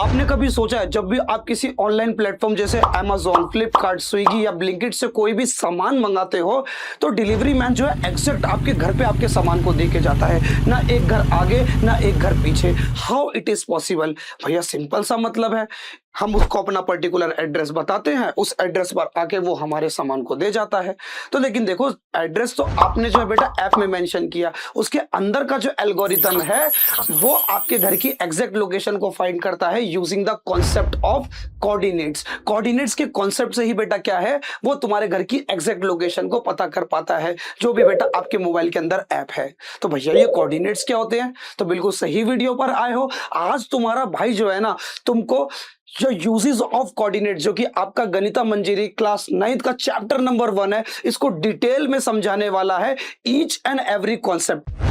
आपने कभी सोचा है जब भी आप किसी ऑनलाइन प्लेटफॉर्म जैसे Amazon, फ्लिपकार्ट, स्विगी या ब्लिंकिट से कोई भी सामान मंगाते हो तो डिलीवरी मैन जो है एग्जैक्ट आपके घर पे आपके सामान को दे के जाता है, ना एक घर आगे ना एक घर पीछे। How it is possible? भैया सिंपल सा मतलब है, हम उसको अपना पर्टिकुलर एड्रेस बताते हैं, उस एड्रेस पर आके वो हमारे सामान को दे जाता है। तो लेकिन देखो, एड्रेस तो आपने जो है बेटा ऐप में मेंशन किया, उसके अंदर का जो एल्गोरिथम है वो आपके घर की एग्जैक्ट लोकेशन को फाइंड करता है using the concept of coordinates. Coordinates के कॉन्सेप्ट से ही बेटा क्या है, वो तुम्हारे घर की एग्जैक्ट लोकेशन को पता कर पाता है, जो भी बेटा आपके मोबाइल के अंदर ऐप है। तो भैया ये कोऑर्डिनेट्स क्या होते हैं? तो बिल्कुल सही वीडियो पर आए हो। आज तुम्हारा भाई जो है ना, तुमको जो यूजेस ऑफ कोऑर्डिनेट, जो कि आपका गणिता मंजरी क्लास 9th का चैप्टर नंबर 1 है, इसको डिटेल में समझाने वाला है, ईच एंड एवरी कॉन्सेप्ट।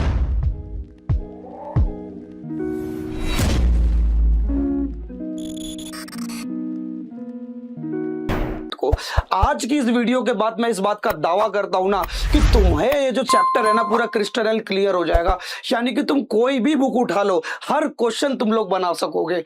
आज की इस वीडियो के बाद मैं इस बात का दावा करता हूं ना कि तुम्हें ये जो चैप्टर है ना पूरा क्रिस्टल क्लियर हो जाएगा। यानी कि तुम कोई भी बुक उठा लो, हर क्वेश्चन तुम लोग बना सकोगे।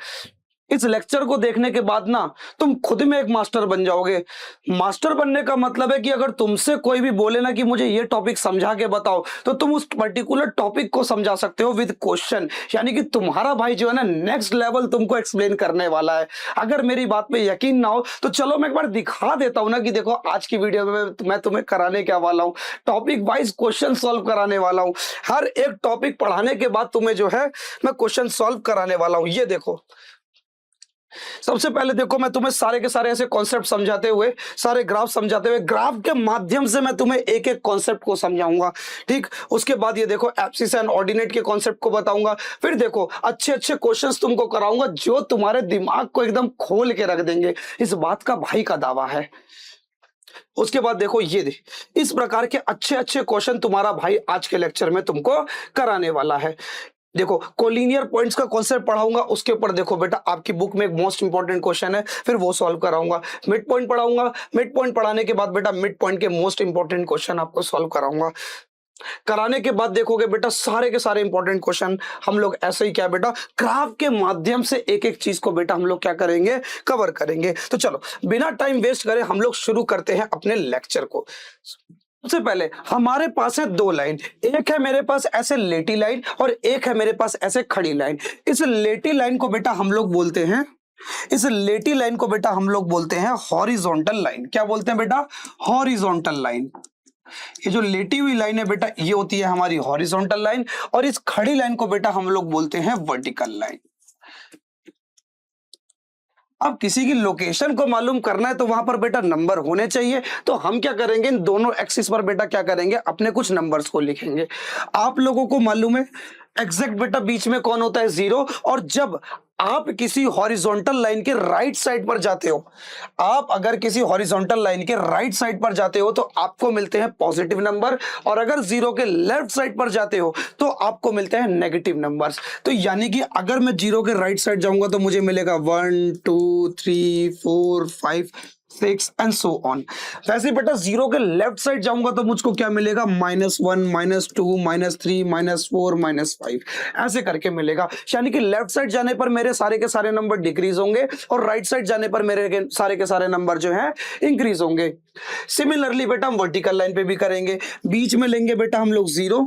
इस लेक्चर को देखने के बाद ना तुम खुद में एक मास्टर बन जाओगे। मास्टर बनने का मतलब है कि अगर तुमसे कोई भी बोले ना कि मुझे ये टॉपिक समझा के बताओ, तो तुम उस पर्टिकुलर टॉपिक को समझा सकते हो विद क्वेश्चन। यानी कि तुम्हारा भाई जो है ना नेक्स्ट लेवल तुमको एक्सप्लेन करने वाला है। अगर मेरी बात पे यकीन ना हो तो चलो मैं एक बार दिखा देता हूं ना कि देखो आज की वीडियो में मैं तुम्हें कराने क्या वाला हूं। टॉपिक वाइज क्वेश्चन सॉल्व कराने वाला हूं। हर एक टॉपिक पढ़ाने के बाद तुम्हें जो है मैं क्वेश्चन सॉल्व कराने वाला हूं। ये देखो, सबसे पहले देखो, मैं तुम्हें सारे के सारे ऐसे कॉन्सेप्ट समझाते हुए, सारे ग्राफ समझाते हुए, ग्राफ के माध्यम से मैं तुम्हें एक एक कॉन्सेप्ट को समझाऊंगा। ठीक, उसके बाद ये देखो एब्सिस एंड ऑर्डिनेट के कॉन्सेप्ट को बताऊंगा। फिर देखो अच्छे अच्छे क्वेश्चंस तुमको कराऊंगा जो तुम्हारे दिमाग को एकदम खोल के रख देंगे। इस बात का भाई का दावा है। उसके बाद देखो ये इस प्रकार के अच्छे अच्छे क्वेश्चन तुम्हारा भाई आज के लेक्चर में तुमको कराने वाला है। देखो कोलिनियर पॉइंट्स का कॉन्सेप्ट पढ़ाऊंगा, उसके ऊपर देखो बेटा आपकी बुक में एक मोस्ट इंपॉर्टेंट क्वेश्चन है, फिर वो सॉल्व कराऊंगा। मिड पॉइंट पढ़ाऊंगा, मिड पॉइंट पढ़ाने के बाद बेटा मिड पॉइंट के मोस्ट इंपॉर्टेंट क्वेश्चन आपको सॉल्व कराऊंगा। कराने के बाद देखोगे बेटा सारे के सारे इंपॉर्टेंट क्वेश्चन हम लोग ऐसे ही क्या बेटा ग्राफ के माध्यम से एक एक चीज को बेटा हम लोग क्या करेंगे, कवर करेंगे। तो चलो बिना टाइम वेस्ट करे हम लोग शुरू करते हैं अपने लेक्चर को। सबसे पहले हमारे पास है दो लाइन, एक है मेरे पास ऐसे लेटी लाइन और एक है मेरे पास ऐसे खड़ी लाइन। इस लेटी लाइन को बेटा हम लोग बोलते हैं, इस लेटी लाइन को बेटा हम लोग बोलते हैं हॉरिजॉन्टल लाइन। क्या बोलते हैं बेटा? Horizontal line. ये जो लेटी हुई लाइन है बेटा ये होती है हमारी हॉरिजॉन्टल लाइन, और इस खड़ी लाइन को बेटा हम लोग बोलते हैं वर्टिकल लाइन। अब किसी की लोकेशन को मालूम करना है तो वहां पर बेटा नंबर होने चाहिए। तो हम क्या करेंगे, इन दोनों एक्सिस पर बेटा क्या करेंगे, अपने कुछ नंबर्स को लिखेंगे। आप लोगों को मालूम है एग्जैक्ट बेटा बीच में कौन होता है? 0। और जब आप किसी हॉरिजॉन्टल लाइन के राइट साइड पर जाते हो, आप अगर किसी हॉरिजॉन्टल लाइन के राइट साइड पर जाते हो तो आपको मिलते हैं पॉजिटिव नंबर, और अगर 0 के लेफ्ट साइड पर जाते हो तो आपको मिलते हैं नेगेटिव नंबर्स। तो यानी कि अगर मैं 0 के राइट साइड जाऊंगा तो मुझे मिलेगा 1 2 3 4 5 6 एंड सो ऑन। वैसे बेटा 0 के लेफ्ट साइड जाऊंगा तो मुझको क्या मिलेगा? -1 -2 -3 -4 -5 ऐसे करके मिलेगा। यानी कि लेफ्ट साइड जाने पर मेरे सारे के सारे नंबर डिक्रीज होंगे और राइट साइड जाने पर मेरे सारे के सारे नंबर जो है इंक्रीज होंगे। सिमिलरली बेटा हम वर्टिकल लाइन पे भी करेंगे। बीच में लेंगे बेटा हम लोग 0,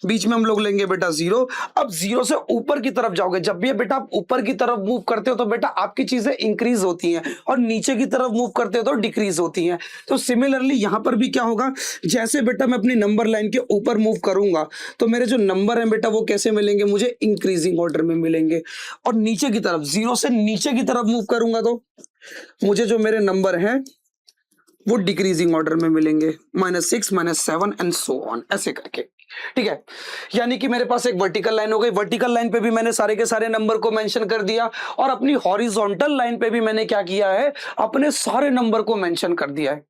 बीच में हम लोग लेंगे बेटा 0। अब 0 से ऊपर की तरफ जाओगे, जब भी बेटा आप ऊपर की तरफ मूव करते हो तो बेटा आपकी चीजें इंक्रीज होती हैं, और नीचे की तरफ मूव करते हो तो डिक्रीज होती हैं। तो सिमिलरली यहां पर भी क्या होगा, जैसे बेटा मैं अपनी नंबर लाइन के ऊपर मूव करूंगा तो मेरे जो नंबर हैं बेटा वो कैसे मिलेंगे, मुझे इंक्रीजिंग ऑर्डर में मिलेंगे। और नीचे की तरफ 0 से नीचे की तरफ मूव करूंगा तो मुझे जो मेरे नंबर हैं वो डिक्रीजिंग ऑर्डर में मिलेंगे, -6 -7 एंड सो ऑन ऐसे करके। ठीक है, यानी कि मेरे पास एक वर्टिकल लाइन हो गई। वर्टिकल लाइन पे भी मैंने सारे के सारे नंबर को मेंशन कर दिया, और अपनी हॉरिजॉन्टल लाइन पे भी मैंने क्या किया है, अपने सारे नंबर को मेंशन कर दिया है।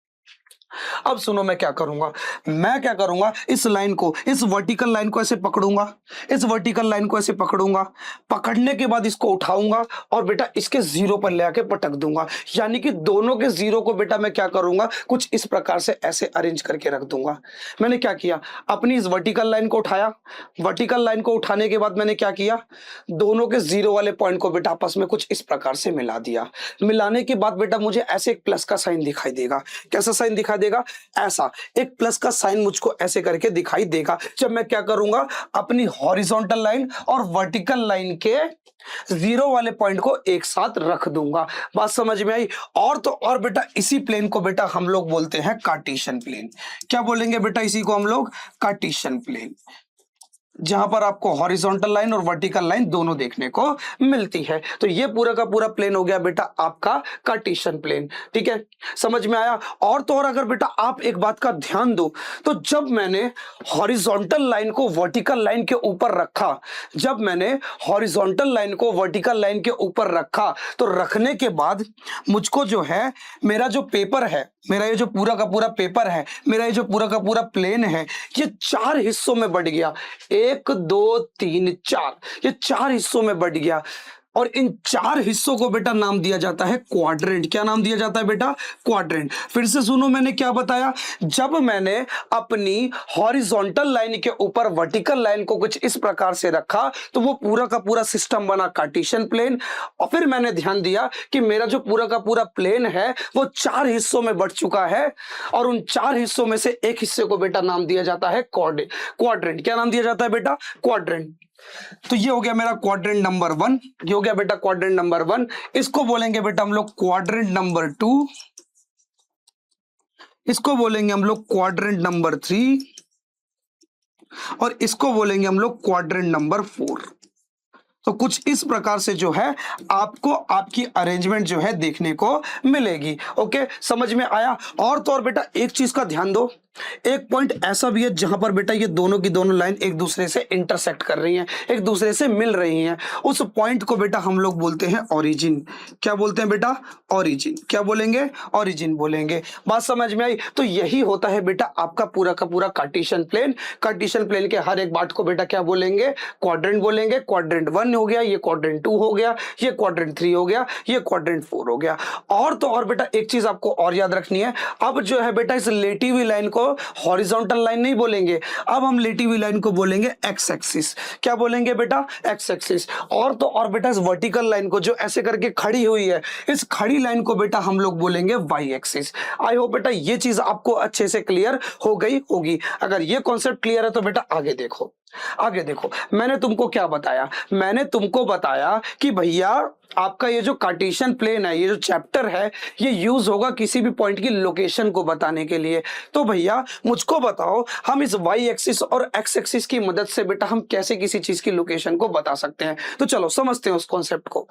अब सुनो मैं क्या करूंगा, इस लाइन को, इस वर्टिकल लाइन को ऐसे पकड़ूंगा, इस वर्टिकल लाइन को ऐसे पकड़ूंगा, पकड़ने के बाद इसको उठाऊंगा और बेटा इसके जीरो पर ले आके पटक दूंगा। यानी कि दोनों के जीरो को बेटा मैं क्या करूंगा, कुछ इस प्रकार से ऐसे अरेंज करके रख दूंगा। मैंने क्या किया, अपनी इस वर्टिकल लाइन को उठाया, वर्टिकल लाइन को उठाने के बाद मैंने क्या किया, दोनों के जीरो वाले पॉइंट को बेटा आपस में कुछ इस प्रकार से मिला दिया। मिलाने के बाद बेटा मुझे ऐसे एक प्लस का साइन दिखाई देगा। कैसा साइन दिखाई देगा, ऐसा एक प्लस का साइन मुझको ऐसे करके दिखाई देगा। जब मैं क्या करूंगा, अपनी हॉरिजॉन्टल लाइन और वर्टिकल लाइन के जीरो वाले पॉइंट को एक साथ रख दूंगा। बात समझ में आई। और तो और बेटा इसी प्लेन को बेटा हम लोग बोलते हैं कार्टेशियन प्लेन। क्या बोलेंगे बेटा, इसी को हम लोग कार्टेशियन प्लेन, जहां पर आपको हॉरिजॉन्टल लाइन और वर्टिकल लाइन दोनों देखने को मिलती है। तो ये पूरा का पूरा प्लेन हो गया बेटा आपका कार्टेशियन प्लेन। ठीक है, समझ में आया। और तो और अगर बेटा आप एक बात का ध्यान दो, तो जब मैंने हॉरिजॉन्टल लाइन को वर्टिकल लाइन के ऊपर रखा, जब मैंने हॉरिजॉन्टल लाइन को वर्टिकल लाइन के ऊपर रखा, तो रखने के बाद मुझको जो है, मेरा जो पेपर है, मेरा ये जो पूरा का पूरा पेपर है, मेरा ये जो पूरा का पूरा प्लेन है, ये चार हिस्सों में बढ़ गया। 1 2 3 4, ये चार हिस्सों में बढ़ गया। और इन चार हिस्सों को बेटा नाम दिया जाता है क्वाड्रेंट। क्या नाम दिया जाता है बेटा, क्वाड्रेंट। फिर से सुनो, मैंने क्या बताया, जब मैंने अपनी हॉरिजॉन्टल लाइन के ऊपर वर्टिकल लाइन को कुछ इस प्रकार से रखा, तो वो पूरा का पूरा सिस्टम बना कार्टेशियन प्लेन। और फिर मैंने ध्यान दिया कि मेरा जो पूरा का पूरा प्लेन है वो चार हिस्सों में बढ़ चुका है, और उन चार हिस्सों में से एक हिस्से को बेटा नाम दिया जाता है क्वाड्रेंट। क्या नाम दिया जाता है बेटा, क्वाड्रेंट। तो ये हो गया मेरा क्वाड्रेंट नंबर 1, ये हो गया बेटा क्वाड्रेंट नंबर 1। इसको बोलेंगे बेटा हम लोग क्वाड्रेंट नंबर 2, इसको बोलेंगे हम लोग क्वाड्रेंट नंबर 3, और इसको बोलेंगे हम लोग क्वाड्रेंट नंबर 4। तो कुछ इस प्रकार से जो है आपको आपकी अरेंजमेंट जो है देखने को मिलेगी। ओके, समझ में आया। और तो और बेटा एक चीज का ध्यान दो, एक पॉइंट ऐसा भी है जहां पर बेटा ये दोनों की दोनों लाइन एक दूसरे से इंटरसेक्ट कर रही हैं, एक दूसरे से मिल रही हैं। उस पॉइंट को बेटा हम लोग बोलते हैं ओरिजिन। क्या बोलते हैं बेटा, ओरिजिन। क्या बोलेंगे, ओरिजिन बोलेंगे। बात समझ में आई। तो यही होता है बेटा आपका पूरा का पूरा कार्टेशियन प्लेन। कार्टेशियन प्लेन के हर एक पार्ट को बेटा क्या बोलेंगे, क्वाड्रेंट बोलेंगे। क्वाड्रेंट 1 हो गया, ये क्वाड्रेंट 2 हो गया, ये क्वाड्रेंट 3 हो गया, ये क्वाड्रेंट 4 हो गया। और तो और बेटा एक चीज आपको और याद रखनी है, अब जो है बेटा इस लेटी हुई लाइन को हॉरिजॉन्टल लाइन नहीं बोलेंगे, अब हम लेटी हुई लाइन को बोलेंगे एक्स एक्सिस। क्या बोलेंगे बेटा, एक्स एक्सिस। और तो और बेटा इस वर्टिकल लाइन को जो ऐसे करके खड़ी हुई है, इस खड़ी लाइन को बेटा हम लोग बोलेंगे वाई एक्सिस। आई होप बेटा ये चीज आपको अच्छे से क्लियर हो गई होगी। अगर ये कॉन्सेप्ट क्लियर है तो बेटा आगे देखो, आगे देखो। मैंने तुमको क्या बताया, मैंने तुमको बताया कि भैया आपका ये जो कार्टेशियन प्लेन है, ये जो चैप्टर है, ये यूज होगा किसी भी पॉइंट की लोकेशन को बताने के लिए। तो भैया मुझको बताओ, हम इस वाई एक्सिस और एक्स एक्सिस की मदद से बेटा हम कैसे किसी चीज की लोकेशन को बता सकते हैं। तो चलो समझते हैं उस कॉन्सेप्ट को।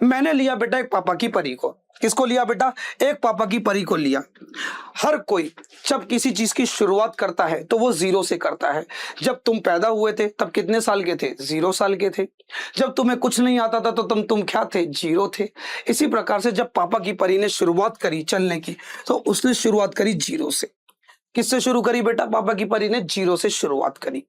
मैंने लिया बेटा एक पापा की परी को। किसको लिया बेटा, एक पापा की परी को लिया। हर कोई जब किसी चीज की शुरुआत करता है तो वो 0 से करता है। जब तुम पैदा हुए थे तब कितने साल के थे, 0 साल के थे। जब तुम्हें कुछ नहीं आता था तो तुम क्या थे, 0 थे। इसी प्रकार से जब पापा की परी ने शुरुआत करी चलने की, तो उसने शुरुआत करी 0 से। किससे शुरू करी बेटा, पापा की परी ने 0 से शुरुआत करी।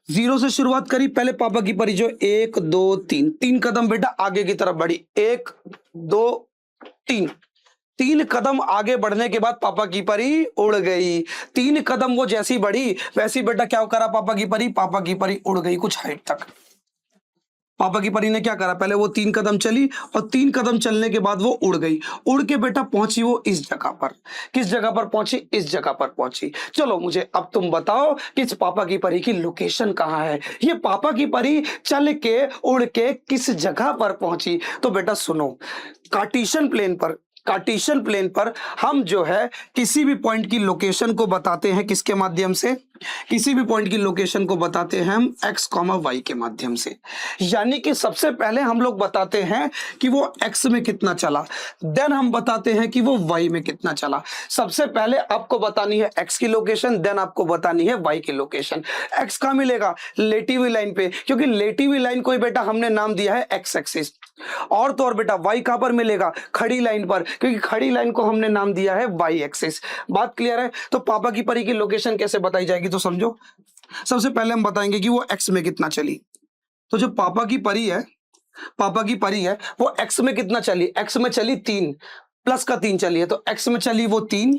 0 से शुरुआत करी। पहले पापा की परी जो 1 2 3 कदम बेटा आगे की तरफ बढ़ी। 1 2 3 कदम आगे बढ़ने के बाद पापा की परी उड़ गई। 3 कदम वो जैसी बढ़ी वैसी बेटा क्या करा पापा की परी उड़ गई कुछ हाइट तक। पापा की परी ने क्या करा, पहले वो 3 कदम चली और 3 कदम चलने के बाद वो उड़ गई। उड़ के बेटा पहुंची वो इस जगह पर। किस जगह पर पहुंची, इस जगह पर पहुंची। चलो मुझे अब तुम बताओ कि इस पापा की परी की लोकेशन कहाँ है। ये पापा की परी चल के उड़ के किस जगह पर पहुंची। तो बेटा सुनो, कार्टेशियन प्लेन पर हम जो है किसी भी पॉइंट की लोकेशन को बताते हैं किसके माध्यम से, किसी भी पॉइंट की लोकेशन को बताते हैं हम x कॉमा वाई के माध्यम से। यानी कि सबसे पहले हम लोग बताते हैं कि वो x में कितना चला, देन हम बताते हैं कि वो y में कितना चला। सबसे पहले आपको बतानी है x की लोकेशन, देन आपको बतानी है y की लोकेशन। x कहाँ मिलेगा? लेटी हुई लाइन पे, क्योंकि लेटी हुई लाइन को ही बेटा हमने नाम दिया है x एक्सिस। और तो और बेटा y कहां पर मिलेगा? खड़ी लाइन पर, क्योंकि खड़ी लाइन को हमने नाम दिया है y एक्सिस। बात क्लियर है? तो पापा की परी की लोकेशन कैसे बताई जाएगी तो समझो। सबसे पहले हम बताएंगे कि वो x में कितना चली। तो जो पापा की परी है, पापा की परी है वो x में कितना चली? x में चली 3, प्लस का 3 चली है, तो x में चली वो 3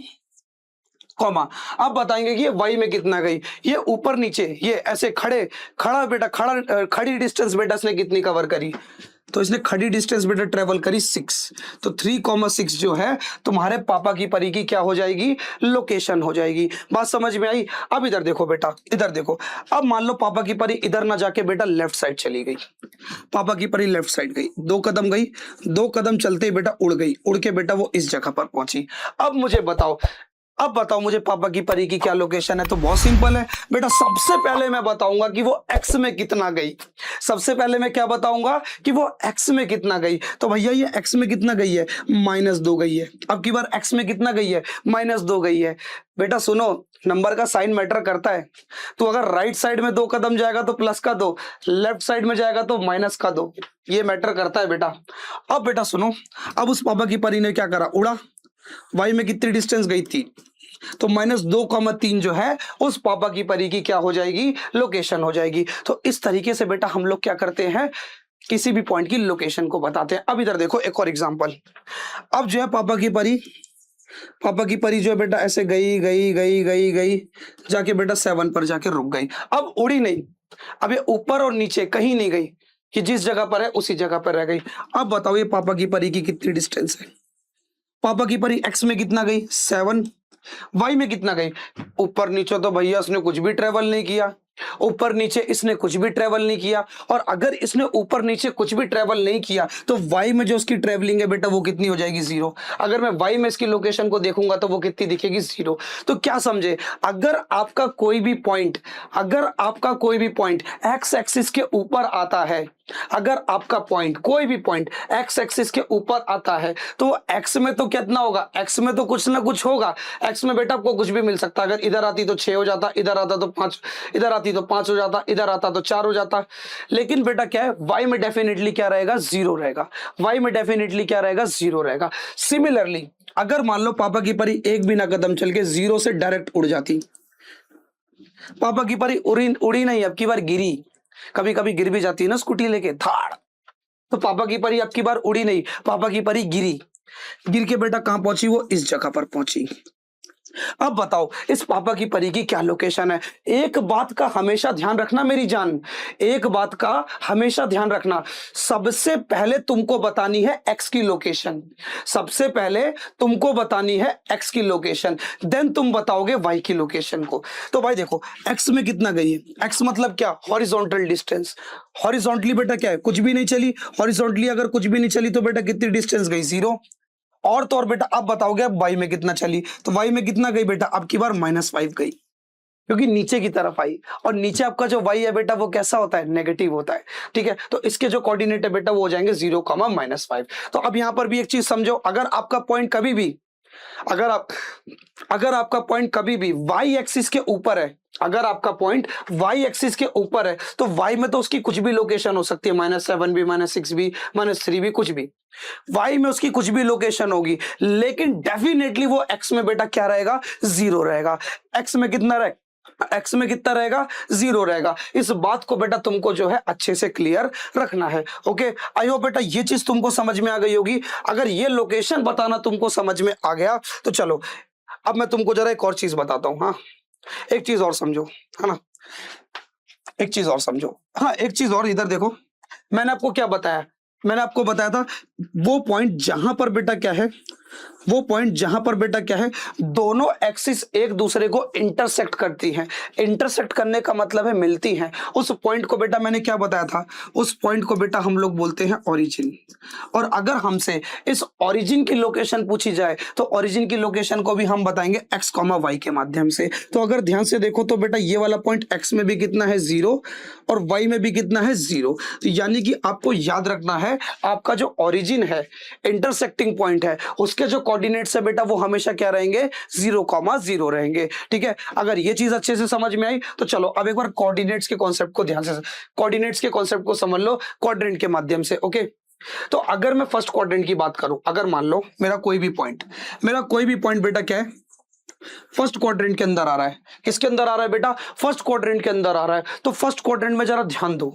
कॉमा। अब बताएंगे कि ये y में कितना गई। ये ऊपर नीचे ये ऐसे खड़ा बेटा खड़ी डिस्टेंस बेटा इसने कितनी कवर करी? तो इसने खड़ी डिस्टेंस बेटा ट्रेवल करी 6। तो 3,6 जो है तुम्हारे पापा की परी की क्या हो जाएगी? लोकेशन हो जाएगी। बात समझ में आई? अब इधर देखो बेटा, इधर देखो। अब मान लो पापा की परी इधर ना जाके बेटा लेफ्ट साइड चली गई। पापा की परी लेफ्ट साइड गई, 2 कदम गई, 2 कदम चलते ही बेटा उड़ गई, उड़ के बेटा वो इस जगह पर पहुंची। अब बताओ मुझे पापा की परी की क्या लोकेशन है? तो बहुत सिंपल है बेटा, सबसे पहले मैं बताऊंगा कि वो x में कितना गई। सबसे पहले मैं क्या बताऊंगा कि वो x में कितना गई। तो भैया ये x में कितना गई है? -2 गई है। अब की बार x में कितना गई है? -2 गई है। बेटा सुनो, नंबर का साइन मैटर करता है। तो अगर राइट साइड में 2 कदम जाएगा तो प्लस का 2, लेफ्ट साइड में जाएगा तो माइनस का 2, ये मैटर करता है बेटा। अब बेटा सुनो, अब उस पापा की परी ने क्या करा? उड़ा। y में कितनी डिस्टेंस गई थी? तो -2,3 जो है उस पापा की परी की क्या हो जाएगी? लोकेशन हो जाएगी। तो इस तरीके से बेटा हम लोग क्या करते हैं? किसी भी पॉइंट की लोकेशन को बताते हैं। अब इधर देखो एक और एग्जांपल। अब जो है पापा की परी जो है बेटा ऐसे गई गई गई गई गई जाके बेटा 7 पर जाके रुक गई। अब उड़ी नहीं, अब ये ऊपर और नीचे कहीं नहीं गई, कि जिस जगह पर है उसी जगह पर रह गई। अब बताओ ये पापा की परी की कितनी डिस्टेंस है? पापा की परी x में कितना गई? 7। y में कितना गई? ऊपर नीचे तो भैया इसने कुछ भी ट्रेवल नहीं किया, ऊपर नीचे इसने कुछ भी ट्रेवल नहीं किया। और अगर इसने ऊपर नीचे कुछ भी ट्रेवल नहीं किया तो y में जो उसकी ट्रेवलिंग है बेटा वो कितनी हो जाएगी? 0। अगर मैं y में इसकी लोकेशन को देखूंगा तो वो कितनी दिखेगी? 0। तो क्या समझे? अगर आपका कोई भी पॉइंट x एक्सिस के ऊपर आता है, अगर आपका पॉइंट कोई भी पॉइंट x एक्सिस के ऊपर आता है तो x में तो कितना होगा? x में तो कुछ ना कुछ होगा। x में बेटा आपको कुछ भी मिल सकता है। अगर इधर आती तो 6 हो जाता, इधर आता तो 5, इधर आती तो 5 हो जाता, इधर आता तो 4 हो जाता। लेकिन बेटा क्या है? y में डेफिनेटली क्या रहेगा? 0 रहेगा। y में डेफिनेटली क्या रहेगा? 0 रहेगा। सिमिलरली अगर मान लो पापा की परी एक बिना कदम चल के 0 से डायरेक्ट उड़ जाती, पापा की परी उड़ी नहीं, अब की बार गिरी। कभी कभी गिर भी जाती है ना स्कूटी लेके, धाड़। तो पापा की परी अब की बार उड़ी नहीं, पापा की परी गिरी, गिर के बेटा कहां पहुंची? वो इस जगह पर पहुंची। अब बताओ इस पापा की परी की क्या लोकेशन है? एक बात का हमेशा ध्यान रखना मेरी जान, एक बात का हमेशा ध्यान रखना। सबसे पहले तुमको बतानी है x की लोकेशन, सबसे पहले तुमको बतानी है x की लोकेशन, देन तुम बताओगे y की लोकेशन को। तो भाई देखो x में कितना गई है? x मतलब क्या? Horizontal distance. हॉरिजॉन्टली बेटा क्या है? कुछ भी नहीं चली। हॉरिजॉन्टली अगर कुछ भी नहीं चली तो बेटा कितनी डिस्टेंस गई? 0। और तो और बेटा अब बताओगे अब y में कितना चली? तो y में कितना गई बेटा? अब की बार -5 गई, क्योंकि नीचे की तरफ आई। और नीचे आपका जो y है बेटा वो कैसा होता है? नेगेटिव होता है। ठीक है, तो इसके जो कोऑर्डिनेट है बेटा वो हो जाएंगे 0, -5। तो अब यहां पर भी एक चीज समझो, अगर आपका पॉइंट कभी भी अगर आपका पॉइंट कभी भी y एक्सिस के ऊपर है, अगर आपका पॉइंट y एक्सिस के ऊपर है तो y में तो उसकी कुछ भी लोकेशन हो सकती है, -7 भी, -6 भी, -3 भी, कुछ भी। y में उसकी कुछ भी लोकेशन होगी, लेकिन डेफिनेटली वो x में बेटा क्या रहेगा? 0 रहेगा। x में कितना रहेगा? 0 रहेगा। इस बात को बेटा तुमको जो है अच्छे से क्लियर रखना है। ओके, आई होप बेटा ये चीज तुमको समझ में आ गई होगी। अगर ये लोकेशन बताना तुमको समझ में आ गया तो चलो अब मैं तुमको जरा एक और चीज बताता हूं। हाँ, एक चीज और समझो, है ना, एक चीज और समझो। हाँ, एक चीज और, इधर देखो, मैंने आपको क्या बताया? मैंने आपको बताया था वो पॉइंट जहां पर बेटा क्या है, वो पॉइंट जहां पर बेटा क्या है, दोनों एक्सिस एक दूसरे को इंटरसेक्ट करती हैं। इंटरसेक्ट करने का मतलब है मिलती हैं। उस पॉइंट को बेटा मैंने क्या बताया था, उस पॉइंट को बेटा हम लोग बोलते हैं ओरिजिन। और अगर हमसे इस ओरिजिन की लोकेशन पूछी जाए तो ओरिजिन की लोकेशन को भी हम बताएंगे एक्स कॉमा वाई के माध्यम से। तो अगर ध्यान से देखो तो बेटा ये वाला पॉइंट एक्स में भी कितना है 0 और वाई में भी कितना है 0। तो यानी कि आपको याद रखना है आपका जो ओरिजिन है, इंटरसेक्टिंग पॉइंट है, उसके जो कोऑर्डिनेट्स है बेटा वो हमेशा क्या रहेंगे, 0,0 रहेंगे। ठीक है, अगर ये चीज अच्छे से समझ में आई तो चलो अब एक बार कोऑर्डिनेट्स के कॉन्सेप्ट को ध्यान से, कोऑर्डिनेट्स के कॉन्सेप्ट को समझ लो क्वाड्रेंट के माध्यम से। ओके, तो अगर मैं फर्स्ट क्वाड्रेंट की बात करूं, अगर मान लो मेरा कोई भी पॉइंट बेटा क्या है, फर्स्ट क्वाड्रेंट के अंदर आ रहा है। किसके अंदर आ रहा है बेटा, फर्स्ट क्वाड्रेंट के अंदर आ रहा है। तो फर्स्ट क्वाड्रेंट में जरा ध्यान दो,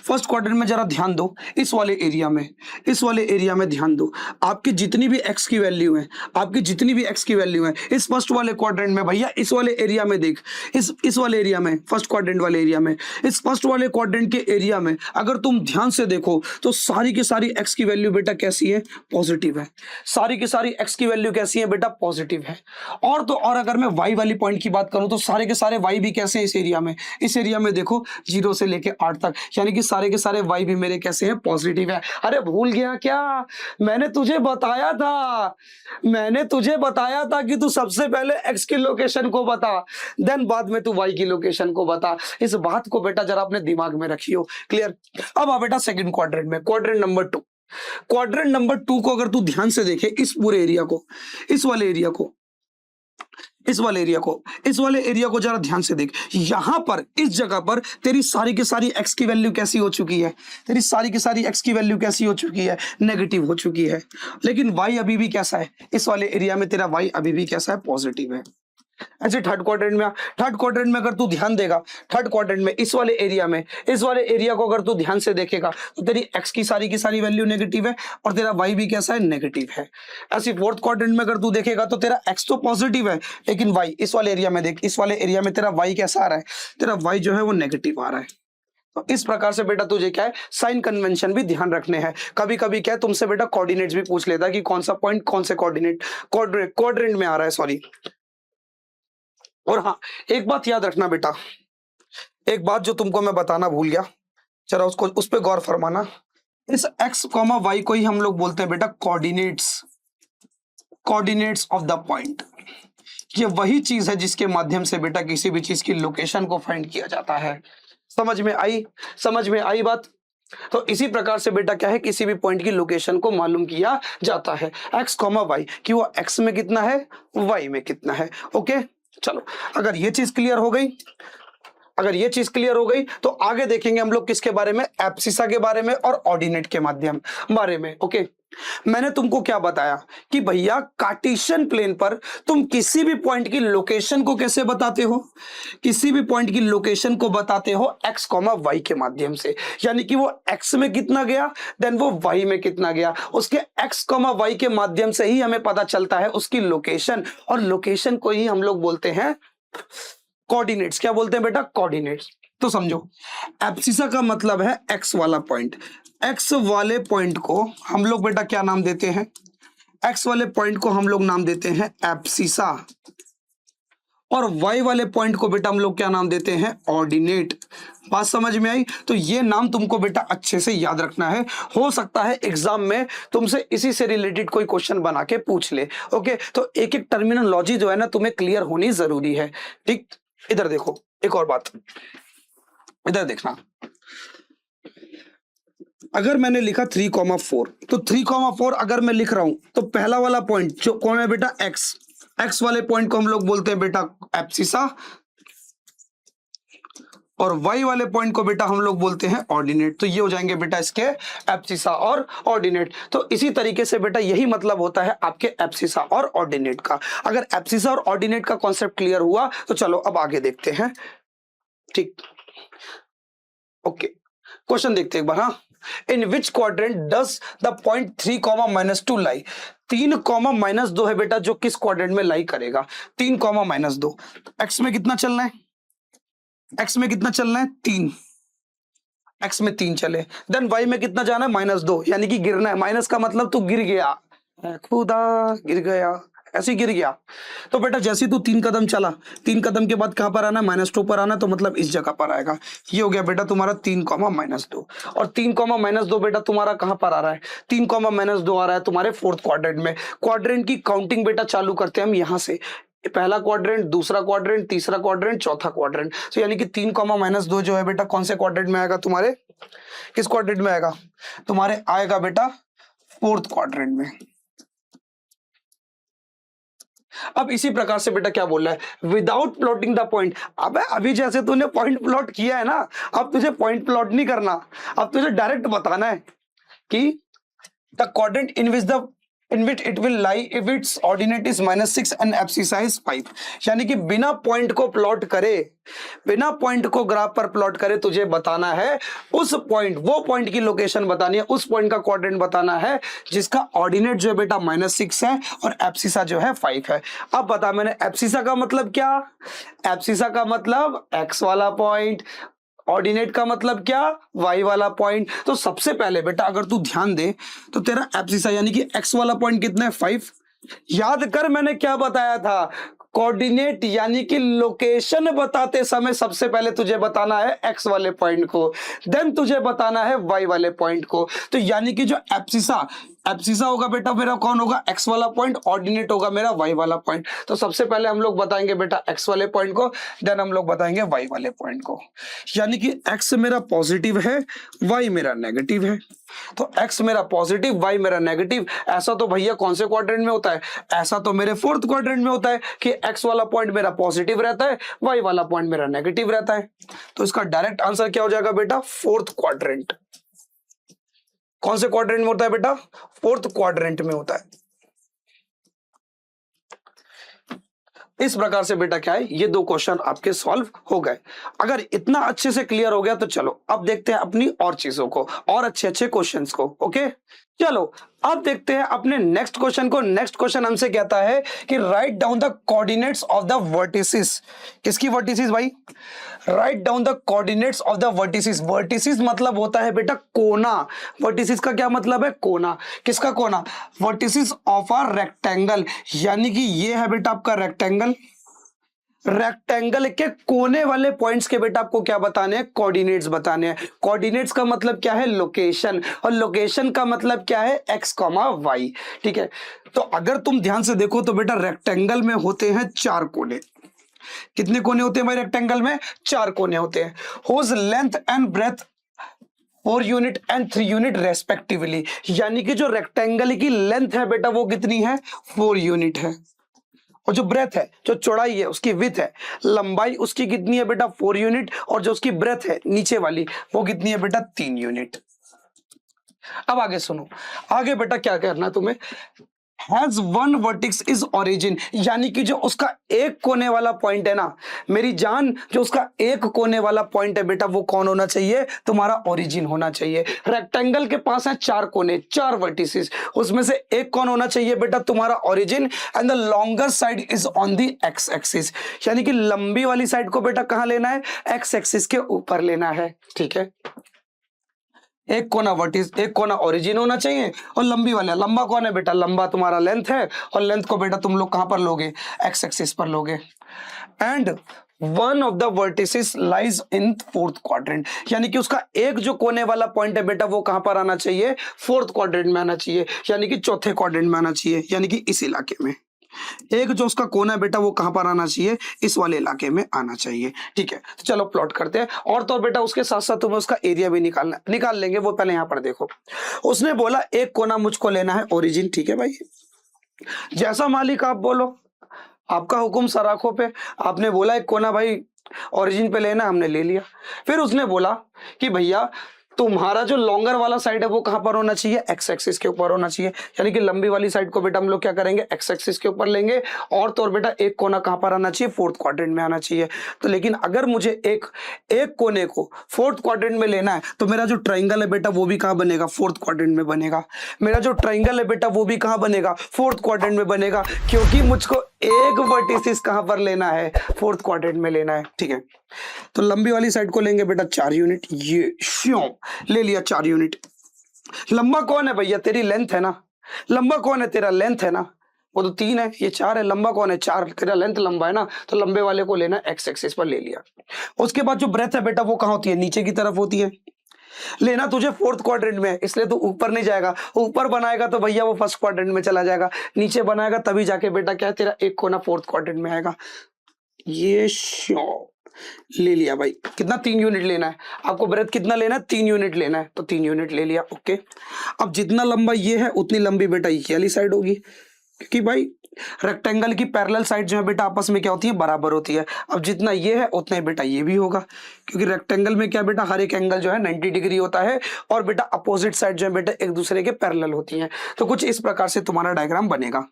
फर्स्ट क्वाड्रेंट में जरा ध्यान दो, इस वाले एरिया में, इस वाले एरिया में ध्यान दो। आपकी जितनी भी एक्स की वैल्यू है, आपकी जितनी भी एक्स की वैल्यू है इस फर्स्ट वाले क्वाड्रेंट में, भैया इस वाले एरिया में देख, इस वाले एरिया में, फर्स्ट क्वाड्रेंट वाले एरिया में, इस फर्स्ट वाले क्वाड्रेंट के एरिया में अगर तुम ध्यान से देखो तो सारी की सारी एक्स की वैल्यू बेटा कैसी है, पॉजिटिव है। सारी की सारी एक्स की वैल्यू कैसी है बेटा, पॉजिटिव है। और तो और अगर मैं वाई वाली पॉइंट की बात करूं तो सारे के सारे वाई भी कैसे हैं इस एरिया में, इस एरिया में देखो 0 से लेके 8 तक, यानी कि सारे के सारे वाई भी मेरे कैसे हैं, पॉजिटिव है। अरे भूल गया क्या, मैंने तुझे बताया था, मैंने तुझे बताया था कि तू सबसे पहले एक्स की लोकेशन को बता, देन बाद में तू वाई की लोकेशन को बता। इस बात को बेटा जरा अपने दिमाग में रखियो। क्लियर। अब आ बेटा सेकंड क्वाड्रेंट में, क्वाड्रेंट नंबर 2। क्वाड्रेंट नंबर 2 को अगर तू ध्यान से देखे, इस पूरे एरिया को, इस वाले एरिया को, इस वाले एरिया को, इस वाले एरिया को जरा ध्यान से देख। यहां पर इस जगह पर तेरी सारी की सारी एक्स की वैल्यू कैसी हो चुकी है, तेरी सारी की सारी एक्स की वैल्यू कैसी हो चुकी है, नेगेटिव हो चुकी है। लेकिन वाई अभी भी कैसा है, इस वाले एरिया में तेरा वाई अभी भी कैसा है, पॉजिटिव है। ऐसे थर्ड क्वाड्रेंट में, थर्ड क्वाड्रेंट में अगर तू ध्यान देगा, थर्ड क्वाड्रेंट में इस वाले एरिया में, इस वाले एरिया को अगर तू ध्यान से देखेगा तो तेरी एक्स की सारी वैल्यू नेगेटिव है और तेरा वाई भी कैसा है, नेगेटिव है। ऐसे फोर्थ क्वाड्रेंट में अगर तू देखेगा तो तेरा एक्स तो पॉजिटिव है लेकिन वाई, इस वाले एरिया में देख, इस वाले एरिया में तेरा वाई कैसा आ रहा है, तेरा वाई जो है वो नेगेटिव आ रहा है। तो इस प्रकार से बेटा तुझे क्या है, साइन कन्वेंशन भी ध्यान रखने हैं। कभी कभी क्या है तुमसे बेटा कोऑर्डिनेट्स भी पूछ लेता है कि कौन सा पॉइंट कौन से कोऑर्डिनेट क्वाड्रेंट में आ रहा है, सॉरी। और हाँ, एक बात याद रखना बेटा, एक बात जो तुमको मैं बताना भूल गया, जरा उसको उस पर गौर फरमाना। इस x, y को ही हम लोग बोलते हैं बेटा coordinates, coordinates of the point. ये वही चीज है जिसके माध्यम से बेटा किसी भी चीज की लोकेशन को फाइंड किया जाता है। समझ में आई, समझ में आई बात। तो इसी प्रकार से बेटा क्या है, किसी भी पॉइंट की लोकेशन को मालूम किया जाता है, x, y, कि वो x में कितना है, y में कितना है। ओके, चलो अगर ये चीज क्लियर हो गई, अगर ये चीज क्लियर हो गई तो आगे देखेंगे हम लोग किसके बारे में, एब्सिसा के बारे में और ऑर्डिनेट के माध्यम बारे में। ओके, मैंने तुमको क्या बताया कि भैया कार्टेशियन प्लेन पर तुम किसी भी पॉइंट की लोकेशन को कैसे बताते हो, किसी भी पॉइंट की लोकेशन को बताते हो x, y के माध्यम से। यानी कि वो x में कितना गया देन वो y में कितना गया, उसके x, y के माध्यम से ही हमें पता चलता है उसकी लोकेशन, और लोकेशन को ही हम लोग बोलते हैं कोऑर्डिनेट्स। क्या बोलते हैं बेटा, कोऑर्डिनेट्स। तो समझो, एब्सिसा का मतलब है x वाला पॉइंट। x वाले पॉइंट को हम लोग बेटा क्या नाम देते हैं, x वाले पॉइंट को हम लोग नाम देते हैं एब्सिसा, और y वाले पॉइंट को बेटा हम लोग क्या नाम देते हैं, ऑर्डिनेट। बात समझ में आई। तो ये नाम तुमको बेटा अच्छे से याद रखना है, हो सकता है एग्जाम में तुमसे इसी से रिलेटेड कोई क्वेश्चन बना के पूछ ले। ओके, तो एक एक टर्मिनोलॉजी जो है ना तुम्हें क्लियर होनी जरूरी है। ठीक, इधर देखो, एक और बात इधर देखना, अगर मैंने लिखा 3,4 तो 3,4 अगर मैं लिख रहा हूं तो पहला वाला पॉइंट जो कौन है बेटा, x वाले पॉइंट को हम लोग बोलते हैं बेटा एब्सिसा, और y वाले पॉइंट को बेटा हम लोग बोलते हैं ऑर्डिनेट। तो ये हो जाएंगे बेटा इसके एब्सिसा और ऑर्डिनेट। तो इसी तरीके से बेटा यही मतलब होता है आपके एब्सिसा और ऑर्डिनेट का। अगर एब्सिसा और ऑर्डिनेट का कॉन्सेप्ट क्लियर हुआ तो चलो अब आगे देखते हैं। ठीक, ओके, क्वेश्चन देखते हैं एक बार। हाँ, in which quadrant does the point 3,-2 lie. 3,-2 है बेटा जो किस क्वाड्रेंट में लाई करेगा, 3,-2। एक्स में कितना चलना है, एक्स में कितना चलना है, 3, एक्स में 3 चले, देन वाई में कितना जाना है, -2, यानी कि गिरना है। माइनस का मतलब तू गिर गया, है खुदा, गिर गया, ऐसे ही गिर गया। तो बेटा जैसे ही तू 3 कदम चला, 3 कदम के बाद कहाँ पर आना, -2 पर आना, तो मतलब इस जगह पर आएगा। ये हो गया बेटा तुम्हारा 3, -2। और 3, -2 बेटा तुम्हारा कहाँ पर आ रहा है, 3, -2 आ रहा है तुम्हारे फोर्थ क्वाड्रेंट में। क्वाड्रेंट की काउंटिंग बेटा चालू करते हैं हम यहाँ से, पहला क्वाड्रेंट, दूसरा क्वाड्रेंट, तीसरा क्वाड्रेंट, चौथा क्वाड्रेंट। तो यानी कि 3, -2 जो है बेटा कौन से क्वाड्रेंट में आएगा तुम्हारे, किस क्वाड्रेंट में आएगा तुम्हारे, आएगा बेटा फोर्थ क्वाड्रेंट में। अब इसी प्रकार से बेटा क्या बोल रहा है, विदाउट प्लॉटिंग द पॉइंट। अब अभी जैसे तूने पॉइंट प्लॉट किया है ना, अब तुझे पॉइंट प्लॉट नहीं करना, अब तुझे डायरेक्ट बताना है कि the quadrant in which it will lie if its ordinate is -6 and abscissa is 5। यानी कि बिना पॉइंट को प्लॉट करे, बिना पॉइंट को ग्राफ पर प्लॉट करे, तुझे बताना है उस पॉइंट, वो पॉइंट की लोकेशन बतानी है, उस पॉइंट का क्वाड्रेंट बताना है जिसका ऑर्डिनेट जो है बेटा -6 है और एब्सिसा जो है 5 है। अब बता, मैंने एब्सिसा का मतलब क्या, एब्सिसा का मतलब x वाला पॉइंट, ऑर्डिनेट का मतलब क्या, y वाला पॉइंट। तो सबसे पहले बेटा अगर तू ध्यान दे तो तेरा एब्सिसा यानी कि x वाला पॉइंट कितना है, 5। याद कर मैंने क्या बताया था, कोऑर्डिनेट यानी कि लोकेशन बताते समय सबसे पहले तुझे बताना है x वाले पॉइंट को, देन तुझे बताना है y वाले पॉइंट को। तो यानी कि जो एब्सिसा, एब्सिसा होगा बेटा मेरा कौन होगा, x वाला पॉइंट, ऑर्डिनेट होगा मेरा y वाला पॉइंट। तो सबसे पहले हम लोग बताएंगे बेटा x वाले पॉइंट को, देन हम लोग बताएंगे y वाले पॉइंट को। यानी कि x मेरा पॉजिटिव है, y मेरा नेगेटिव है। तो x मेरा पॉजिटिव, y मेरा नेगेटिव। ऐसा तो भैया कौन से क्वाड्रेंट में होता है, ऐसा तो मेरे फोर्थ क्वाड्रेंट में होता है कि x वाला पॉइंट मेरा पॉजिटिव रहता है, y वाला पॉइंट मेरा नेगेटिव रहता है। तो इसका डायरेक्ट आंसर क्या हो जाएगा बेटा, फोर्थ क्वाड्रेंट। कौन से क्वाड्रेंट में होता है बेटा, फोर्थ क्वाड्रेंट में होता है। इस प्रकार से बेटा क्या है, ये 2 क्वेश्चन आपके सॉल्व हो गए। अगर इतना अच्छे से क्लियर हो गया तो चलो अब देखते हैं अपनी और चीजों को, और अच्छे अच्छे क्वेश्चंस को। ओके चलो अब देखते हैं अपने नेक्स्ट क्वेश्चन को। नेक्स्ट क्वेश्चन हमसे कहता है कि write down the coordinates of the vertices. किसकी वर्टिसेस भाई, write down the coordinates of the vertices. Vertices मतलब होता है बेटा कोना। वर्टिसेस का क्या मतलब है, कोना। किसका कोना, वर्टिसेस ऑफ अ रेक्टेंगल। यानी कि ये है बेटा आपका रेक्टेंगल, रेक्टेंगल के कोने वाले पॉइंट्स के बेटा आपको क्या बताने हैं, कोऑर्डिनेट्स बताने हैं। कोऑर्डिनेट्स का मतलब क्या है, लोकेशन, और लोकेशन का मतलब क्या है, x, y। ठीक है, तो अगर तुम ध्यान से देखो तो बेटा रेक्टेंगल में होते हैं 4 कोने। कितने कोने होते हैं भाई रेक्टेंगल में, 4 कोने होते हैं। Whose length and breadth 4 unit and 3 unit respectively. यानी कि जो रेक्टेंगल की लेंथ है बेटा वो कितनी है, 4 यूनिट है, और जो ब्रेथ है, जो चौड़ाई है, उसकी विड्थ है, लंबाई उसकी कितनी है बेटा 4 यूनिट, और जो उसकी ब्रेथ है नीचे वाली वो कितनी है बेटा 3 यूनिट। अब आगे सुनो, आगे बेटा क्या करना है तुम्हें, has one vertices is origin. यानी कि जो उसका एक कोने वाला पॉइंट है ना मेरी जान, जो उसका एक कोने वाला पॉइंट है बेटा वो कौन होना चाहिए, तुम्हारा ओरिजिन होना चाहिए। रेक्टेंगल के पास है 4 कोने, 4 वर्टिसेस, उसमें से एक कौन होना चाहिए बेटा तुम्हारा origin. And the longer side is on the x axis. यानी कि लंबी वाली साइड को बेटा कहां लेना है, एक्स एक्सिस के ऊपर लेना है। ठीक है, एक कोना वर्टिस, एक कोना ओरिजिन होना चाहिए, और लंबी वाला, लंबा कौन है बेटा, लंबा तुम्हारा लेंथ है, और लेंथ को बेटा तुम लोग कहां पर लोगे, एक्स एक्सिस पर लोगे। And one of the vertices lies in fourth quadrant. यानी कि उसका एक जो कोने वाला पॉइंट है बेटा वो कहां पर आना चाहिए, फोर्थ क्वाड्रेंट में आना चाहिए, यानी कि चौथे क्वाड्रेंट में आना चाहिए, यानी कि इस इलाके में। एक जो उसका कोना है बेटा वो कहां पर आना चाहिए, इस वाले इलाके में आना चाहिए। ठीक है, तो चलो प्लॉट करते हैं। और तो बेटा उसके साथ साथ तुम्हें उसका एरिया भी निकाल लेंगे, वो पहले यहां पर देखो। उसने बोला एक कोना मुझको लेना है ओरिजिन। ठीक है भाई, जैसा मालिक आप बोलो, आपका हुक्म सर आंखों पे। आपने बोला एक कोना भाई ओरिजिन पे लेना, हमने ले लिया। फिर उसने बोला कि भैया तुम्हारा जो लॉन्गर वाला साइड है वो कहां पर होना चाहिए, एक्स एक्सिस के ऊपर होना चाहिए। यानी कि लंबी वाली साइड को बेटा हम लोग क्या करेंगे, एक्स एक्सिस के ऊपर लेंगे। और तो और बेटा एक कोना कहां पर आना चाहिए, फोर्थ क्वाड्रेंट में आना चाहिए। तो लेकिन अगर मुझे एक कोने को फोर्थ क्वाड्रेंट में लेना है तो मेरा जो ट्राइंगल है बेटा वो भी कहां बनेगा, फोर्थ क्वाड्रेंट में बनेगा। मेरा जो ट्राइंगल है बेटा वो भी कहां बनेगा, फोर्थ क्वाड्रेंट में बनेगा, क्योंकि मुझको एक वर्टिसिस कहां पर लेना है, फोर्थ क्वाड्रेंट में लेना है। ठीक है, तो लंबी वाली साइड को लेंगे बेटा 4 यूनिट, ये श्यों ले लिया 4 यूनिट। लंबा कौन है भैया, तेरी लेंथ है ना, लंबा कौन है तेरा? लेंथ है ना, वो तो 3 है, ये 4 है। लंबा कौन है? 4। तेरा लेंथ लंबा है ना, तो लंबे वाले को लेना, एक्स एक्सिस पर ले लिया। उसके बाद जो ब्रेथ है बेटा वो कहाँ होती है? नीचे की तरफ होती है। लेना तुझे फोर्थ क्वाड्रेंट में है, इसलिए तू ऊपर नहीं जाएगा। ऊपर बनाएगा तो भैया वो फर्स्ट क्वाड्रेंट में चला जाएगा, नीचे बनाएगा तभी जाके बेटा क्या है तेरा एक कोना फोर्थ क्वाड्रेंट में आएगा। ये श्योर ले लिया भाई। कितना? 3 यूनिट लेना है आपको। ब्रेथ कितना लेना है? 3 यूनिट लेना है, तो 3 यूनिट ले लिया। ओके, अब जितना लंबा ये है उतनी लंबी बेटा ये वाली साइड होगी, क्योंकि भाई रेक्टेंगल की पैरेलल साइड जो है बेटा आपस में क्या होती है? बराबर होती है। अब जितना ये है उतना ही बेटा ये भी होगा, क्योंकि रेक्टेंगल में क्या बेटा हर एक एंगल जो है 90 डिग्री होता है, और बेटा अपोजिट साइड जो है बेटा एक दूसरे के पैरेलल होती हैं। तो कुछ इस प्रकार से तुम्हारा डायग्राम बनेगा।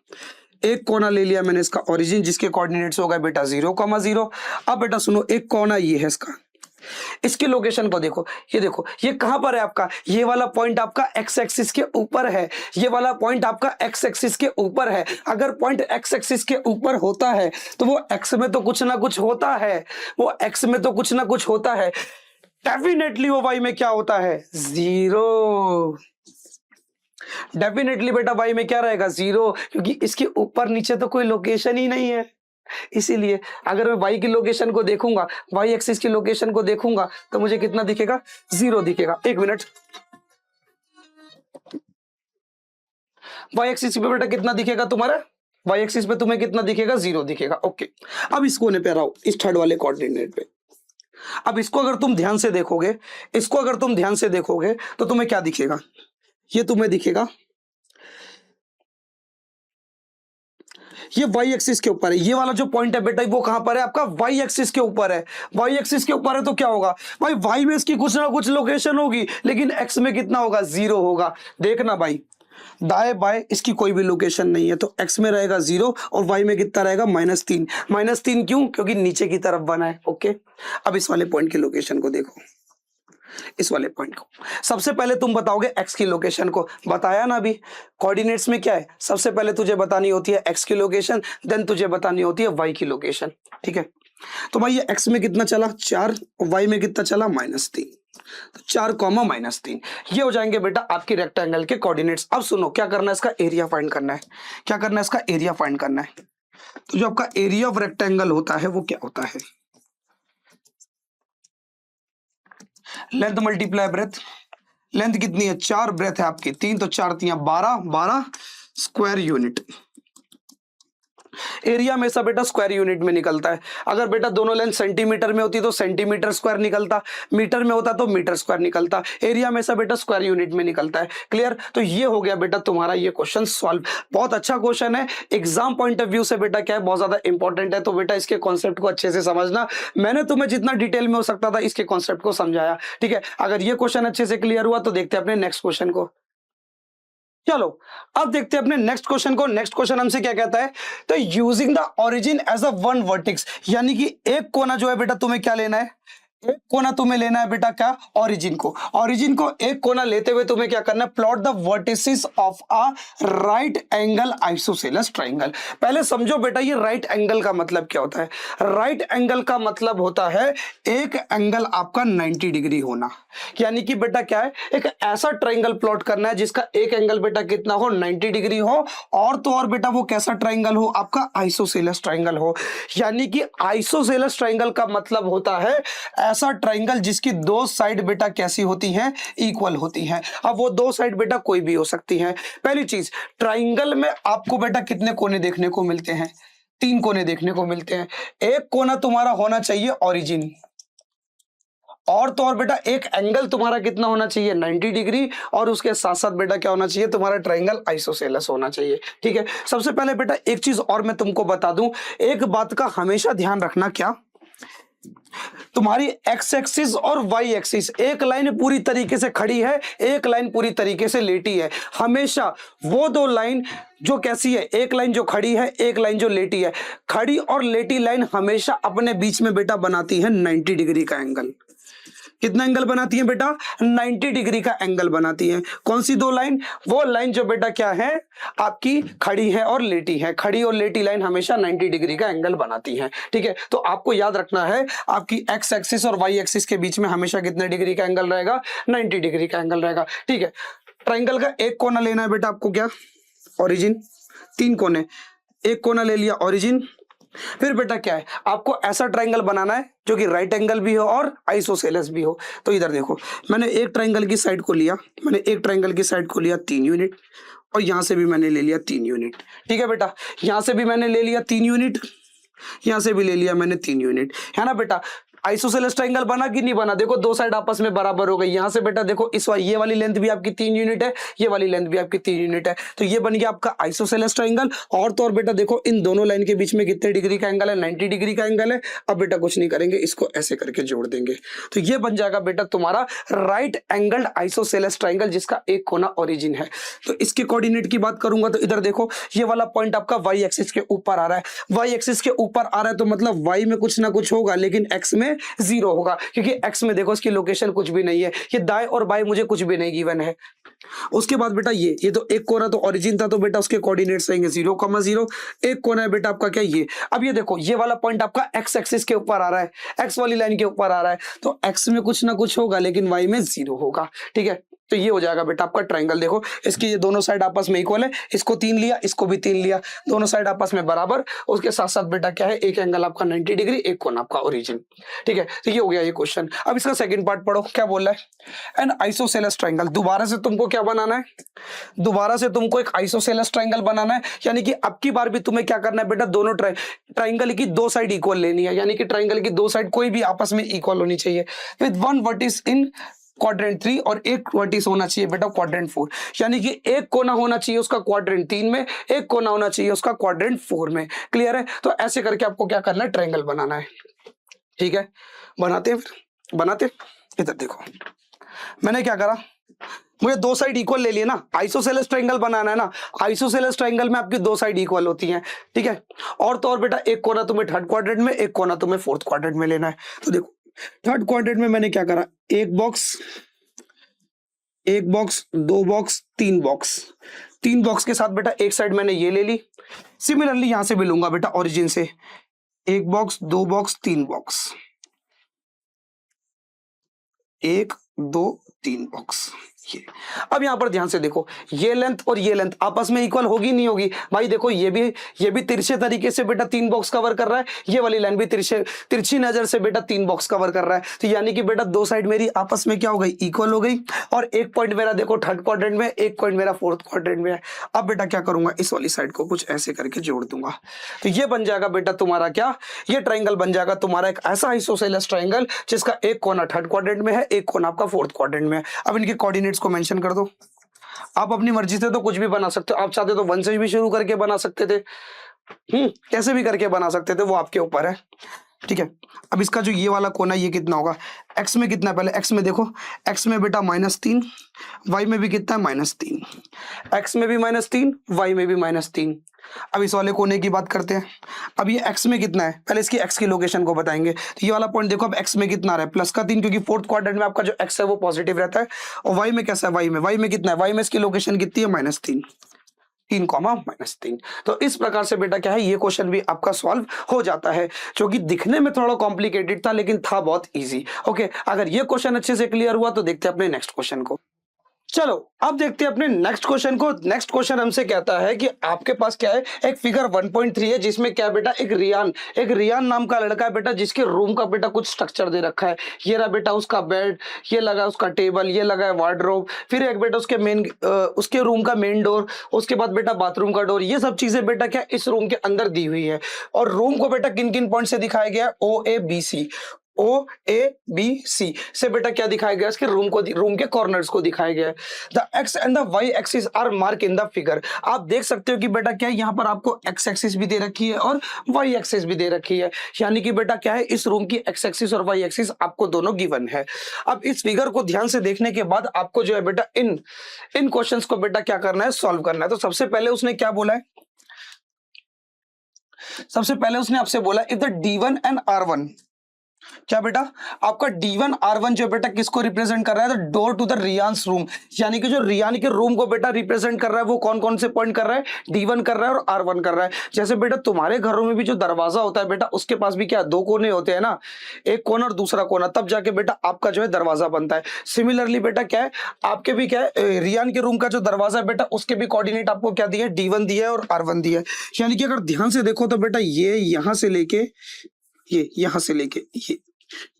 एक कोना ले लिया मैंने इसका ओरिजिन, जिसके कोऑर्डिनेट्स हो गए बेटा 0,0। अब बेटा सुनो, एक कोना ये है इसका, इसकी लोकेशन को देखो। ये देखो ये कहां पर है आपका? ये वाला पॉइंट आपका एक्स एक्सिस के ऊपर है, ये वाला पॉइंट आपका एक्स एक्सिस के ऊपर है। अगर पॉइंट एक्स एक्सिस के ऊपर होता है तो वो एक्स में तो कुछ ना कुछ होता है, वो एक्स में तो कुछ ना कुछ होता है, डेफिनेटली वो वाई में क्या होता है? 0। डेफिनेटली बेटा वाई में क्या रहेगा? 0, क्योंकि इसके ऊपर नीचे तो कोई लोकेशन ही नहीं है। इसीलिए अगर मैं y की लोकेशन को देखूंगा, y एक्सिस की लोकेशन को देखूंगा, तो मुझे कितना दिखेगा? 0 दिखेगा। एक मिनट, y एक्सिस पे बेटा कितना दिखेगा तुम्हारा? y एक्सिस पे तुम्हें कितना दिखेगा? 0 दिखेगा। ओके, अब इस कोने पे आ रहा हूं, इस थर्ड वाले कोऑर्डिनेट पे। अब इसको अगर तुम ध्यान से देखोगे, इसको अगर तुम ध्यान से देखोगे तो तुम्हें क्या दिखेगा? ये तुम्हें दिखेगा, ये y एक्सिस के ऊपर है। ये वाला जो पॉइंट है बेटा वो कहां पर है आपका? y एक्सिस के ऊपर है। y एक्सिस के ऊपर है तो क्या होगा भाई? y में इसकी कुछ ना कुछ लोकेशन होगी, लेकिन x में कितना होगा? 0 होगा। देखना भाई, दाएं बाएं इसकी कोई भी लोकेशन नहीं है, तो x में रहेगा 0 और y में कितना रहेगा? -3। -3 क्यों? क्योंकि नीचे की तरफ बना है। ओके, अब इस वाले पॉइंट की लोकेशन को देखो, इस वाले पॉइंट को। सबसे पहले तुम बताओगे एक्स की लोकेशन को, बताया ना अभी। कोऑर्डिनेट्स में क्या है? सबसे पहले तुझे बतानी होती है एक्स की लोकेशन, देन तुझे बतानी होती है वाई की लोकेशन। ठीक है, तो भाई ये एक्स में कितना चला? 4, और वाई में कितना चला? -3। तो 4, -3 ये हो जाएंगे बेटा आपकी रेक्टेंगल के कोऑर्डिनेट्स। अब सुनो, क्या करना है? इसका एरिया फाइंड करना है। क्या करना है? इसका एरिया फाइंड करना है। तो जो आपका एरिया ऑफ रेक्टेंगल होता है वो क्या होता है? Length multiply breath. लेंथ कितनी है? 4, ब्रेथ है आपकी 3, तो 4 3 12, 12 स्क्वायर यूनिट। एरिया हमेशा बेटा स्क्वायर यूनिट में निकलता है। अगर बेटा दोनों लेंथ सेंटीमीटर में होती तो सेंटीमीटर स्क्वायर निकलता, मीटर में होता तो मीटर स्क्वायर निकलता। एरिया हमेशा बेटा स्क्वायर यूनिट में निकलता है। क्लियर? तो ये हो गया बेटा तुम्हारा ये क्वेश्चन सॉल्व। बहुत अच्छा क्वेश्चन है, एग्जाम पॉइंट ऑफ व्यू से बेटा क्या है? बहुत ज्यादा इंपॉर्टेंट है। तो बेटा इसके कॉन्सेप्ट को अच्छे से समझना। मैंने तुम्हें जितना डिटेल में हो सकता था इसके कॉन्सेप्ट को समझाया। ठीक है, अगर ये क्वेश्चन अच्छे से क्लियर हुआ तो देखते हैं अपने नेक्स्ट क्वेश्चन को। चलो अब देखते हैं अपने नेक्स्ट क्वेश्चन को। नेक्स्ट क्वेश्चन हमसे क्या कहता है? तो using the origin as a one vertex, यानी कि एक कोना जो है बेटा तुम्हें क्या लेना है? एक कोना तुम्हें लेना है बेटा क्या? ओरिजिन को। ओरिजिन को एक कोना लेते हुए तुम्हें क्या करना है? Plot the vertices of a right angle isosceles triangle. पहले समझो बेटा ये राइट एंगल का मतलब क्या होता है। राइट एंगल का मतलब होता है एक एंगल आपका 90 डिग्री होना। यानी कि बेटा क्या है? एक ऐसा ट्रायंगल प्लॉट करना है जिसका एक एंगल बेटा कितना हो? 90 डिग्री हो, और तो और बेटा वो कैसा ट्रायंगल हो? आपका आइसोसेलेस ट्रायंगल हो। यानी कि आइसोसेलेस ट्रायंगल का मतलब होता है ऐसा ट्रायंगल जिसकी दो साइड बेटा कैसी होती हैं? इक्वल होती हैं। अब वो दो साइड बेटा कोई भी हो सकती हैं। पहली चीज, ट्रायंगल में आपको बेटा कितने कोने देखने को मिलते हैं? 3 कोने देखने को मिलते हैं। एक कोना तुम्हारा होना चाहिए ओरिजिन, और तो और बेटा एक एंगल तुम्हारा कितना होना चाहिए? 90 डिग्री, और उसके साथ साथ बेटा क्या होना चाहिए? तुम्हारा ट्रायंगल आइसोसेलेस होना चाहिए। ठीक है, सबसे पहले बेटा एक चीज और मैं तुमको बता दूं, एक बात का हमेशा ध्यान रखना। क्या? तुम्हारी एक्स एक्सिस और वाई एक्सिस, एक लाइन पूरी तरीके से खड़ी है, एक लाइन पूरी तरीके से लेटी है। हमेशा वो दो लाइन जो कैसी है? एक लाइन जो खड़ी है, एक लाइन जो लेटी है। खड़ी और लेटी लाइन हमेशा अपने बीच में बेटा बनाती है 90 डिग्री का एंगल। कितना एंगल बनाती है बेटा? 90 डिग्री का एंगल बनाती है। कौन सी दो लाइन? वो लाइन जो बेटा क्या है? आपकी खड़ी है और लेटी है। खड़ी और लेटी लाइन हमेशा 90 डिग्री का एंगल बनाती है। ठीक है, तो आपको याद रखना है आपकी एक्स एक्सिस और वाई एक्सिस के बीच में हमेशा कितने डिग्री का एंगल रहेगा? 90 डिग्री का एंगल रहेगा। ठीक है, ट्रायंगल का एक कोना लेना है बेटा आपको। क्या? ओरिजिन, 3 कोने, एक कोना ले लिया ओरिजिन। फिर बेटा क्या है, आपको ऐसा ट्रायंगल बनाना है जो कि राइट एंगल भी हो और आइसोसेलेस भी हो। तो इधर देखो, मैंने एक ट्रायंगल की साइड को लिया, 3 यूनिट, और यहां से भी मैंने ले लिया 3 यूनिट। ठीक है बेटा, यहां से भी मैंने ले लिया 3 यूनिट, यहां से भी ले लिया मैंने 3 यूनिट, है ना बेटा। आइसोसेलेस ट्रायंगल बना कि नहीं बना, देखो दो साइड आपस में बराबर हो गई। यहां से बेटा देखो ये वाली लेंथ भी आपकी 3 यूनिट है, ये वाली लेंथ भी आपकी 3 यूनिट है, तो ये बन गया आपका आइसोसेलेस ट्रायंगल। और तो और बेटा देखो इन दोनों लाइन के बीच में कितने डिग्री का एंगल है, 90 डिग्री का एंगल है। अब बेटा कुछ नहीं करेंगे, इसको ऐसे करके जोड़ देंगे, तो ये बन जाएगा बेटा तुम्हारा राइट एंगल्ड आइसोसेलेस ट्रायंगल जिसका एक कोना ओरिजिन है। तो इसके कोऑर्डिनेट की बात करूंगा तो इधर देखो, ये वाला पॉइंट आपका वाई एक्सिस के ऊपर आ रहा है, वाई एक्सिस के ऊपर आ रहा है तो मतलब वाई में कुछ ना कुछ होगा, लेकिन एक्स में 0 होगा, क्योंकि एक्स में देखो इसकी लोकेशन कुछ भी नहीं है, ये दाएं और बाएं मुझे कुछ भी नहीं गिवन है। उसके बाद बेटा ये तो एक कोना तो ओरिजिन था, तो बेटा उसके कोऑर्डिनेट्स रहेंगे 0,0। एक कोना है बेटा आपका क्या, ये। अब ये देखो, ये वाला पॉइंट आपका एक्स एक्सिस के ऊपर आ रहा है, एक्स वाली लाइन के ऊपर आ रहा है, तो एक्स में कुछ ना कुछ होगा लेकिन वाई में 0 होगा। ठीक है, तो ये हो जाएगा बेटा आपका ट्रायंगल। देखो इसकी ये दोनों साइड आपस में इक्वल है, इसको 3 लिया, इसको भी 3 लिया, दोनों साइड आपस में बराबर। उसके साथ साथ बेटा क्या है, एक एंगल आपका 90 डिग्री, एक कोण आपका ओरिजिन। ठीक है, तो ये हो गया ये क्वेश्चन। अब इसका सेकंड पार्ट पढ़ो, क्या बोल रहा है, एन आइसोसेलेस ट्रायंगल। दोबारा से तुमको क्या बनाना है, दोबारा से तुमको एक आइसोसेलेस ट्रायंगल बनाना है, यानी कि अब की बार भी तुम्हें क्या करना है बेटा, दोनों ट्रायंगल की दो साइड इक्वल लेनी है, यानी कि ट्रायंगल की दो साइड कोई भी आपस में इक्वल होनी चाहिए, with one vertex in quadrant 3 और एक वर्टिस होना चाहिए बेटा क्वाड्रेंट 4, यानी कि एक कोना होना चाहिए उसका क्वाड्रेंट 3 में, एक कोना होना चाहिए उसका क्वाड्रेंट 4 में। क्लियर है, तो ऐसे करके आपको क्या करना है, ट्रायंगल बनाना है। ठीक है, बनाते हैं, फिर बनाते हैं। इधर देखो मैंने क्या करा, मुझे दो साइड इक्वल ले लिए ना, आइसोसेलेस ट्रायंगल बनाना है ना, आइसोसेलेस ट्रायंगल में आपकी दो साइड इक्वल होती हैं। ठीक है, और तो और बेटा एक कोना तुम्हें थर्ड क्वाड्रेंट में, एक कोना तुम्हें फोर्थ क्वाड्रेंट में लेना है। तो देखो थर्ड क्वाड्रेंट में मैंने क्या करा, एक बॉक्स, दो बॉक्स, तीन बॉक्स, तीन बॉक्स के साथ बेटा एक साइड मैंने ये ले ली। सिमिलरली यहां से भी लूंगा बेटा ओरिजिन से, एक बॉक्स, दो बॉक्स, तीन बॉक्स, एक, दो, तीन बॉक्स। ये अब यहां पर ध्यान से देखो, ये लेंथ और ये लेंथ आपस में इक्वल होगी नहीं होगी भाई। देखो ये भी तिरछे तरीके से बेटा तीन बॉक्स कवर कर रहा है, ये वाली लाइन भी तिरछी नजर से बेटा तीन बॉक्स कवर कर रहा है, तो यानी कि बेटा दो साइड मेरी आपस में क्या हो गई, इक्वल हो गई। और एक पॉइंट मेरा देखो थर्ड क्वाड्रेंट में, एक पॉइंट मेरा फोर्थ क्वाड्रेंट में है। अब बेटा क्या करूंगा, इस वाली साइड को कुछ ऐसे करके जोड़ दूंगा, तो ये बन जाएगा बेटा तुम्हारा क्या, ये ट्रायंगल बन जाएगा तुम्हारा एक ऐसा आइसोसेलेस ट्रायंगल जिसका एक कोना थर्ड क्वाड्रेंट में है, एक कोना आपका फोर्थ क्वाड्रेंट में है। अब इनके कोऑर्डिनेट्स को मेंशन कर दो। आप अपनी मर्जी से तो कुछ भी बना सकते हो, आप चाहते तो 1 से भी शुरू करके बना सकते थे, कैसे भी करके बना सकते थे, वो आपके ऊपर है। ठीक है, अब इसका जो ये वाला कोना ये कितना होगा, x में कितना है, पहले x में देखो, x में बेटा -3, y में भी कितना है -3, x में भी -3, y में भी -3। अब इस वाले कोने की बात करते हैं। अब ये x में कितना है, पहले इसकी x की लोकेशन को बताएंगे। तो ये वाला पॉइंट देखो, अब x में कितना रहा है, +3, क्योंकि फोर्थ क्वाड्रेंट में आपका जो x है वो पॉजिटिव रहता है। और y में कैसा है, y में कितना है, y में इसकी लोकेशन कितनी है, -3, 3,-3। तो इस प्रकार से बेटा क्या है, ये क्वेश्चन भी आपका सॉल्व हो जाता है, जो कि दिखने में थोड़ा कॉम्प्लिकेटेड था लेकिन था बहुत इजी। ओके, अगर ये क्वेश्चन अच्छे से क्लियर हुआ तो देखते हैं अपने नेक्स्ट क्वेश्चन को। चलो अब देखते हैं अपने नेक्स्ट क्वेश्चन को। नेक्स्ट क्वेश्चन हमसे कहता है कि आपके पास क्या है, एक फिगर 1.3 है जिसमें क्या है बेटा, एक रियान नाम का लड़का है बेटा, जिसके रूम का बेटा कुछ स्ट्रक्चर दे रखा है। ये रहा बेटा उसका बेड, ये लगा उसका टेबल, ये लगा है वार्डरोब, फिर एक बेटा उसके रूम का मेन डोर, उसके बाद बेटा बाथरूम का डोर। ये सब चीजें बेटा क्या इस रूम के अंदर दी हुई है। और रूम को बेटा किन किन पॉइंट से दिखाया गया है, OABC से बेटा क्या दिखाया गया, इसके रूम के कॉर्नर्स को दिखाया गया है। The x and the y axis are mark in the figure. आप देख सकते हो कि बेटा क्या है, यहाँ पर आपको एक्स एक्सिस भी दे रखी है और वाई एक्सिस भी दे रखी है, यानी कि बेटा क्या है, इस रूम की एक्स एक्सिस और वाई एक्सिस आपको दोनों गिवन है। अब इस फिगर को ध्यान से देखने के बाद आपको जो है बेटा इन क्वेश्चंस को बेटा क्या करना है, सॉल्व करना है। तो सबसे पहले उसने क्या बोला है, सबसे पहले उसने आपसे बोला if the D1 and R1 क्या बेटा, आपका D1 R1 जो बेटा किसको रिप्रेजेंट कर रहा है, डोर टू द रियान्स रूम, यानी कि जो रियान के रूम को बेटा रिप्रेजेंट कर रहा है वो कौन कौन से पॉइंट कर रहा है, D1 कर रहा है और R1 कर रहा है। जैसे बेटा तुम्हारे घरों में भी जो दरवाजा होता है बेटा, उसके पास भी क्या दो कोने होते हैं ना, एक कोना और दूसरा कोना, तब जाके बेटा आपका जो है दरवाजा बनता है। सिमिलरली बेटा क्या है, आपके भी क्या है, रियान के रूम का जो दरवाजा है बेटा, उसके भी कोऑर्डिनेट आपको क्या दिया है, D1 दिया है और R1 दिया है। यानी कि अगर ध्यान से देखो तो बेटा ये यहां से लेके ये यहां से लेके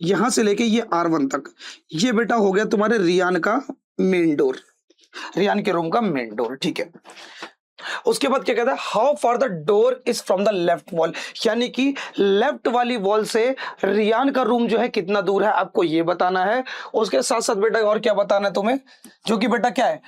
यहां से लेके ये R1 तक, ये बेटा हो गया तुम्हारे रियान का मेन डोर, रियान के रूम का मेन डोर। ठीक है, उसके बाद क्या कहता है, how far the door is from the left wall, यानी कि लेफ्ट वाली वॉल से रियान का रूम जो है कितना दूर है, आपको ये बताना है। उसके साथ साथ बेटा और क्या बताना है तुम्हें, जो कि बेटा क्या है,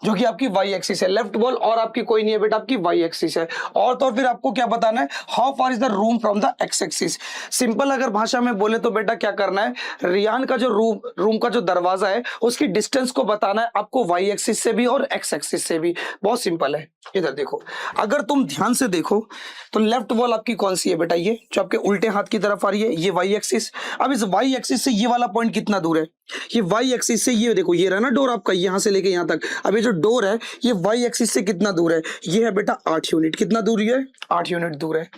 जो कि आपकी वाई एक्सिस है, लेफ्ट वॉल और आपकी कोई नहीं है बेटा, आपकी वाई एक्सिस है। और तो फिर आपको क्या बताना है, how far is the room from the x axis. Simple अगर भाषा में बोले तो बेटा क्या करना है, रियान का जो रूम का जो दरवाजा है उसकी डिस्टेंस को बताना है आपको, वाई एक्सिस से भी और एक्स एक्सिस से भी। बहुत सिंपल है। इधर देखो, अगर तुम ध्यान से देखो तो लेफ्ट वॉल आपकी कौन सी है बेटा, ये जो आपके उल्टे हाथ की तरफ आ रही है, ये वाई एक्सिस। अब इस वाई एक्सिस से ये वाला पॉइंट कितना दूर है, ये वाई एक्सिस से ये देखो, ये रहा ना डोर आपका यहां से लेके यहां तक। अब ये जो डोर है ये वाई एक्सिस से कितना दूर है, ये है बेटा 8 यूनिट। कितना दूर है, 8 यूनिट दूर है।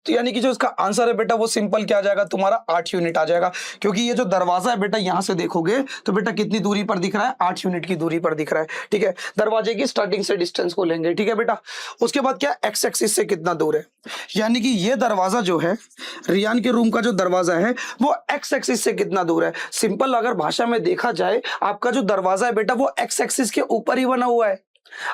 तो यानी कि जो इसका आंसर है बेटा वो सिंपल क्या आ जाएगा, तुम्हारा 8 यूनिट आ जाएगा। क्योंकि ये जो दरवाजा है बेटा यहां से देखोगे तो बेटा कितनी दूरी पर दिख रहा है, 8 यूनिट की दूरी पर दिख रहा है। ठीक है, दरवाजे की स्टार्टिंग से डिस्टेंस को लेंगे। ठीक है बेटा, उसके बाद क्या, एक्स एक्सिस से कितना दूर है, यानी कि ये दरवाजा जो है, रियान के रूम का जो दरवाजा है वो एक्स एक्सिस से कितना दूर है। सिंपल अगर भाषा में देखा जाए, आपका जो दरवाजा है बेटा वो एक्स एक्सिस के ऊपर ही बना हुआ है।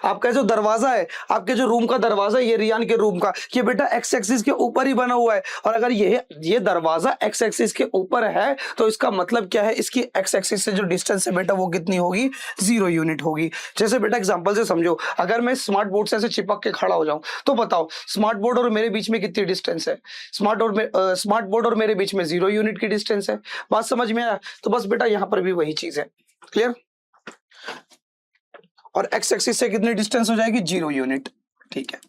आपका जो दरवाजा है, आपके जो रूम का दरवाजा है, ये रियान के रूम का, ये बेटा एक्स एक्सिस के ऊपर ही बना हुआ है। और अगर ये दरवाजा एक्स एक्सिस के ऊपर है तो इसका मतलब क्या है, इसकी एक्स एक्सिस से जो डिस्टेंस है बेटा वो कितनी होगी, 0 यूनिट होगी। जैसे बेटा एग्जांपल से समझो, अगर मैं स्मार्ट बोर्ड से ऐसे चिपक के खड़ा हो जाऊं तो बताओ स्मार्ट बोर्ड और मेरे बीच में कितनी डिस्टेंस है, स्मार्ट बोर्ड और मेरे बीच में 0 यूनिट की डिस्टेंस है। बात समझ में आया, तो बस बेटा यहां पर भी वही चीज है। क्लियर, और एक्स एक्सिस से कितनी डिस्टेंस हो जाएगी, 0 यूनिट। ठीक है,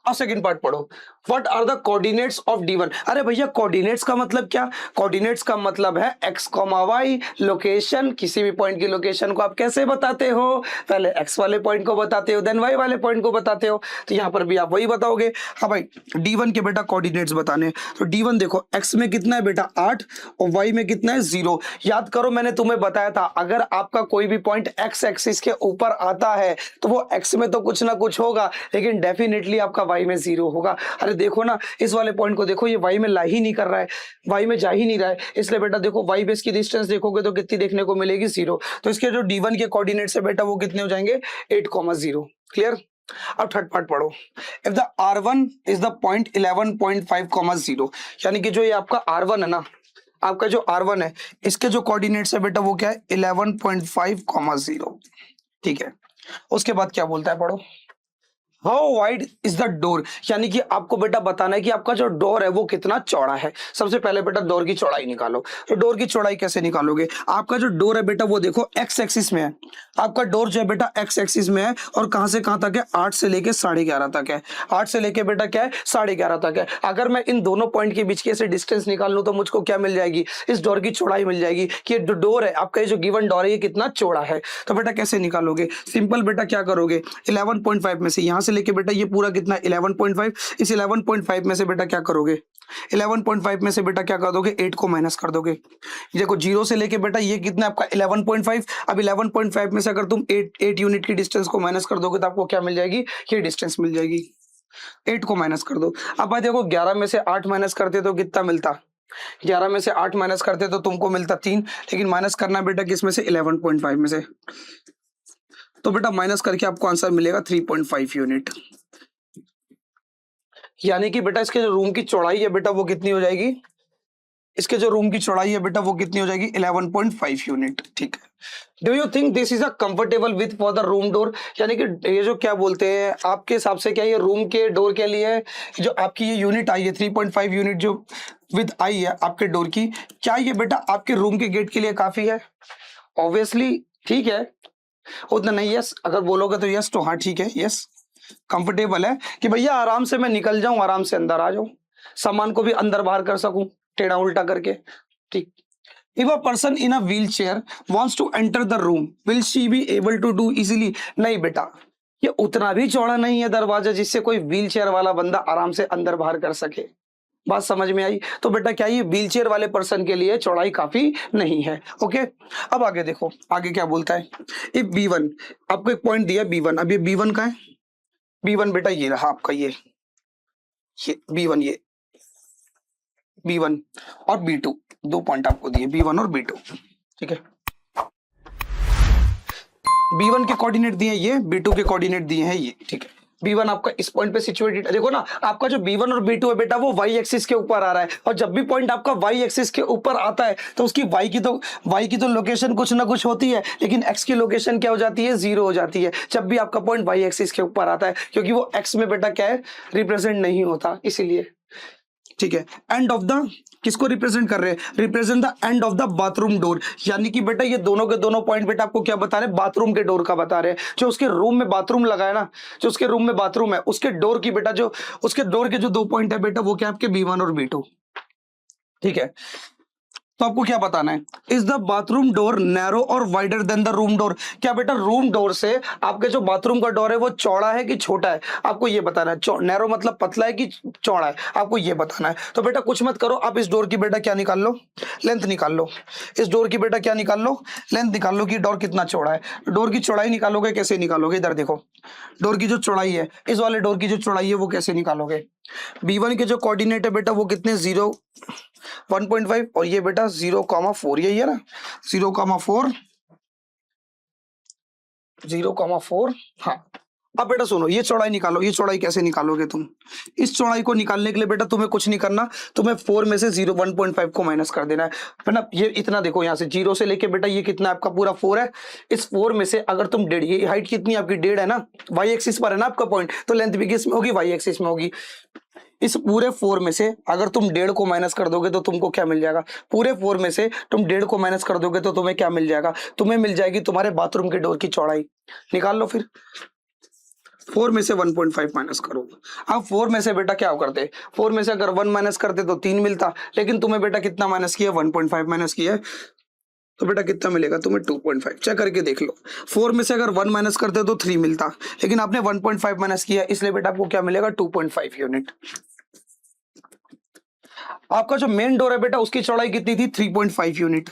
अब सेकंड पार्ट पढ़ो, what are the coordinates of D1। अरे भैया कोऑर्डिनेट्स का मतलब क्या, कोऑर्डिनेट्स का मतलब है x, y लोकेशन। किसी भी पॉइंट की लोकेशन को आप कैसे बताते हो, पहले x वाले पॉइंट को बताते हो, देन y वाले पॉइंट को बताते हो। तो यहां पर भी आप वही बताओगे। हाँ भाई, D1 के बेटा कोऑर्डिनेट्स बताने, तो D1 देखो, x में कितना है बेटा 8 और y में कितना है 0। याद करो मैंने तुम्हें बताया था, अगर आपका कोई भी पॉइंट x एक्सिस के ऊपर आता है तो वो x में तो कुछ ना कुछ होगा, लेकिन डेफिनेटली आपका y में 0 होगा। अरे देखो ना, इस वाले पॉइंट को देखो, ये y में ला ही नहीं कर रहा है, y में जा ही नहीं रहा है, इसलिए बेटा देखो y बेस की डिस्टेंस देखोगे तो कितनी देखने को मिलेगी, 0। तो इसके जो D1 के कोऑर्डिनेट्स है बेटा वो कितने हो जाएंगे, 8,0। क्लियर, अब थर्ड पार्ट पढ़ो, if the R1 is the point 11.5,0, यानी कि जो ये आपका R1 है ना, आपका जो R1 है इसके जो कोऑर्डिनेट्स है बेटा वो क्या है, 11.5,0। ठीक है, उसके बाद क्या बोलता है, पढ़ो, how wide is the door, यानी कि आपको बेटा बताना है कि आपका जो डोर है वो कितना चौड़ा है। सबसे पहले बेटा डोर की चौड़ाई निकालो। तो डोर की चौड़ाई कैसे निकालोगे, आपका जो डोर है बेटा वो देखो एक्स एक्सिस में है, आपका डोर जो है बेटा एक्स एक्सिस में है, और कहां से कहां तक है, 8 से लेके 11:30 तक है। 8 से लेके बेटा क्या है, 11:30 तक है। अगर मैं इन दोनों पॉइंट के बीच की ऐसे डिस्टेंस निकाल लूं तो मुझको क्या मिल जाएगी, इस डोर की चौड़ाई मिल जाएगी कि जो डोर है आपका, ये जो गिवन डोर है ये कितना चौड़ा है। तो बेटा कैसे निकालोगे, सिंपल बेटा क्या करोगे, 11.5 में से यहां से लेके बेटा ये पूरा कितना 11.5, इस 11.5 में से बेटा क्या करोगे, 11.5 में से बेटा क्या कर दोगे, 8 को माइनस कर दोगे। देखो 0 से लेके बेटा ये कितना आपका 11.5, अब 11.5 में से अगर तुम 8 यूनिट की डिस्टेंस को माइनस कर दोगे तो आपको क्या मिल जाएगी, ये डिस्टेंस मिल जाएगी। 8 को माइनस कर दो। अब भाई देखो 11 में से 8 माइनस करते तो कितना मिलता, 11 में से 8 माइनस करते तो तुमको मिलता 3, लेकिन माइनस करना बेटा किसमें से, 11.5 में से। तो बेटा माइनस करके आपको आंसर मिलेगा 3.5 यूनिट। यानी कि बेटा इसके जो रूम की चौड़ाई है बेटा वो कितनी हो जाएगी, इसके जो रूम की चौड़ाई है बेटा वो कितनी हो जाएगी, 11.5 यूनिट। ठीक है, do you think this is a comfortable with for the room door, यानी कि ये जो क्या बोलते हैं आपके हिसाब से, क्या ये रूम के डोर के लिए जो आपकी ये यूनिट आई है 3.5 यूनिट जो विथ आई है आपके डोर की, क्या ये बेटा आपके रूम के गेट के लिए काफी है? ऑब्वियसली ठीक है, उतना नहीं, यस अगर बोलोगे तो यस, तो हाँ ठीक है, यस कंफर्टेबल है कि भैया आराम से मैं निकल जाऊं, आराम से अंदर आ जाऊं, सामान को भी अंदर बाहर कर सकूं। टेढ़ा उल्टा करके, ठीक। If a person in a wheelchair wants to enter the room, will she be able to do easily? नहीं बेटा, ये उतना भी चौड़ा नहीं है दरवाजा जिससे कोई व्हील चेयर वाला बंदा आराम से अंदर बाहर कर सके। बात समझ में आई? तो बेटा क्या ये व्हील चेयर वाले पर्सन के लिए चौड़ाई काफी नहीं है। ओके, अब आगे देखो, आगे क्या बोलता है। इफ B1, आपको एक पॉइंट दिया B1, अब ये B1 का है, B1 बेटा ये रहा आपका, ये B1, ये B1 और B2, दो पॉइंट आपको दिए B1 और B2, ठीक है। B1 के कोऑर्डिनेट दिए ये, B2 के कोऑर्डिनेट दिए हैं ये, ठीक है। B1 आपका इस पॉइंट पे सिचुएटेड है, देखो ना, आपका जो B1 और B2 है बेटा वो y एक्सिस के ऊपर आ रहा है, और जब भी पॉइंट आपका y एक्सिस के ऊपर आता है तो उसकी y की तो लोकेशन कुछ ना कुछ होती है, लेकिन x की लोकेशन क्या हो जाती है, 0 हो जाती है जब भी आपका पॉइंट y एक्सिस के ऊपर आता है, क्योंकि वो x में बेटा क्या है, रिप्रेजेंट नहीं होता, इसीलिए, ठीक है। एंड ऑफ द, किसको रिप्रेजेंट कर रहे हैं, represent the end of the bathroom door, यानी कि बेटा ये दोनों के दोनों पॉइंट बेटा आपको क्या बता रहे हैं, बाथरूम के डोर का बता रहे हैं। जो उसके रूम में बाथरूम लगा है ना, जो उसके रूम में बाथरूम है, उसके डोर की बेटा, जो उसके डोर के जो दो पॉइंट है बेटा वो क्या आपके B1 और B2, ठीक है। तो आपको क्या बताना है, is the bathroom door narrow और wider than the room door, क्या बेटा रूम डोर से आपके जो बाथरूम का डोर है वो चौड़ा है कि छोटा है, आपको ये बताना है। नैरो मतलब पतला है कि चौड़ा है, आपको ये बताना है। तो बेटा कुछ मत करो, आप इस डोर की बेटा क्या निकाल लो, लेंथ निकाल लो। इस डोर की बेटा क्या निकाल लो, लेंथ निकाल लो कि डोर कितना चौड़ा है। डोर की चौड़ाई निकालोगे, कैसे निकालोगे, इधर देखो, डोर की जो चौड़ाई है, इस वाले डोर की जो चौड़ाई है वो कैसे निकालोगे। B1 के जो कोऑर्डिनेट है बेटा वो कितने, 0, 1.5, और ये बेटा 0,4, यही है ना, 0,4, 0,4, हाँ। अब बेटा सुनो, ये चौड़ाई निकालो, ये चौड़ाई कैसे निकालोगे तुम, इस चौड़ाई को निकालने के लिए बेटा तुम्हें कुछ नहीं करना, तुम्हें 4 में से 1.5 को माइनस कर देना है ना। ये इतना देखो, यहाँ से 0 से लेके बेटा ये कितना आपका पूरा 4 है, इस 4 में से अगर तुम 1.5, ये हाइट कितनी आपकी 1.5 है ना, y एक्सिस पर है ना आपका पॉइंट, तो लेंथ भी किस में होगी, y एक्सिस में होगी। इस पूरे 4 में से अगर तुम 1.5 को माइनस कर दोगे तो तुमको क्या मिल जाएगा, पूरे 4 में से तुम 1.5 को माइनस कर दोगे तो तुम्हें क्या मिल जाएगा, तुम्हें मिल जाएगी तुम्हारे बाथरूम के डोर की चौड़ाई। निकाल लो फिर, 4 में से 1.5 माइनस करो। अब 4 में से बेटा क्या करते, 4 में से अगर 1 माइनस करते तो 3 मिलता, लेकिन तुम्हें बेटा कितना माइनस किया, 1.5 माइनस किया है, तो बेटा कितना मिलेगा तुम्हें, 2.5। चेक करके देख लो, 4 में से अगर 1 माइनस करते तो 3 मिलता, लेकिन आपने 1.5 माइनस किया, इसलिए बेटा आपको क्या मिलेगा, 2.5 यूनिट। आपका जो मेन डोर है बेटा उसकी चौड़ाई कितनी थी, 3.5 यूनिट।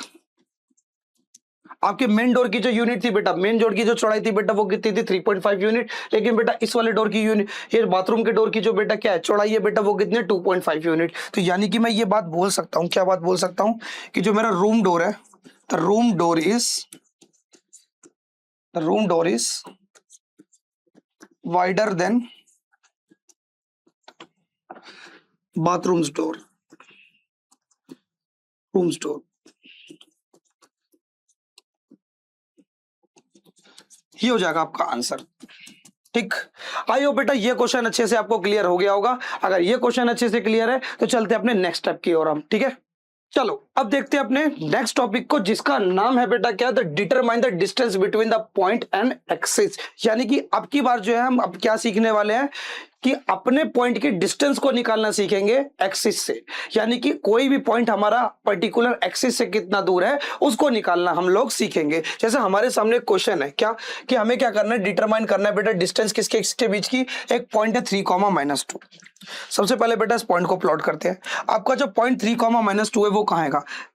आपके मेन डोर की जो यूनिट थी बेटा, मेन डोर की जो चौड़ाई थी बेटा वो कितनी थी, 3.5 यूनिट, लेकिन बेटा इस वाले डोर की यूनिट, ये बाथरूम के डोर की जो बेटा क्या है चौड़ाई है बेटा वो कितनी, 2.5 यूनिट। तो यानी कि मैं ये बात बोल सकता हूँ, क्या बात बोल सकता हूँ, कि जो मेरा रूम डोर है, the room door is wider than bathrooms door, rooms door. ये हो जाएगा आपका आंसर, ठीक। आई होप बेटा ये क्वेश्चन अच्छे से आपको क्लियर हो गया होगा। अगर ये क्वेश्चन अच्छे से क्लियर है तो चलते हैं अपने नेक्स्ट स्टेप की ओर हम, ठीक है। चलो अब देखते हैं अपने नेक्स्ट टॉपिक को, जिसका नाम है बेटा क्या, the determine the distance between the point and axis. यानी कि अब की बार जो है हम अब क्या सीखने वाले हैं कि अपने पॉइंट की डिस्टेंस को निकालना सीखेंगे एक्सिस से। यानी कि कोई भी पॉइंट हमारा पर्टिकुलर एक्सिस से कितना दूर है उसको निकालना हम लोग सीखेंगे। जैसे हमारे सामने एक क्वेश्चन है क्या, कि हमें क्या करना है, डिटरमाइन करना है बेटा डिस्टेंस किसके इसके बीच की। एक पॉइंट है 3,-2। सबसे पहले बेटा इस पॉइंट को प्लॉट करते हैं। आपका जो पॉइंट 3,-2 है वो कहाँ है,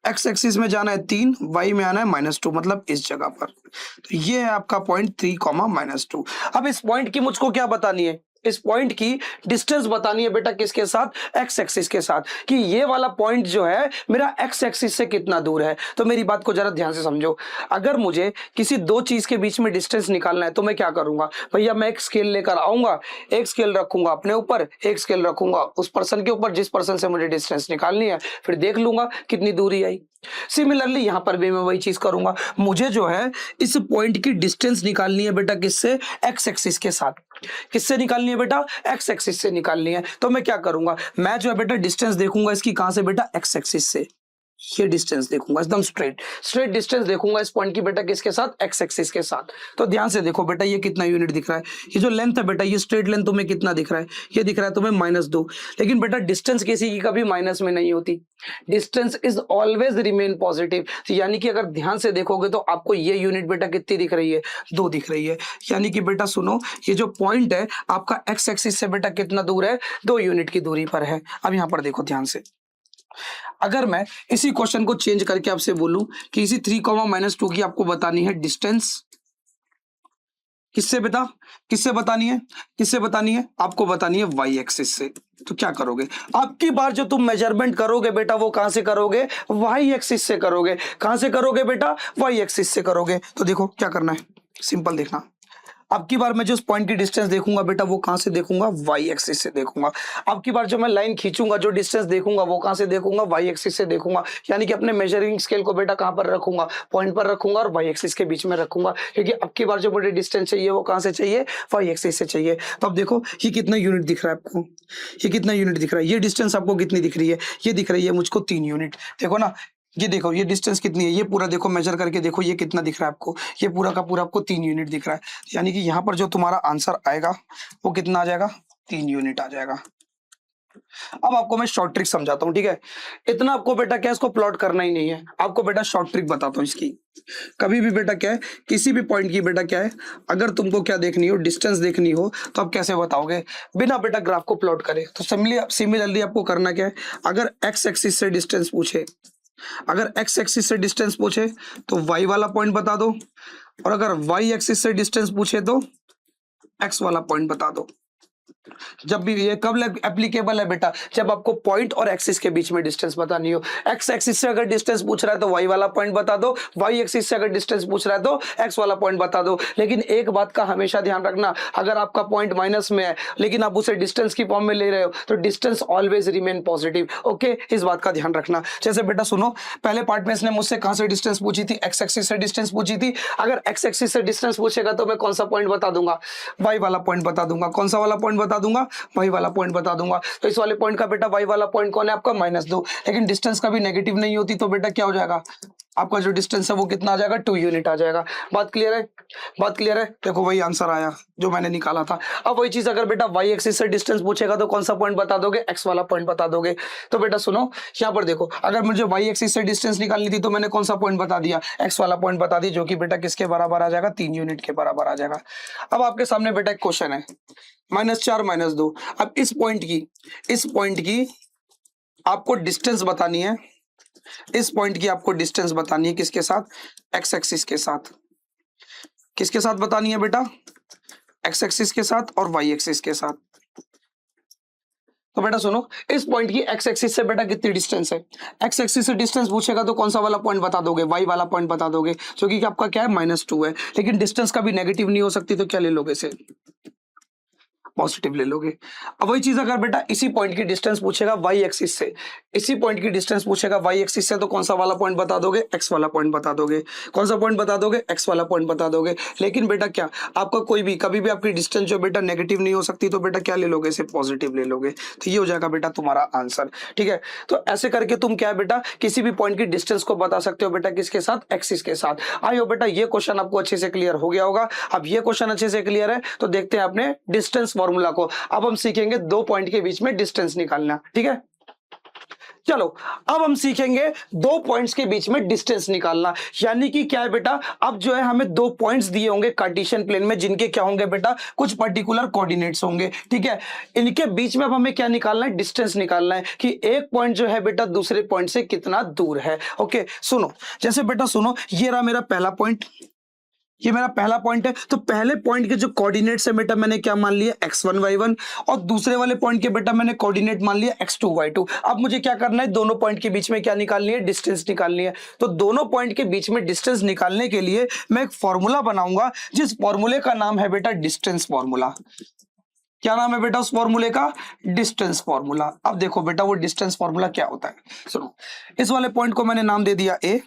एक्स एक्सिस में जाना है 3, वाई में आना है -2, मतलब इस जगह पर। तो ये है आपका पॉइंट 3,-2। अब इस पॉइंट की मुझको क्या बतानी है, इस पॉइंट की डिस्टेंस बतानी है बेटा किसके साथ, एक्स एक्सिस के साथ, कि ये वाला पॉइंट जो है मेरा एक्स एक्सिस से कितना दूर है। तो मेरी बात को जरा ध्यान से समझो, अगर मुझे किसी दो चीज के बीच में डिस्टेंस निकालना है तो मैं क्या करूंगा भैया, मैं एक स्केल लेकर आऊंगा, एक स्केल रखूंगा अपने ऊपर, एक स्केल रखूंगा उस पर्सन के ऊपर जिस पर्सन से मुझे डिस्टेंस निकालनी है, फिर देख लूंगा कितनी दूरी आई। सिमिलरली यहां पर भी मैं वही चीज करूंगा, मुझे जो है इस पॉइंट की डिस्टेंस निकालनी है बेटा किससे, एक्स एक्सिस के साथ। किससे निकालनी है बेटा, एक्स एक्सिस से निकालनी है। तो मैं क्या करूंगा, मैं जो है बेटा डिस्टेंस देखूंगा इसकी कहां से बेटा, एक्स एक्सिस से। ये डिस्टेंस देखूंगा एकदम स्ट्रेट स्ट्रेट डिस्टेंस देखूंगा इस पॉइंट की बेटा किसके साथ, एक्स एक्सिस के साथ। तो ध्यान से देखो बेटा ये कितना यूनिट दिख रहा है, ये जो लेंथ है बेटा ये स्ट्रेट लेंथ तुम्हें कितना दिख रहा है, ये दिख रहा है तुम्हें -2। लेकिन बेटा डिस्टेंस किसी की कभी माइनस में नहीं होती, distance is always remain positive. यानी कि अगर ध्यान से देखोगे तो आपको ये यूनिट बेटा कितनी दिख रही है, 2 दिख रही है। यानी कि बेटा सुनो, ये जो पॉइंट है आपका एक्स एक्सिस से बेटा कितना दूर है, 2 यूनिट की दूरी पर है। अब यहां पर देखो ध्यान से, अगर मैं इसी क्वेश्चन को चेंज करके आपसे बोलूं कि इसी 3, -2 की आपको बतानी है डिस्टेंस, किससे बेटा, किससे बतानी है, किससे बतानी है, आपको बतानी है वाई एक्सिस से। तो क्या करोगे, आपकी बार जो तुम मेजरमेंट करोगे बेटा वो कहां से करोगे, वाई एक्सिस से करोगे। कहां से करोगे बेटा, वाई एक्सिस से करोगे। तो देखो क्या करना है, सिंपल देखना, अब की बार मैं जो पॉइंट की डिस्टेंस देखूंगा बेटा वो कहां से देखूंगा, वाई एक्सिस से देखूंगा। अब की बार जो मैं लाइन खींचूंगा, जो डिस्टेंस देखूंगा वो कहां से देखूंगा, वाई एक्सिस से देखूंगा। यानी कि अपने मेजरिंग स्केल को बेटा कहां पर रखूंगा, पॉइंट पर रखूंगा और वाई एक्सिस के बीच में रखूंगा, क्योंकि अब की बार जो मुझे डिस्टेंस चाहिए वो कहां से चाहिए, वाई एक्सिस से चाहिए। तो अब देखो ये कितना यूनिट दिख रहा है आपको, ये कितना यूनिट दिख रहा है, ये डिस्टेंस आपको कितनी दिख रही है, ये दिख रही है मुझको 3 यूनिट। देखो ना, ये देखो ये डिस्टेंस कितनी है, ये पूरा देखो मेजर करके देखो ये कितना दिख रहा है आपको, ये पूरा का पूरा आपको 3 यूनिट दिख रहा है। यानी कि यहाँ पर जो तुम्हारा आंसर आएगा वो कितना आ जाएगा, 3 यूनिट आ जाएगा। अब आपको मैं शॉर्ट ट्रिक समझाता हूँ, ठीक है। इतना आपको बेटा क्या, इसको प्लॉट करना ही नहीं है, आपको बेटा शॉर्ट ट्रिक बताता हूँ इसकी। कभी भी बेटा क्या है, किसी भी पॉइंट की बेटा क्या है, अगर तुमको क्या देखनी हो, डिस्टेंस देखनी हो, तो आप कैसे बताओगे, बिना बेटा ग्राफ को प्लॉट करे। तो सिमिलरली आपको करना क्या है, अगर एक्स एक्सिस से डिस्टेंस पूछे, अगर एक्स एक्सिस से डिस्टेंस पूछे तो वाई वाला पॉइंट बता दो, और अगर वाई एक्सिस से डिस्टेंस पूछे तो एक्स वाला पॉइंट बता दो। जब भी ये कब एप्लीकेबल है बेटा, जब आपको पॉइंट और एक्सिस के बीच में डिस्टेंस बतानी हो। एक्स एक्सिस से अगर डिस्टेंस पूछ रहा है तो वाई वाला पॉइंट बता दो, वाई एक्सिस से अगर डिस्टेंस पूछ रहा है तो एक्स वाला पॉइंट बता दो। लेकिन एक बात का हमेशा ध्यान रखना, अगर आपका पॉइंट माइनस में है लेकिन आप उसे डिस्टेंस की फॉर्म में ले रहे हो तो distance always remain positive. Okay, इस बात का ध्यान रखना। जैसे बेटा सुनो, पहले पार्ट में इसने मुझसे कहां से डिस्टेंस पूछी थी, एक्स एक्सिस से डिस्टेंस पूछी थी। अगर एक्स एक्सिस से डिस्टेंस पूछेगा तो मैं कौन सा पॉइंट बता दूंगा, वाई वाला पॉइंट बता दूंगा। कौन सा वाला पॉइंट बता दूंगा, वाई वाला पॉइंट बता दूंगा। तो इस वाले पॉइंट का बेटा वाई वाला पॉइंट कौन है आपका, -2। लेकिन डिस्टेंस कभी नेगेटिव नहीं होती, तो बेटा क्या हो जाएगा, आपका जो डिस्टेंस है वो कितना आ जाएगा, 2 यूनिट आ जाएगा। बात क्लियर है, बात क्लियर है। देखो वही आंसर आया जो मैंने निकाला था। अब वही चीज अगर बेटा वाई एक्सिस से डिस्टेंस पूछेगा तो कौन सा पॉइंट बता दोगे, एक्स वाला पॉइंट बता दोगे। तो बेटा सुनो, यहाँ पर देखो, अगर मुझे वाई एक्सिस से डिस्टेंस निकालनी थी तो मैंने कौन सा पॉइंट बता दिया, एक्स वाला पॉइंट बता दिया, जो कि बेटा किसके बराबर आ जाएगा, 3 यूनिट के बराबर आ जाएगा। अब आपके सामने बेटा एक क्वेश्चन है, -4 -2। अब इस पॉइंट की आपको डिस्टेंस बतानी है, इस पॉइंट की आपको डिस्टेंस बतानी है किसके साथ, एक्स एक्सिस के साथ। किसके साथ बतानी है बेटा, एक्स एक्सिस के साथ और वाई एक्सिस के साथ। तो बेटा सुनो, इस पॉइंट की एक्स एक्सिस से बेटा कितनी डिस्टेंस है, एक्स एक्सिस से डिस्टेंस पूछेगा तो कौन सा वाला पॉइंट बता दोगे, वाई वाला पॉइंट बता दोगे, जो कि आपका क्या है, -2 है। लेकिन डिस्टेंस कभी नेगेटिव नहीं हो सकती, तो क्या ले लोगे इसे, पॉजिटिव ले लोगे। अब वही चीज अगर बेटा इसी पॉइंट की डिस्टेंस पूछेगा वाई एक्सिस से, इसी पॉइंट की डिस्टेंस पूछेगा वाई एक्सिस से, तो कौन सा वाला पॉइंट बता दोगे, एक्स वाला पॉइंट बता दोगे। कौन सा पॉइंट बता दोगे, एक्स वाला पॉइंट बता दोगे। लेकिन बेटा क्या, आपका कोई भी कभी भी आपकी डिस्टेंस जो बेटा नेगेटिव नहीं हो सकती, तो बेटा क्या ले लोगे, इसे पॉजिटिव ले लोगे। तो ये हो जाएगा बेटा तुम्हारा आंसर, ठीक है। तो ऐसे करके तुम क्या है बेटा, किसी भी पॉइंट की डिस्टेंस को बता सकते हो बेटा किसके साथ, एक्सिस के साथ। आई हो बेटा ये क्वेश्चन आपको अच्छे से क्लियर हो गया होगा। अब ये क्वेश्चन अच्छे से क्लियर है तो देखते हैं अपने डिस्टेंस फॉर्मूला को। अब हम सीखेंगे 2 पॉइंट के बीच में डिस्टेंस निकालना, ठीक है। चलो अब हम सीखेंगे 2 पॉइंट्स के बीच में डिस्टेंस निकालना। यानी कि क्या है बेटा, अब जो है हमें 2 पॉइंट्स दिए होंगे कार्टेशियन प्लेन में, जिनके क्या होंगे बेटा, कुछ पर्टिकुलर कोऑर्डिनेट्स होंगे, ठीक है। इनके बीच में अब हमें क्या निकालना है, डिस्टेंस निकालना है कि एक पॉइंट जो है बेटा दूसरे पॉइंट से कितना दूर है। ओके सुनो, जैसे बेटा सुनो, ये रहा मेरा पहला पॉइंट, ये मेरा पहला पॉइंट है। तो पहले पॉइंट के जो कोऑर्डिनेट्स है बेटा मैंने क्या मान लिया, x1 y1, और दूसरे वाले पॉइंट के बेटा मैंने कोऑर्डिनेट मान लिया x2 y2। अब मुझे क्या करना है, दोनों पॉइंट के बीच में क्या निकालनी है, डिस्टेंस निकालनी है। तो दोनों पॉइंट के बीच में डिस्टेंस निकालने के लिए मैं एक फॉर्मूला बनाऊंगा, जिस फॉर्मूले का नाम है बेटा डिस्टेंस फॉर्मूला। क्या नाम है बेटा उस फॉर्मूले का, डिस्टेंस फॉर्मूला। अब देखो बेटा वो डिस्टेंस फॉर्मूला क्या होता है, सुनो। इस वाले पॉइंट को मैंने नाम दे दिया a,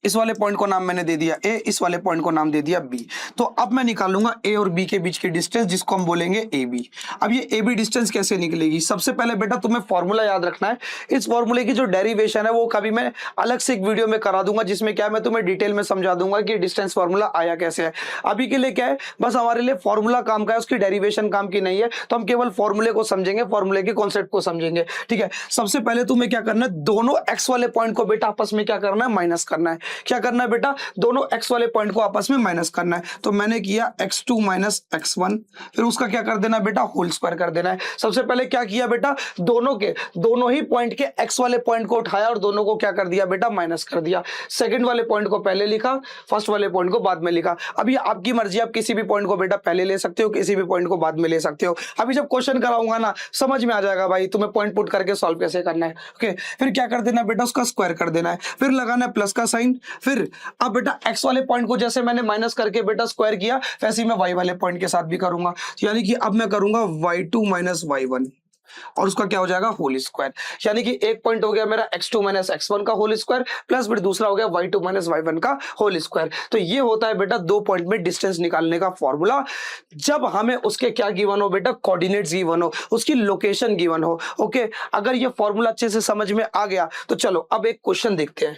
इस वाले पॉइंट को नाम मैंने दे दिया ए, इस वाले पॉइंट को नाम दे दिया बी। तो अब मैं निकालूंगा ए और बी के बीच की डिस्टेंस, जिसको हम बोलेंगे ए बी। अब ये ए बी डिस्टेंस कैसे निकलेगी? सबसे पहले बेटा तुम्हें फॉर्मूला याद रखना है। इस फॉर्मूले की जो डेरिवेशन है वो कभी मैं अलग से एक वीडियो में करा दूंगा, जिसमें क्या मैं तुम्हें डिटेल में समझा दूंगा कि डिस्टेंस फॉर्मूला आया कैसे है। अभी के लिए क्या है, बस हमारे लिए फॉर्मूला काम का है, उसकी डेरिवेशन काम की नहीं है। तो हम केवल फॉर्मूले को समझेंगे, फॉर्मूले के कॉन्सेप्ट को समझेंगे, ठीक है। सबसे पहले तुम्हें क्या करना है, दोनों एक्स वाले पॉइंट को बेटा आपस में क्या करना है, माइनस करना है। क्या करना है बेटा, दोनों एक्स वाले पॉइंट को आपस में माइनस करना है। तो मैंने किया x2 माइनस x1, फिर उसका क्या कर देना बेटा, होल स्क्वायर कर देना है। सबसे पहले क्या किया बेटा, दोनों ही पॉइंट के एक्स वाले पॉइंट को उठाया और दोनों को क्या कर दिया बेटा, माइनस कर दिया। सेकंड वाले पॉइंट को पहले लिखा, फर्स्ट वाले पॉइंट को बाद में लिखा। अभी आपकी मर्जी, आप किसी भी पॉइंट को बेटा पहले ले सकते हो, किसी भी पॉइंट को बाद में ले सकते हो। अभी जब क्वेश्चन कराऊंगा ना, समझ में आ जाएगा भाई तुम्हें पॉइंट पुट करके सॉल्व कैसे करना है। ओके, फिर क्या कर देना बेटा, उसका स्क्वायर कर देना है, फिर लगाना है प्लस का साइन। फिर अब बेटा एक्स वाले पॉइंट को जैसे मैंने माइनस करके बेटा स्क्वायर किया, वैसे ही मैं वाई वाले पॉइंट के साथ भी करूंगा। यानी कि अब मैं करूंगा y2 माइनस y1 और उसका क्या हो जाएगा, होल स्क्वायर। यानी कि एक पॉइंट हो गया मेरा x2 माइनस x1 का होल स्क्वायर, प्लस फिर दूसरा हो गया y2 माइनस y1 का होल स्क्वायर। तो ये होता है बेटा दो पॉइंट में डिस्टेंस निकालने का फॉर्मूला, जब हमें उसके क्या गिवन हो बेटा, कोऑर्डिनेट्स गिवन हो, उसकी लोकेशन गिवन हो। ओके, अगर ये फॉर्मूला अच्छे से समझ में आ गया तो चलो अब एक क्वेश्चन देखते हैं,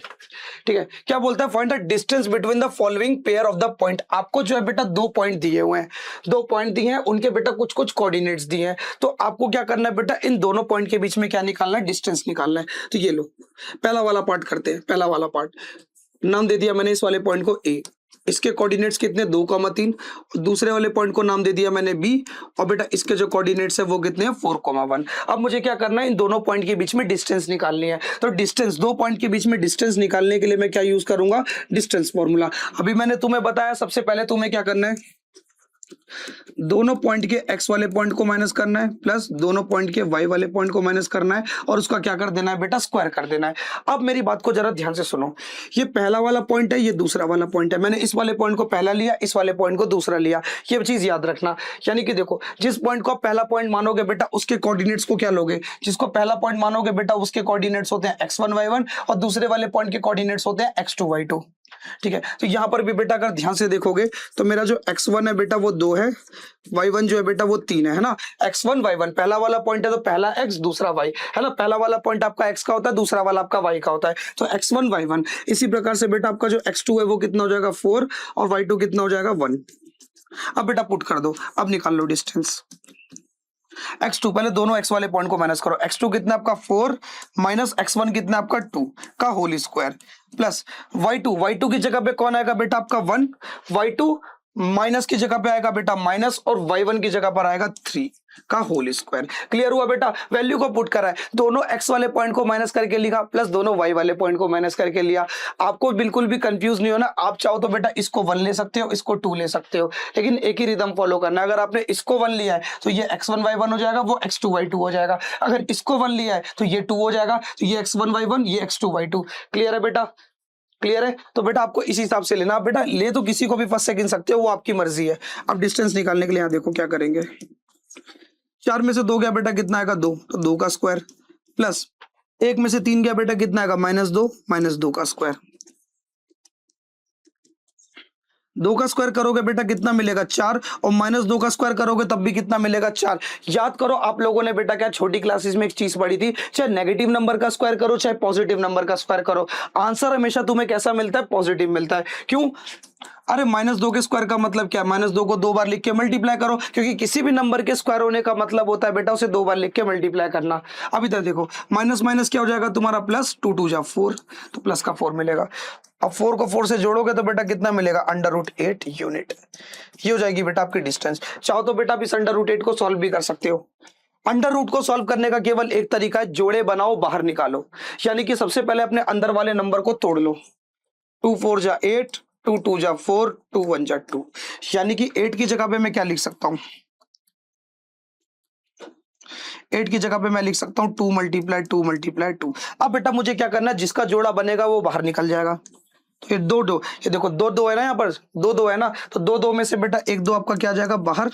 ठीक है। क्या बोलता है, find the distance between the following pair of the point. आपको जो है बेटा दो पॉइंट दिए हुए हैं, दो पॉइंट दिए हैं, उनके बेटा कुछ कुछ कोऑर्डिनेट्स दिए हैं। तो आपको क्या करना है बेटा, इन दोनों पॉइंट के बीच में क्या निकालना है, डिस्टेंस निकालना है। तो ये लो, पहला वाला पार्ट करते हैं। पहला वाला पार्ट नाम दे दिया मैंने इस वाले पॉइंट को ए, इसके कोऑर्डिनेट्स कितने, 2,3। दूसरे वाले पॉइंट को नाम दे दिया मैंने बी, और बेटा इसके जो कोऑर्डिनेट्स है वो कितने हैं, 4,1। अब मुझे क्या करना है, इन दोनों पॉइंट के बीच में डिस्टेंस निकालनी है। तो डिस्टेंस, दो पॉइंट के बीच में डिस्टेंस निकालने के लिए मैं क्या यूज करूंगा, डिस्टेंस फॉर्मूला। अभी मैंने तुम्हें बताया, सबसे पहले तुम्हें क्या करना है, दोनों पॉइंट के x वाले पॉइंट को माइनस करना है, प्लस दोनों पॉइंट के y वाले पॉइंट को माइनस करना है, और उसका क्या कर देना है बेटा, स्क्वायर कर देना है। अब मेरी बात को जरा ध्यान से सुनो, ये पहला वाला पॉइंट है, ये दूसरा वाला पॉइंट है। मैंने इस वाले पॉइंट को पहला लिया, इस वाले पॉइंट को दूसरा लिया, ये चीज याद रखना। यानी कि देखो, जिस पॉइंट को आप पहला पॉइंट मानोगे बेटा, उसके कोऑर्डिनेट्स को क्या लोगे, जिसको पहला पॉइंट मानोगे बेटा उसके कोऑर्डिनेट्स होते हैं x1 y1, और दूसरे वाले पॉइंट के कोऑर्डिनेट्स होते हैं x2 y2, ठीक है। तो यहां पर भी बेटा अगर ध्यान से देखोगे तो मेरा जो x1 है बेटा वो 2 है, y1 जो है बेटा वो 3 है ना। x1 y1 पहला वाला पॉइंट है तो पहला x दूसरा y है ना। पहला वाला पॉइंट आपका x का होता है, दूसरा वाला आपका y का होता है। तो x1 y1, इसी प्रकार से बेटा आपका जो x2 है वो कितना हो जाएगा, 4, और y2 कितना हो जाएगा, 1। अब बेटा पुट कर दो, अब निकाल लो डिस्टेंस x2। पहले दोनों x वाले पॉइंट को माइनस करो, x2 कितना आपका 4 माइनस x1 कितना आपका 2 का होल स्क्वायर, प्लस y2 की जगह पे कौन आएगा बेटा आपका 1, y2 माइनस की जगह पे आएगा बेटा माइनस, और y1 की जगह पर आएगा 3 का होल स्क्वायर। क्लियर हुआ बेटा, वैल्यू को पुट करा है, दोनों x वाले पॉइंट को माइनस करके लिखा, प्लस दोनों y वाले पॉइंट को माइनस करके लिया। आपको बिल्कुल भी कंफ्यूज नहीं होना, आप चाहो तो बेटा इसको 1 ले सकते हो, इसको 2 ले सकते हो, लेकिन एक ही रिदम फॉलो करना है। अगर आपने इसको 1 लिया है तो ये x1 y1 हो जाएगा, वो x2 y2 हो जाएगा। अगर इसको 1 लिया है तो ये 2 हो जाएगा, तो ये x1 y1, ये x2 y2। क्लियर है बेटा, क्लियर है। तो बेटा आपको इसी हिसाब से लेना। आप बेटा ले तो किसी को भी फर्स्ट सेकंड सकते हो, वो आपकी मर्जी है। अब डिस्टेंस निकालने के लिए यहाँ देखो क्या करेंगे, 4 में से 2 गया बेटा कितना आएगा, 2, तो 2 का स्क्वायर, प्लस 1 में से 3 गया बेटा कितना आएगा, -2, -2 का स्क्वायर। 2 का स्क्वायर करोगे बेटा कितना मिलेगा, 4, और -2 का स्क्वायर करोगे तब भी कितना मिलेगा, 4। याद करो, आप लोगों ने बेटा क्या छोटी क्लासेस में एक चीज पढ़ी थी, चाहे नेगेटिव नंबर का स्क्वायर करो चाहे पॉजिटिव नंबर का स्क्वायर करो, आंसर हमेशा तुम्हें कैसा मिलता है, पॉजिटिव मिलता है। क्यों, अरे -2 के स्क्वायर का मतलब क्या, -2 को 2 बार लिख के मल्टीप्लाई करो, क्योंकि किसी भी नंबर के स्क्वायर होने का मतलब होता है बेटा उसे 2 बार लिख के मल्टीप्लाई करना। अब इधर देखो, माइनस माइनस क्या हो जाएगा तुम्हारा, प्लस, 2 2 जा 4, तो प्लस का 4 मिलेगा। अब 4 को 4 से जोड़ोगे तो बेटा कितना मिलेगा, √8 यूनिट। ये हो जाएगी बेटा आपकी डिस्टेंस। चाहो तो बेटा आप इस √8 को सॉल्व भी कर सकते हो। अंडर रूट को सॉल्व करने का केवल एक तरीका है, जोड़े बनाओ बाहर निकालो। यानी कि सबसे पहले अपने अंदर वाले नंबर को तोड़ लो, 2 4 जा 8, 2 2 जा 4, 2 1 जा 2। यानी कि 8 की जगह पे मैं क्या लिख सकता हूं, 8 की जगह पे मैं लिख सकता हूं 2 × 2 × 2। अब बेटा मुझे क्या करना है, जिसका जोड़ा बनेगा वो बाहर निकल जाएगा। तो ये दो दो, ये देखो दो दो है ना, यहाँ पर दो दो है ना, तो दो दो में से बेटा एक दो आपका क्या आ जाएगा बाहर।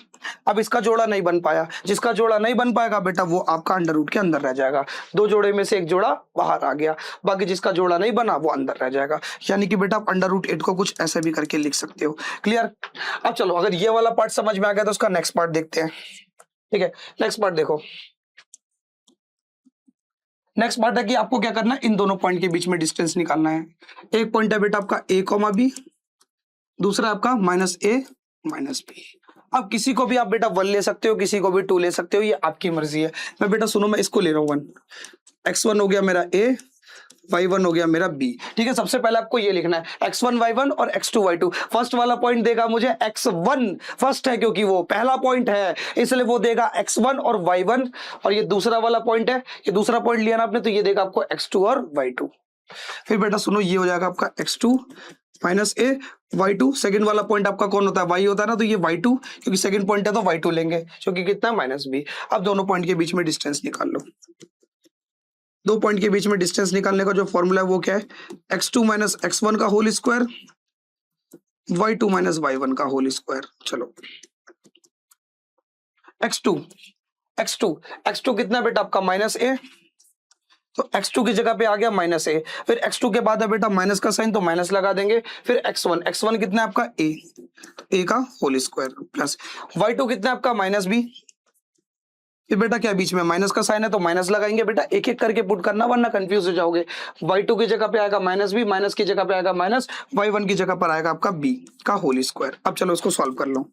अब इसका जोड़ा नहीं बन पाया, जिसका जोड़ा नहीं बन पाएगा बेटा वो आपका अंडर रूट के अंदर रह जाएगा। दो जोड़े में से एक जोड़ा बाहर आ गया, बाकी जिसका जोड़ा नहीं बना वो अंदर रह जाएगा। यानी कि बेटा आप अंडर रूट 8 को कुछ ऐसे भी करके लिख सकते हो। क्लियर? अब चलो, अगर ये वाला पार्ट समझ में आ गया तो उसका नेक्स्ट पार्ट देखते हैं। ठीक है, नेक्स्ट पार्ट देखो। नेक्स्ट पार्ट है कि आपको क्या करना है, इन दोनों पॉइंट के बीच में डिस्टेंस निकालना है। एक पॉइंट है बेटा आपका a कॉमा बी, दूसरा आपका -a -b। अब किसी को भी आप बेटा 1 ले सकते हो, किसी को भी 2 ले सकते हो, ये आपकी मर्जी है। मैं बेटा सुनो, मैं इसको ले रहा हूँ 1। x1 हो गया मेरा a, y1 हो गया मेरा b। ठीक है, सबसे पहले आपको ये लिखना है x1 y1 और x2 y2। फर्स्ट वाला पॉइंट देगा मुझे x1, फर्स्ट है क्योंकि वो पहला पॉइंट है, इसलिए वो देगा x1 और y1। और ये दूसरा वाला पॉइंट है, ये दूसरा पॉइंट लिया ना आपने, तो ये देगा आपको x2 और y2। फिर बेटा सुनो, ये हो जाएगा आपका x2 -a y2। सेकंड वाला पॉइंट आपका कौन होता है, y होता है ना, तो ये y2, क्योंकि सेकंड पॉइंट है तो y2 लेंगे, जो कि कितना है -b। अब दोनों पॉइंट के बीच में डिस्टेंस निकाल लो। दो पॉइंट के बीच में डिस्टेंस निकालने का जो फॉर्मूला है वो क्या है, x2 - x1 का होल स्क्वायर, y2 - y1 का होल स्क्वायर। चलो x2 कितना बेटा आपका -a, तो x2 की जगह पे आ गया -a। फिर x2 के बाद है बेटा माइनस का साइन, तो माइनस लगा देंगे। फिर x1 कितना है आपका a का होल स्क्वायर, प्लस y2 कितना है आपका -b। फिर बेटा क्या बीच में माइनस का साइन है तो माइनस लगाएंगे। बेटा एक एक करके पुट करना वरना कंफ्यूज हो जाओगे। y2 की जगह पे आएगा -b, माइनस की जगह पे आएगा माइनस, y1 की जगह पर आएगा आपका b का होल स्क्वायर। अब चलो इसको सॉल्व कर लो।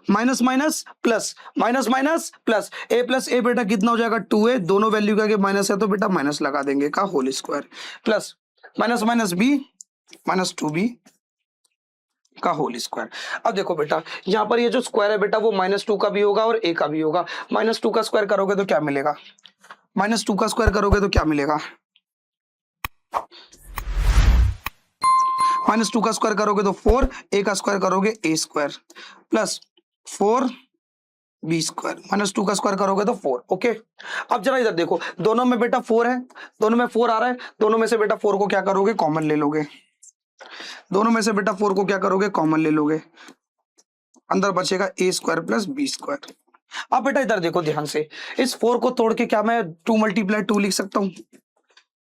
Minus minus plus, minus minus plus, a plus a बेटा कितना हो जाएगा 2a, दोनों वैल्यू का आगे माइनस है तो बेटा माइनस लगा देंगे का whole square, plus minus minus b -2b का होल स्क्वायर। अब देखो बेटा यहाँ पर ये जो स्क्वायर है बेटा वो -2 का भी होगा और a का भी होगा। -2 का स्क्वायर करोगे तो क्या मिलेगा, -2 का स्क्वायर करोगे तो क्या मिलेगा, -2 का स्क्वायर करोगे तो 4, a का स्क्वायर करोगे a square, plus 4b square, -2 का स्क्वायर करोगे तो 4। ओके, अब जरा इधर देखो, दोनों में बेटा 4 है, दोनों में 4 आ रहा है, दोनों में से बेटा 4 को क्या करोगे, कॉमन ले लोगे। दोनों में से बेटा 4 को क्या करोगे, कॉमन ले लोगे। अंदर बचेगा a square plus b square. अब बेटा इधर देखो ध्यान से, इस 4 को तोड़ के क्या मैं 2 × 2 लिख सकता हूँ,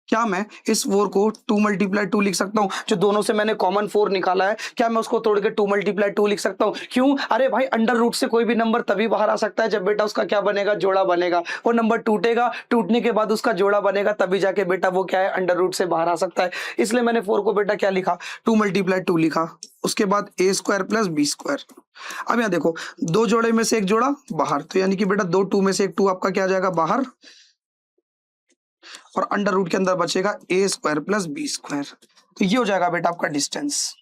क्या मैं इस 4 को 2 × 2 लिख सकता हूं, जो दोनों से मैंने कॉमन 4 निकाला है, क्या मैं उसको तोड़ के 2 × 2 लिख सकता हूं? क्यों? अरे भाई अंडर रूट से कोई भी नंबर तभी बाहर आ सकता है जब बेटा उसका क्या बनेगा, जोड़ा बनेगा। वो नंबर टूटेगा, टूटने के बाद उसका जोड़ा बनेगा, तभी जाके बेटा वो क्या है, अंडर रूट से बाहर आ सकता है। इसलिए मैंने 4 को बेटा क्या लिखा, 2 × 2 लिखा, उसके बाद a square plus b square. अब यहाँ देखो, दो जोड़े में से एक जोड़ा बाहर, तो यानी कि बेटा 2 में से एक 2 आपका क्या आ जाएगा बाहर, और अंडर रूट के अंदर बचेगा a square plus b square. तो ये हो जाएगा बेटा आपका डिस्टेंस।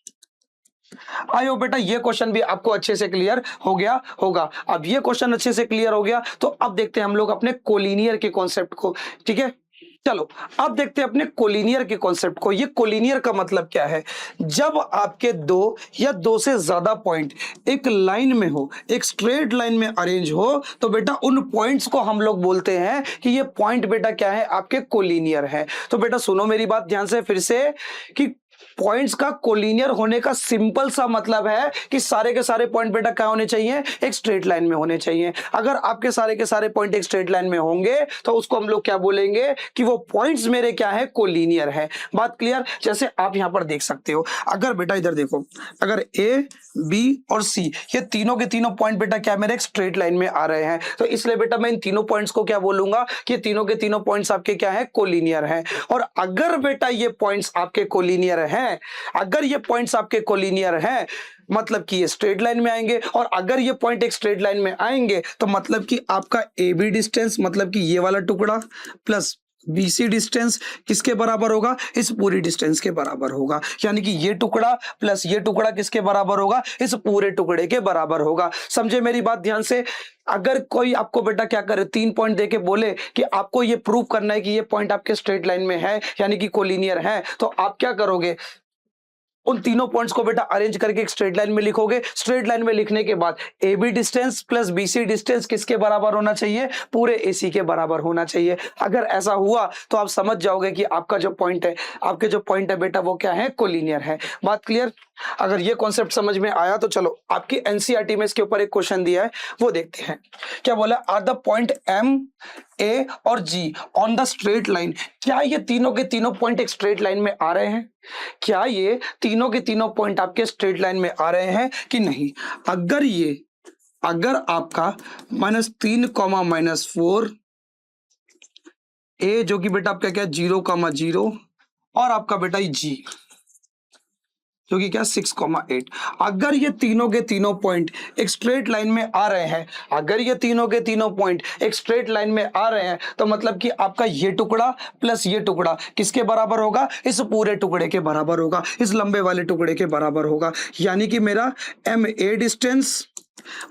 आई होप बेटा ये क्वेश्चन भी आपको अच्छे से क्लियर हो गया होगा। अब ये क्वेश्चन अच्छे से क्लियर हो गया तो अब देखते हैं हम लोग अपने कोलिनियर के कॉन्सेप्ट को। ठीक है, चलो अब देखते हैं अपने कोलिनियर के कॉन्सेप्ट को। ये कोलिनियर का मतलब क्या है, जब आपके दो या दो से ज्यादा पॉइंट एक लाइन में हो, एक स्ट्रेट लाइन में अरेंज हो, तो बेटा उन पॉइंट्स को हम लोग बोलते हैं कि ये पॉइंट बेटा क्या है, आपके कोलिनियर है। तो बेटा सुनो मेरी बात ध्यान से फिर से, कि पॉइंट्स का कोलिनियर होने का सिंपल सा मतलब है कि सारे के सारे पॉइंट बेटा क्या होने चाहिए, एक स्ट्रेट लाइन में होने चाहिए। अगर आपके सारे के सारे पॉइंट एक स्ट्रेट लाइन में होंगे तो उसको हम लोग क्या बोलेंगे कि वो पॉइंट्स मेरे क्या है, कोलिनियर है। बात क्लियर? जैसे आप यहां पर देख सकते हो, अगर बेटा इधर देखो, अगर ए बी और सी ये तीनों के तीनों पॉइंट बेटा क्या मेरे एक स्ट्रेट लाइन में आ रहे हैं, तो इसलिए बेटा मैं इन तीनों पॉइंट्स को क्या बोलूंगा कि तीनों के तीनों पॉइंट्स आपके क्या है, कोलिनियर है। और अगर बेटा ये पॉइंट्स आपके कोलिनियर हैं, अगर ये पॉइंट्स आपके कोलिनियर हैं मतलब कि ये स्ट्रेट लाइन में आएंगे, और अगर ये पॉइंट एक स्ट्रेट लाइन में आएंगे तो मतलब कि आपका ए बी डिस्टेंस, मतलब कि ये वाला टुकड़ा प्लस BC डिस्टेंस किसके बराबर होगा, इस पूरी डिस्टेंस के बराबर होगा। यानी कि ये टुकड़ा प्लस ये टुकड़ा किसके बराबर होगा, इस पूरे टुकड़े के बराबर होगा। समझे मेरी बात ध्यान से? अगर कोई आपको बेटा क्या करे, 3 पॉइंट देके बोले कि आपको ये प्रूव करना है कि ये पॉइंट आपके स्ट्रेट लाइन में है यानी कि कोलिनियर है, तो आप क्या करोगे, उन तीनों पॉइंट्स को बेटा अरेंज करके एक स्ट्रेट लाइन में लिखोगे। स्ट्रेट लाइन में लिखने के बाद A B distance plus B C distance किसके बराबर होना चाहिए? पूरे ए सी के बराबर होना चाहिए। अगर ऐसा हुआ तो आप समझ जाओगे कि आपका जो पॉइंट है, आपके जो पॉइंट है बेटा वो क्या है? कोलिनियर है। बात क्लियर? अगर ये कॉन्सेप्ट समझ में आया तो चलो आपकी एनसीईआरटी में इसके ऊपर एक क्वेश्चन दिया है, वो देखते हैं। क्या बोला? आर द पॉइंट एम, ए और जी ऑन द स्ट्रेट लाइन। क्या ये तीनों के तीनों पॉइंट एक स्ट्रेट लाइन में आ रहे हैं? क्या ये तीनों के तीनों पॉइंट आपके स्ट्रेट लाइन में आ रहे हैं कि नहीं? अगर आपका -3, -4 ए जो कि बेटा आपका क्या 0, 0 और आपका बेटा जी जो कि क्या 6, 8, अगर ये तीनों के तीनों पॉइंट एक स्ट्रेट लाइन में आ रहे हैं, अगर ये तीनों के तीनों पॉइंट एक स्ट्रेट लाइन में आ रहे हैं तो मतलब कि आपका ये टुकड़ा प्लस ये टुकड़ा किसके बराबर होगा? इस पूरे टुकड़े के बराबर होगा, इस लंबे वाले टुकड़े के बराबर होगा। यानी कि मेरा M A distance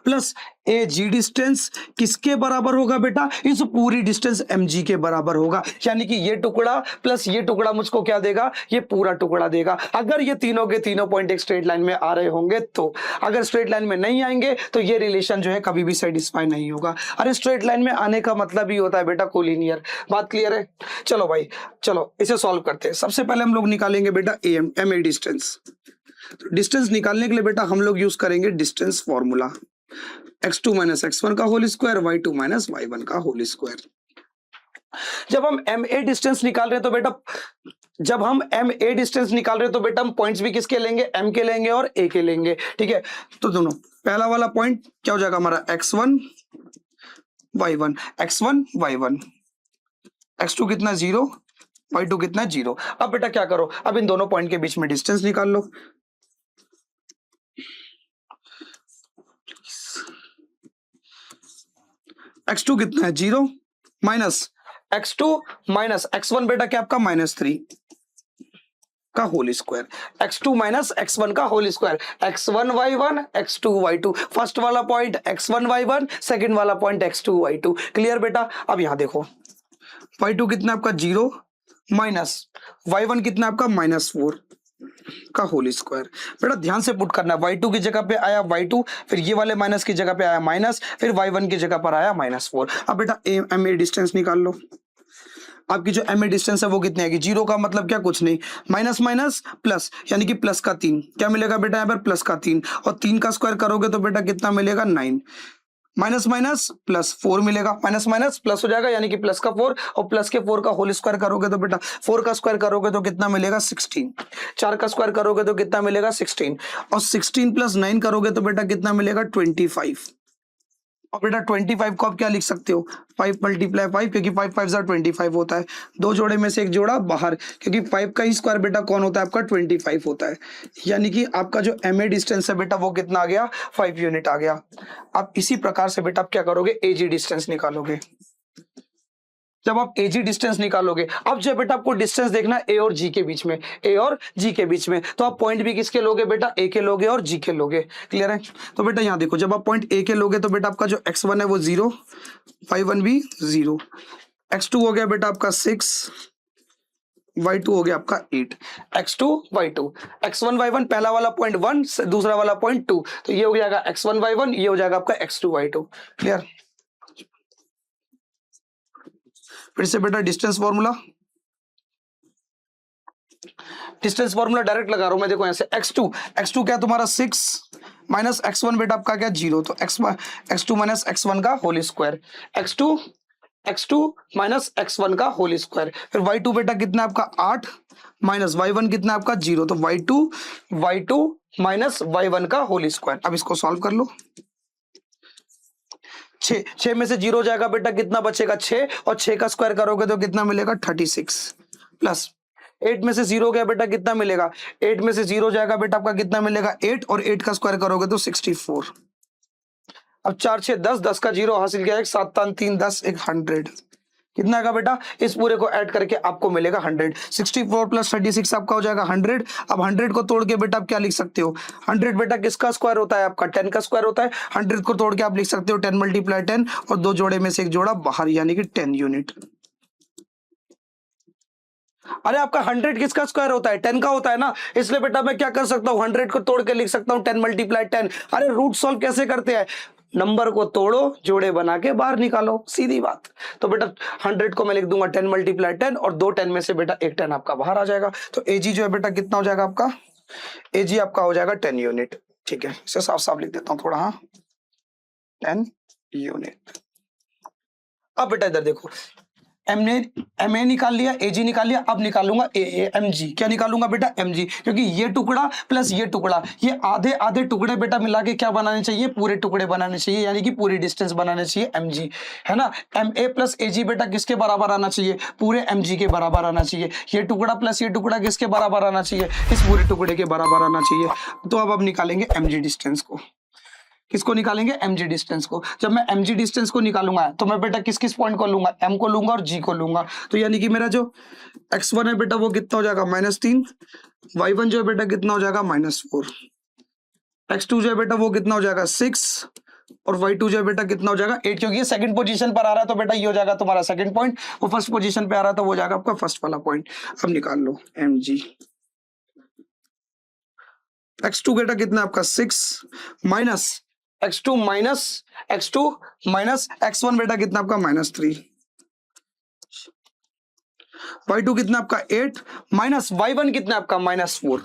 plus A G distance किसके बराबर होगा बेटा? इस पूरी डिस्टेंस एम जी के बराबर होगा। यानी कि ये टुकड़ा प्लस ये टुकड़ा मुझको क्या देगा? ये पूरा टुकड़ा देगा। अगर ये तीनों के तीनों पॉइंट एक स्ट्रेट लाइन में आ रहे होंगे तो, अगर स्ट्रेट लाइन में नहीं आएंगे तो ये रिलेशन जो है कभी भी सेटिस्फाई नहीं होगा। अरे स्ट्रेट लाइन में आने का मतलब ही होता है बेटा कोलिनियर। बात क्लियर है? चलो भाई, चलो इसे सॉल्व करते हैं। सबसे पहले हम लोग निकालेंगे बेटा एम ए डिस्टेंस। डिस्टेंस निकालने के लिए बेटा हम लोग यूज करेंगे डिस्टेंस फॉर्मूला, x2 - x1 का होल स्क्वायर, y2 - y1 का होल स्क्वायर। जब हम एम ए डिस्टेंस निकाल रहे हैं तो बेटा हम पॉइंट्स भी किसके लेंगे? m के लेंगे और a के लेंगे। ठीक है, तो दोनों पहला वाला पॉइंट क्या हो जाएगा हमारा? x1 y1, x1 y1, x2 कितना 0, y2 कितना 0। अब बेटा क्या करो, अब इन दोनों पॉइंट के बीच में डिस्टेंस निकाल लो। x2 कितना है 0 माइनस x2 माइनस x1 बेटा क्या आपका -3 का whole square, x2 minus x1 का whole square, x1 y1 x2 y2। First वाला पॉइंट x1 y1, सेकंड वाला पॉइंट x2 y2। क्लियर बेटा? अब यहां देखो y2 कितना आपका 0 माइनस y1 कितना आपका -4 का होल स्क्वायर। बेटा ध्यान से पुट करना, y2 की जगह पे आया y2, फिर ये वाले माइनस की जगह पे आया माइनस, फिर y1 की जगह पर आया -4। अब बेटा एम ए डिस्टेंस निकाल लो। आपकी जो एम ए डिस्टेंस है वो कितनी आएगी? 0 का मतलब क्या? कुछ नहीं, माइनस माइनस प्लस, यानी कि प्लस का 3। क्या मिलेगा बेटा यहाँ पर? प्लस का 3, और 3 का स्क्वायर करोगे तो बेटा कितना मिलेगा? 9। माइनस माइनस प्लस 4 मिलेगा, माइनस माइनस प्लस हो जाएगा, यानी कि प्लस का 4, और प्लस के 4 का होल स्क्वायर करोगे तो बेटा 4 का स्क्वायर करोगे तो कितना मिलेगा? 16। 4 का स्क्वायर करोगे तो कितना मिलेगा? 16, और 16 + 9 करोगे तो बेटा कितना मिलेगा? 25। और बेटा 25 को आप क्या लिख सकते हो? 5 × 5, क्योंकि 5 5 25 होता है। दो जोड़े में से एक जोड़ा बाहर, क्योंकि 5 का ही स्क्वायर बेटा कौन होता है? आपका 25 होता है। यानी कि आपका जो एम ए डिस्टेंस है बेटा वो कितना आ गया? 5 यूनिट आ गया। आप इसी प्रकार से बेटा आप क्या करोगे? ए जी डिस्टेंस निकालोगे। जब आप एजी डिस्टेंस निकालोगे, अब जो बेटा आपको डिस्टेंस देखना ए और जी के बीच में, ए और जी के बीच में, तो आप पॉइंट भी किसके लोगे बेटा? ए के लोगे और जी के लोगे। क्लियर है? तो बेटा यहाँ देखो, जब आप पॉइंट ए के लोगे तो बेटा आपका जो x1 है वो 0, y1 भी 0, x2 हो गया बेटा आपका 6, y2 हो गया आपका 8, x2 y2, x1 y1 पहला वाला पॉइंट 1, दूसरा वाला पॉइंट 2, तो ये हो जाएगा x1 y1, ये हो जाएगा आपका x2 y2। क्लियर? फिर से बेटा डिस्टेंस फॉर्मूला डायरेक्ट लगा रहा हूं मैं। देखो यहां से x2 क्या तुम्हारा 6 माइनस x1 बेटा आपका क्या 0, तो x2 माइनस x1 का whole square, x2 minus x1 का होल स्क्वायर। फिर y2 बेटा कितना आपका 8 माइनस y1 कितना आपका 0, तो y2 माइनस y1 का होल स्क्वायर। अब इसको सॉल्व कर लो। 6 में से 0 जाएगा बेटा कितना बचेगा? 6, और 6 का स्क्वायर करोगे तो कितना मिलेगा? 36, प्लस 8 में से 0 गया बेटा कितना मिलेगा? 8 में से 0 जाएगा बेटा आपका कितना मिलेगा? 8, और 8 का स्क्वायर करोगे तो 64। अब 4 6 10, 10 का 0 हासिल किया, 7 3 3 10, 100। कितना आएगा बेटा? इस पूरे को ऐड करके आपको मिलेगा 100। 64 + 36 आपका हो जाएगा 100। अब 100 को तोड़ के बेटा आप क्या लिख सकते हो? 100 बेटा किसका स्क्वायर होता है? आपका 10 का स्क्वायर होता है। 100 को तोड़ के आप लिख सकते हो 10 × 10, और दो जोड़े में से एक जोड़ा बाहर, यानी कि 10 यूनिट। अरे आपका 100 किसका स्क्वायर होता है? 10 का होता है ना, इसलिए बेटा मैं क्या कर सकता हूँ, 100 को तोड़ के लिख सकता हूँ 10 मल्टीप्लाई 10। अरे रूट सॉल्व कैसे करते हैं, नंबर को तोड़ो, जोड़े बना के बाहर निकालो, सीधी बात। तो बेटा 100 को मैं लिख दूंगा 10 मल्टीप्लाई 10 और 2 10 में से बेटा एक 10 आपका बाहर आ जाएगा। तो एजी जो है बेटा कितना हो जाएगा आपका, एजी आपका हो जाएगा 10 यूनिट। ठीक है, इसे साफ साफ लिख देता हूं थोड़ा, हाँ 10 यूनिट। अब बेटा इधर देखो, एम ए निकाल लिया, ए जी निकाल लिया, अब निकालूंगा ए एम जी। क्या निकालूंगा बेटा, एम जी, क्योंकि ये टुकड़ा प्लस ये टुकड़ा, ये आधे आधे टुकड़े बेटा मिला के क्या बनाने चाहिए, पूरे टुकड़े बनाने चाहिए, यानी कि पूरी डिस्टेंस बनाने चाहिए एम जी, है ना। एम ए प्लस ए जी बेटा किसके बराबर आना चाहिए, पूरे एम जी के बराबर आना चाहिए। ये टुकड़ा प्लस ये टुकड़ा किसके बराबर आना चाहिए, इस पूरे टुकड़े के बराबर आना चाहिए। तो अब निकालेंगे एम जी डिस्टेंस को, किसको निकालेंगे, mg डिस्टेंस को। जब मैं mg डिस्टेंस को निकालूंगा तो मैं बेटा किस किस पॉइंट को लूंगा, m को लूंगा और g को लूंगा। तो यानी कि मेरा जो x1 है बेटा वो कितना हो जाएगा -3, y1 जो है बेटा कितना हो जाएगा -4, x2 जो है बेटा वो कितना हो जाएगा 6 और y2 जो है बेटा कितना हो जाएगा 8, क्योंकि ये सेकंड पोजीशन पर आ रहा है तो बेटा ये हो जाएगा तुम्हारा सेकंड पॉइंट, वो फर्स्ट पोजीशन पे आ रहा था वो हो जाएगा आपका फर्स्ट वाला पॉइंट। अब निकाल लो mg, x2 बेटा कितना आपका 6 माइनस x2 माइनस x1 बेटा कितना आपका -3, y2 कितना आपका 8 माइनस y1 कितना आपका -4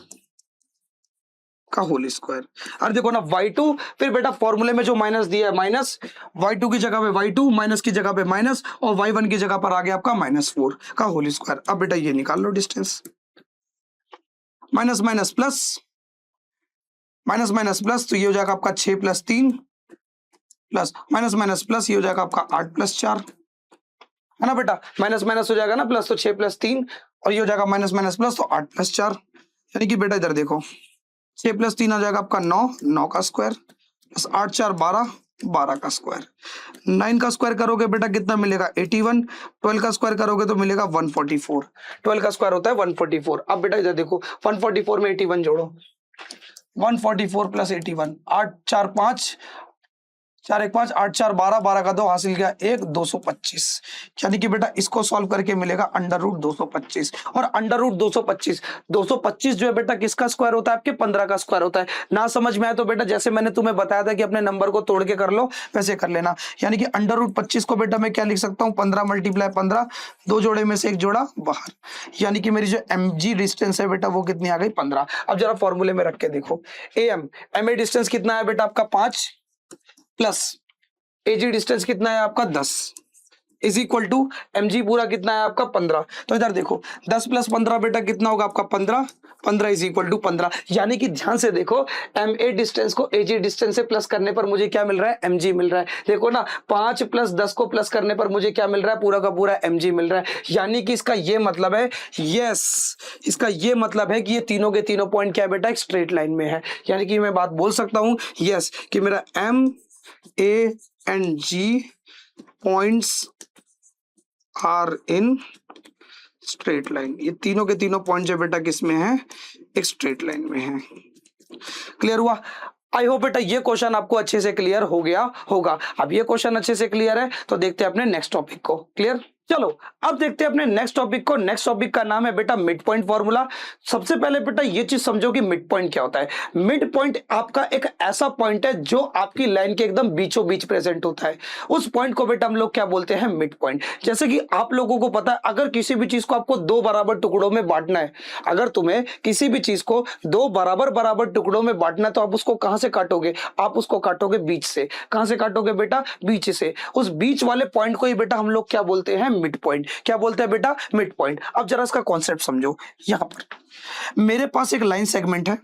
का होल स्क्वायर। अरे देखो ना y2, फिर बेटा फॉर्मूले में जो माइनस दिया है माइनस, y2 की जगह पे y2, माइनस की जगह पे माइनस और y1 की जगह पर आ गया आपका -4 का होल स्क्वायर। अब बेटा ये निकाल लो distance, minus minus plus, minus minus plus, तो ये हो जाएगा आपका 6 + 3 प्लस माइनस माइनस प्लस, ये हो जाएगा आपका 8 + 4, है ना बेटा, माइनस माइनस हो जाएगा ना प्लस, तो 6 + 3 और ये हो जाएगा माइनस माइनस प्लस, तो 8 + 4, यानी कि बेटा इधर देखो 6 + 3 आ जाएगा आपका 9, 9 का स्क्वायर प्लस 8 4 12, 12 का स्क्वायर। 9 का स्क्वायर करोगे बेटा कितना मिलेगा 81, 12 का स्क्वायर करोगे तो मिलेगा 144, 12 का स्क्वायर होता है 144। अब बेटा इधर देखो 144 में 81 जोड़ो, 144 + 81, 8 4 5, 4 1 5, 8 4 12, 12 का 2 हासिल किया 1, 225, यानी कि बेटा इसको सॉल्व करके मिलेगा √225। और √225, 225 जो है बेटा किसका स्क्वायर होता है, आपके 15 का स्क्वायर होता है। ना समझ में आए तो बेटा जैसे मैंने तुम्हें बताया था कि अपने नंबर को तोड़ के कर लो, वैसे कर लेना। यानी कि √25 को बेटा मैं क्या लिख सकता हूँ, 15 × 15, 2 जोड़े में से एक जोड़ा बाहर, यानी कि मेरी जो mg डिस्टेंस है बेटा वो कितनी आ गई 15। अब जरा फॉर्मूले में रख के देखो, ma डिस्टेंस कितना है बेटा आपका 5 प्लस एजी डिस्टेंस कितना है आपका 10 इज इक्वल टू mg पूरा कितना है आपका 15। तो इधर देखो 10 + 15 बेटा कितना होगा आपका 15, 15 इज इक्वल टू 15, यानी कि ध्यान से देखो ma डिस्टेंस को एजी डिस्टेंस से प्लस करने पर मुझे क्या मिल रहा है, mg मिल रहा है। देखो ना 5 + 10 को प्लस करने पर मुझे क्या मिल रहा है, पूरा का पूरा mg मिल रहा है। यानी कि इसका ये मतलब है, यस इसका ये मतलब है कि ये तीनों के तीनों पॉइंट क्या है बेटा, एक स्ट्रेट लाइन में है। यानी कि मैं बात बोल सकता हूं यस कि मेरा m A and G points are in straight line। ये तीनों के तीनों पॉइंट जो बेटा किस में है, एक स्ट्रेट लाइन में है। क्लियर हुआ? आई होप बेटा ये क्वेश्चन आपको अच्छे से क्लियर हो गया होगा। अब ये क्वेश्चन अच्छे से क्लियर है तो देखते हैं अपने नेक्स्ट टॉपिक को। क्लियर, चलो अब देखते हैं अपने नेक्स्ट टॉपिक को। नेक्स्ट टॉपिक का नाम है बेटा मिड पॉइंट फॉर्मूला। सबसे पहले बेटा ये चीज समझो कि मिड पॉइंट क्या होता है। मिड पॉइंट आपका एक ऐसा पॉइंट है जो आपकी लाइन के एकदम बीचों बीच प्रेजेंट होता है। उस पॉइंट को बेटा हम लोग क्या बोलते हैं, मिड पॉइंट। जैसे कि आप लोगों को पता है अगर किसी भी चीज को आपको 2 बराबर टुकड़ों में बांटना है, अगर तुम्हें किसी भी चीज को 2 बराबर टुकड़ों में बांटना है तो आप उसको कहां से काटोगे, आप उसको काटोगे बीच से। कहां से काटोगे बेटा, बीच से। उस बीच वाले पॉइंट को ही बेटा हम लोग क्या बोलते हैं, मिड पॉइंट। क्या बोलते हैं बेटा, मिड पॉइंट। अब जरा इसका कॉन्सेप्ट समझो। यहां पर मेरे पास एक लाइन सेगमेंट है।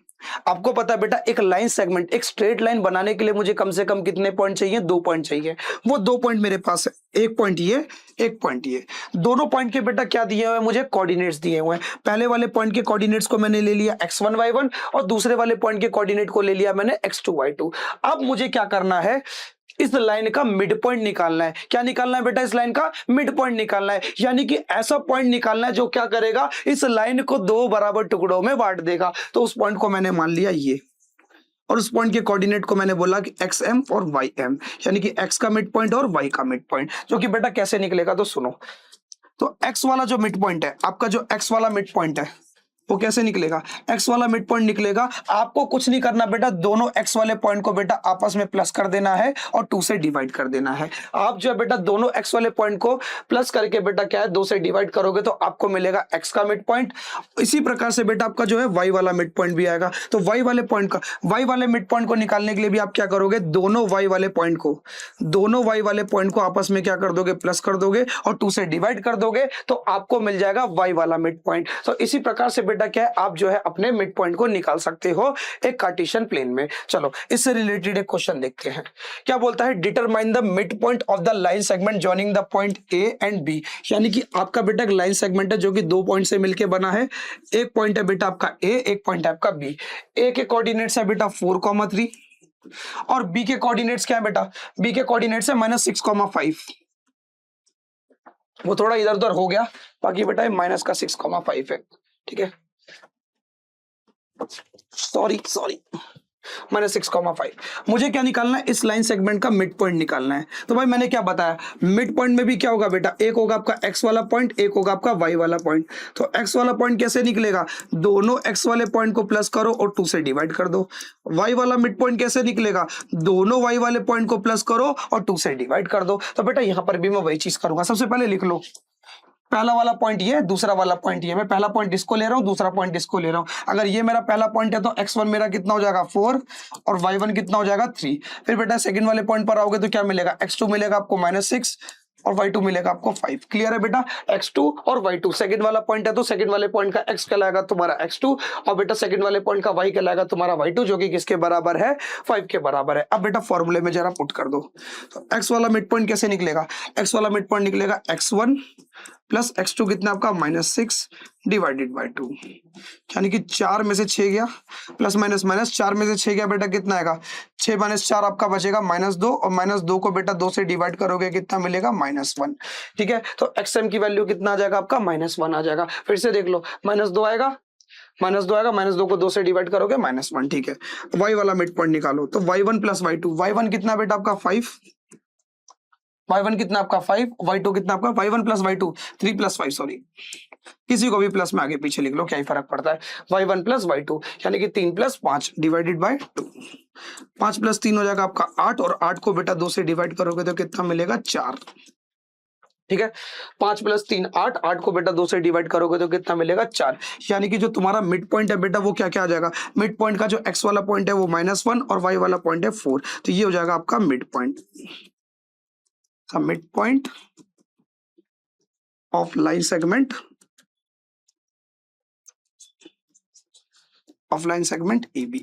आपको पता है बेटा एक लाइन सेगमेंट, एक स्ट्रेट लाइन बनाने के लिए मुझे कम से कम कितने पॉइंट चाहिए, 2 पॉइंट चाहिए। वो 2 पॉइंट मेरे पास है, एक पॉइंट ये, एक पॉइंट ये। दोनों पॉइंट के बेटा क्या दिए हुए हैं, मुझे कोऑर्डिनेट्स दिए हुए हैं। पहले वाले पॉइंट के कोऑर्डिनेट्स को मैंने ले लिया x1 y1 और दूसरे वाले पॉइंट के कोऑर्डिनेट को ले लिया मैंने x2 y2। अब मुझे क्या करना है, इस लाइन का मिड पॉइंट निकालना है। क्या निकालना है बेटा, इस लाइन का मिड पॉइंट निकालना है। यानी कि ऐसा पॉइंट निकालना है जो क्या करेगा, इस लाइन को 2 बराबर टुकड़ों में बांट देगा। तो उस पॉइंट को मैंने मान लिया ये, और उस पॉइंट के कोऑर्डिनेट को मैंने बोला कि xm और ym, यानी कि x का मिड पॉइंट और y का मिड पॉइंट। जो कि बेटा कैसे निकलेगा तो सुनो, तो x वाला जो मिड पॉइंट है, आपका जो x वाला मिड पॉइंट है वो कैसे निकलेगा, x वाला मिड पॉइंट निकलेगा। आपको कुछ नहीं करना बेटा, दोनों x वाले पॉइंट को बेटा आपस में प्लस कर देना है और 2 से डिवाइड कर देना है। आप जो है बेटा दोनों x वाले पॉइंट को प्लस करके बेटा क्या है 2 से डिवाइड करोगे तो आपको मिलेगा x का मिड पॉइंट। इसी प्रकार से बेटा आपका जो है y वाला मिड पॉइंट भी आएगा। तो y वाले मिड पॉइंट को निकालने के लिए भी आप क्या करोगे, दोनों y वाले पॉइंट को आपस में क्या कर दोगे, प्लस कर दोगे और 2 से डिवाइड कर दोगे तो आपको मिल जाएगा y वाला मिड पॉइंट। तो इसी प्रकार से बेटा क्या है, आप जो है अपने मिड पॉइंट को निकाल सकते हो एक कार्टेशियन प्लेन में। चलो इससे रिलेटेड एक क्वेश्चन देखते हैं, क्या बोलता है, determine the mid point of the line segment joining the point A and B. यानी कि आपका बेटा एक लाइन सेगमेंट है जो कि 2 पॉइंट से मिलकर बना है। एक पॉइंट है बेटा आपका ए, एक पॉइंट है आपका बी। ए के कोऑर्डिनेट्स है बेटा 4,3 और बी के कोऑर्डिनेट्स क्या है बेटा, बी के कोऑर्डिनेट्स है -6,5। वो थोड़ा इधर उधर हो गया, बाकी बेटा माइनस का 6,5 है, ठीक है, सॉरी -6,5। मुझे क्या निकालना है, इस लाइन सेगमेंट का मिड पॉइंट निकालना है। तो भाई मैंने क्या बताया, मिड पॉइंट में भी क्या होगा बेटा, एक होगा आपका x वाला पॉइंट, एक होगा आपका y वाला पॉइंट। तो x वाला पॉइंट कैसे निकलेगा, दोनों x वाले पॉइंट को प्लस करो और 2 से डिवाइड कर दो। y वाला मिड पॉइंट कैसे निकलेगा, दोनों y वाले पॉइंट को प्लस करो और 2 से डिवाइड कर दो। तो बेटा यहां पर भी मैं वही चीज करूंगा। सबसे पहले लिख लो, पहला वाला पॉइंट ये, दूसरा वाला पॉइंट ये। मैं पहला पॉइंट इसको ले रहा हूं, दूसरा पॉइंट इसको ले रहा हूं। अगर ये मेरा पहला पॉइंट है तो x1 मेरा कितना हो जाएगा 4 और y1 कितना हो जाएगा 3। फिर बेटा सेकंड वाले पॉइंट पर आओगे तो क्या मिलेगा, x2 मिलेगा आपको -6 और y2 मिलेगा आपको 5। क्लियर है बेटा, x2 और y2 सेकंड वाला पॉइंट है तो सेकंड वाले पॉइंट का x कहलाएगा तुम्हारा x2 और बेटा सेकंड वाले पॉइंट का y कहलाएगा तुम्हारा y2, जो कि किसके बराबर है, 5 के बराबर है। अब बेटा फॉर्मूले में जरा पुट कर दो। तो x वाला मिड पॉइंट कैसे निकलेगा, x वाला मिड पॉइंट निकलेगा x1 प्लस x2 कितना आपका -6 डिवाइडेड बाय 2, यानी कि 4 में से 6 गया, प्लस माइनस 4 में से 6 गया बेटा कितना आएगा, 6 - 4 आपका बचेगा -2 और -2 को बेटा 2 से डिवाइड करोगे कितना मिलेगा -1। ठीक है, तो xm की वैल्यू कितना आ जाएगा आपका -1 आ जाएगा। फिर से देख लो, -2 आएगा, -2 को 2 से डिवाइड करोगे -1। ठीक है, y वाला मिड पॉइंट निकालो। तो y1 प्लस y2, y1 कितना बेटा आपका 5, y1 कितना आपका 5, y2 कितना आपका, y1 plus y2 3 plus 5, sorry किसी को भी प्लस में आगे पीछे लिख लो, क्या ही फर्क पड़ता है। y1 प्लस y2 यानी कि 3 प्लस 5 डिवाइडेड बाय 2। 5 प्लस 3 हो जाएगा आपका 8 और 8 को बेटा 2 से डिवाइड करोगे तो कितना मिलेगा 4। ठीक है, 5 प्लस 3 8, 8 को बेटा 2 से डिवाइड करोगे तो कितना मिलेगा 4। यानी कि जो तुम्हारा मिड पॉइंट है बेटा वो क्या क्या आ जाएगा, मिड पॉइंट का जो x वाला पॉइंट है वो -1 और y वाला पॉइंट है 4। तो ये हो जाएगा आपका mid point, mid point of line segment AB।